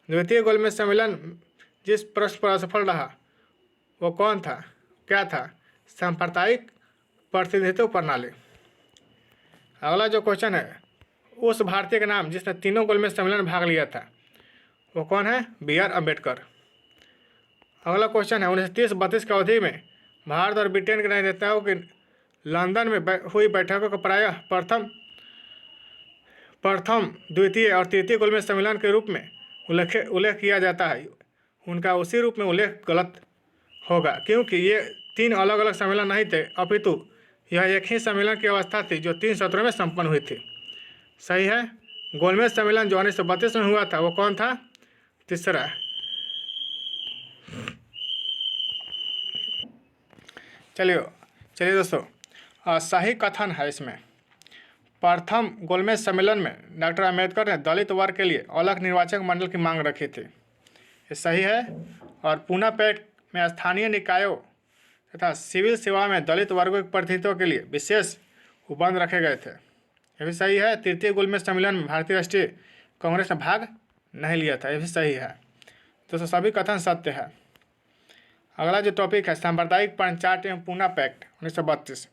द्वितीय गोलमेज सम्मेलन जिस प्रश्न पर असफल रहा वो कौन था, क्या था? सांप्रदायिक प्रतिनिधित्व प्रणाली। अगला जो क्वेश्चन है, उस भारतीय का नाम जिसने तीनों गोलमेज सम्मेलन में भाग लिया था वो कौन है? BR अम्बेडकर। अगला क्वेश्चन है, 1930-32 की अवधि में भारत और ब्रिटेन के नेताओं की लंदन में हुई बैठकों को प्रायः प्रथम, द्वितीय और तृतीय गोलमेज सम्मेलन के रूप में उल्लेख किया जाता है। उनका उसी रूप में उल्लेख गलत होगा, क्योंकि ये 3 अलग अलग सम्मेलन नहीं थे, अपितु यह एक ही सम्मेलन की अवस्था थी जो 3 सत्रों में संपन्न हुई थी। सही है। गोलमेज सम्मेलन जो 1932 में हुआ था वो कौन था? तीसरा। चलिए दोस्तों, सही कथन है इसमें। प्रथम गोलमेज सम्मेलन में डॉक्टर अम्बेडकर ने दलित वर्ग के लिए अलग निर्वाचक मंडल की मांग रखी थी, ये सही है। और पूना पैक्ट में स्थानीय निकायों तथा सिविल सेवा में दलित वर्गों के प्रतिनिधित्व के लिए विशेष उपबंध रखे गए थे, यह भी सही है। तृतीय गोलमेज सम्मेलन में भारतीय राष्ट्रीय कांग्रेस ने भाग नहीं लिया था, यह भी सही है। दोस्तों सभी कथन सत्य है। अगला जो टॉपिक है, सांप्रदायिक पंचायत एवं पूना पैक्ट 1932।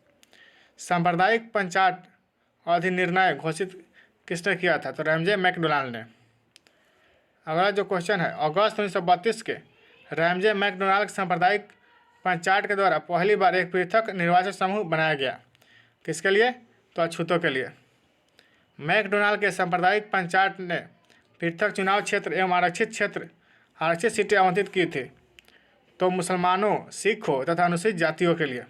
सांप्रदायिक पंचायत अधिनिर्णय घोषित किसने किया था? तो रैमजे मैकडोनाल्ड ने। अगला जो क्वेश्चन है, अगस्त 1932 के रैमजे मैकडोनाल्ड सांप्रदायिक पंचायत के द्वारा पहली बार एक पृथक निर्वाचन समूह बनाया गया, किसके लिए? तो अछूतों के लिए। मैकडोनाल्ड के सांप्रदायिक पंचायत ने पृथक चुनाव क्षेत्र एवं आरक्षित सीटें आवंटित की थी, तो मुसलमानों, सिखों तथा अनुसूचित जातियों के लिए।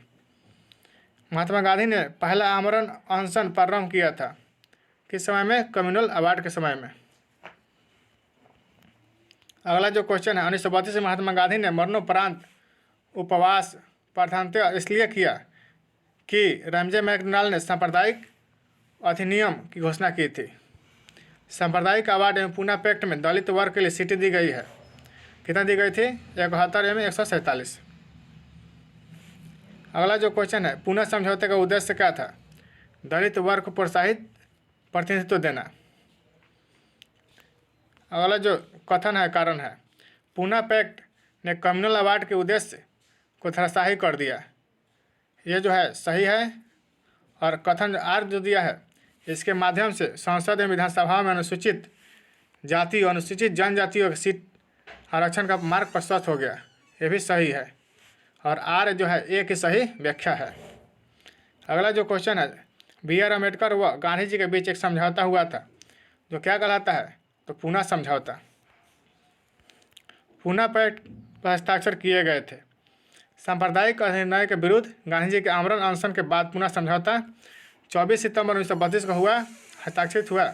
महात्मा गांधी ने पहला आमरण अनशन प्रारंभ किया था, किस समय में? कम्युनल अवार्ड के समय में। अगला जो क्वेश्चन है, 1932 में महात्मा गांधी ने मरणोपरांत उपवास प्रधानतः इसलिए किया कि रैमजे मैकडोनाल्ड ने सांप्रदायिक अधिनियम की घोषणा की थी। सांप्रदायिक अवार्ड एवं पूना पैक्ट में दलित वर्ग के लिए सीटें दी गई है, कितना दी गई थी? 71 एवं 147। अगला जो क्वेश्चन है, पूना समझौते का उद्देश्य क्या था? दलित वर्ग को प्रोत्साहित प्रतिनिधित्व देना। अगला जो कथन है, कारण है, पूना पैक्ट ने कम्युनल अवार्ड के उद्देश्य को धराशायी कर दिया, ये जो है सही है। और कथन आर जो दिया है, इसके माध्यम से संसद एवं विधानसभा में अनुसूचित जाति और अनुसूचित जनजातियों की सीट आरक्षण का मार्ग प्रशस्त हो गया, ये भी सही है। और आर जो है ए की सही व्याख्या है। अगला जो क्वेश्चन है, BR अम्बेडकर व गांधी जी के बीच एक समझौता हुआ था जो क्या कहलाता है? तो पूना समझौता। पूना पैक्ट पर हस्ताक्षर किए गए थे। सांप्रदायिक अधिनियम के विरुद्ध गांधी जी के आमरण अनशन के बाद पूना समझौता 24 सितंबर 1932 को हुआ, हस्ताक्षरित हुआ।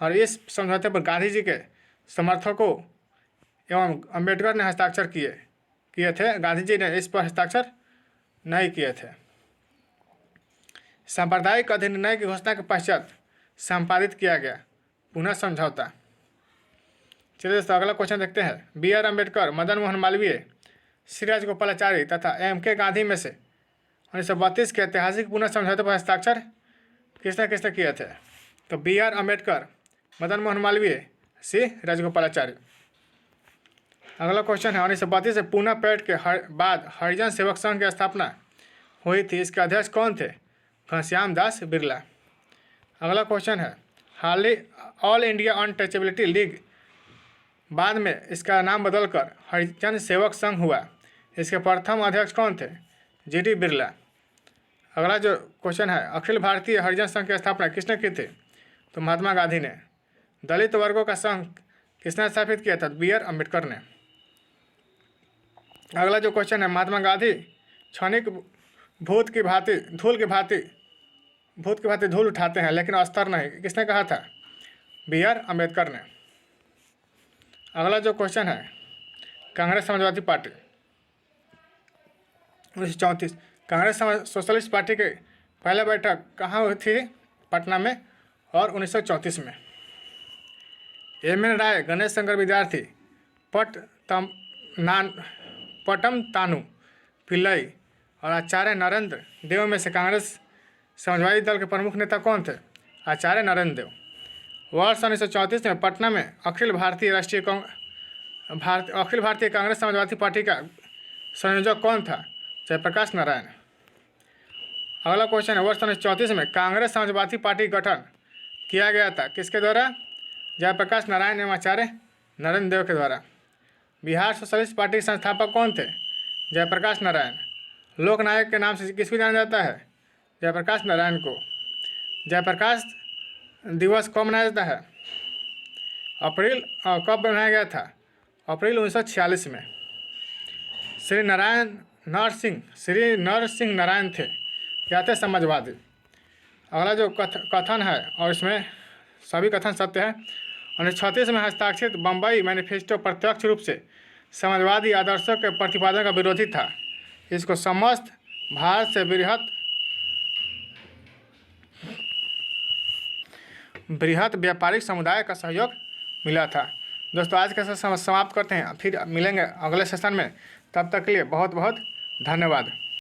और इस समझौते पर गांधी जी के समर्थकों एवं अम्बेडकर ने हस्ताक्षर किए थे, गांधी जी ने इस पर हस्ताक्षर नहीं किए थे। सांप्रदायिक अधिनियम की घोषणा के पश्चात संपादित किया गया पूना समझौता। चलिए दोस्तों अगला क्वेश्चन देखते हैं। BR अम्बेडकर, मदन मोहन मालवीय, श्री राजगोपालाचारी तथा MK गांधी में से 1932 के ऐतिहासिक पूना समझौते पर हस्ताक्षर किसने किसने किए थे? तो BR अम्बेडकर, मदन मोहन मालवीय, श्री राजगोपालाचारी। अगला क्वेश्चन है, 1932 से पूना पैक्ट के बाद हरिजन सेवक संघ की स्थापना हुई थी, इसके अध्यक्ष कौन थे? घनश्याम दास बिरला। अगला क्वेश्चन है, हाल ऑल इंडिया अनटचेबिलिटी लीग बाद में इसका नाम बदलकर हरिजन सेवक संघ हुआ, इसके प्रथम अध्यक्ष कौन थे? GD बिरला। अगला जो क्वेश्चन है, अखिल भारतीय हरिजन संघ की स्थापना किसने की थी? तो महात्मा गांधी ने। दलित वर्गों का संघ किसने स्थापित किया था? BR अम्बेडकर ने। अगला जो क्वेश्चन है, महात्मा गांधी क्षणिक भूत की भांति धूल उठाते हैं लेकिन अस्तर नहीं, किसने कहा था? BR अम्बेडकर ने। अगला जो क्वेश्चन है, Congress Samajwadi party 1934। Congress socialist party की पहला बैठक कहाँ हुई थी? पटना में, और 1934 में। एम.एन. राय, गणेश शंकर विद्यार्थी, पटम तानु पिल्लई और आचार्य नरेंद्र देव में से कांग्रेस समाजवादी दल के प्रमुख नेता कौन थे? आचार्य नरेंद्र देव। वर्ष 1934 में पटना में अखिल भारतीय कांग्रेस समाजवादी पार्टी का संयोजक कौन था? जयप्रकाश नारायण। अगला क्वेश्चन है, वर्ष 1934 में कांग्रेस समाजवादी पार्टी गठन किया गया था किसके द्वारा? जयप्रकाश नारायण एवं आचार्य नरेंद्र देव के द्वारा। बिहार सोशलिस्ट पार्टी के संस्थापक कौन थे? जयप्रकाश नारायण। लोकनायक के नाम से किसको जाना जाता है? जयप्रकाश नारायण को। जयप्रकाश दिवस कब मनाया जाता है? कब बनाया गया था? अप्रैल 1946 में। श्री नरसिंह नारायण थे, क्या थे? समाजवादी। अगला जो कथन है, और इसमें सभी कथन सत्य है, 1936 में हस्ताक्षरित बम्बई मैनिफेस्टो प्रत्यक्ष रूप से समाजवादी आदर्शों के प्रतिपादन का विरोधी था। इसको समस्त भारत से बृहत व्यापारिक समुदाय का सहयोग मिला था। दोस्तों, आज का सेशन समाप्त करते हैं, फिर मिलेंगे अगले सेशन में। तब तक के लिए बहुत बहुत धन्यवाद।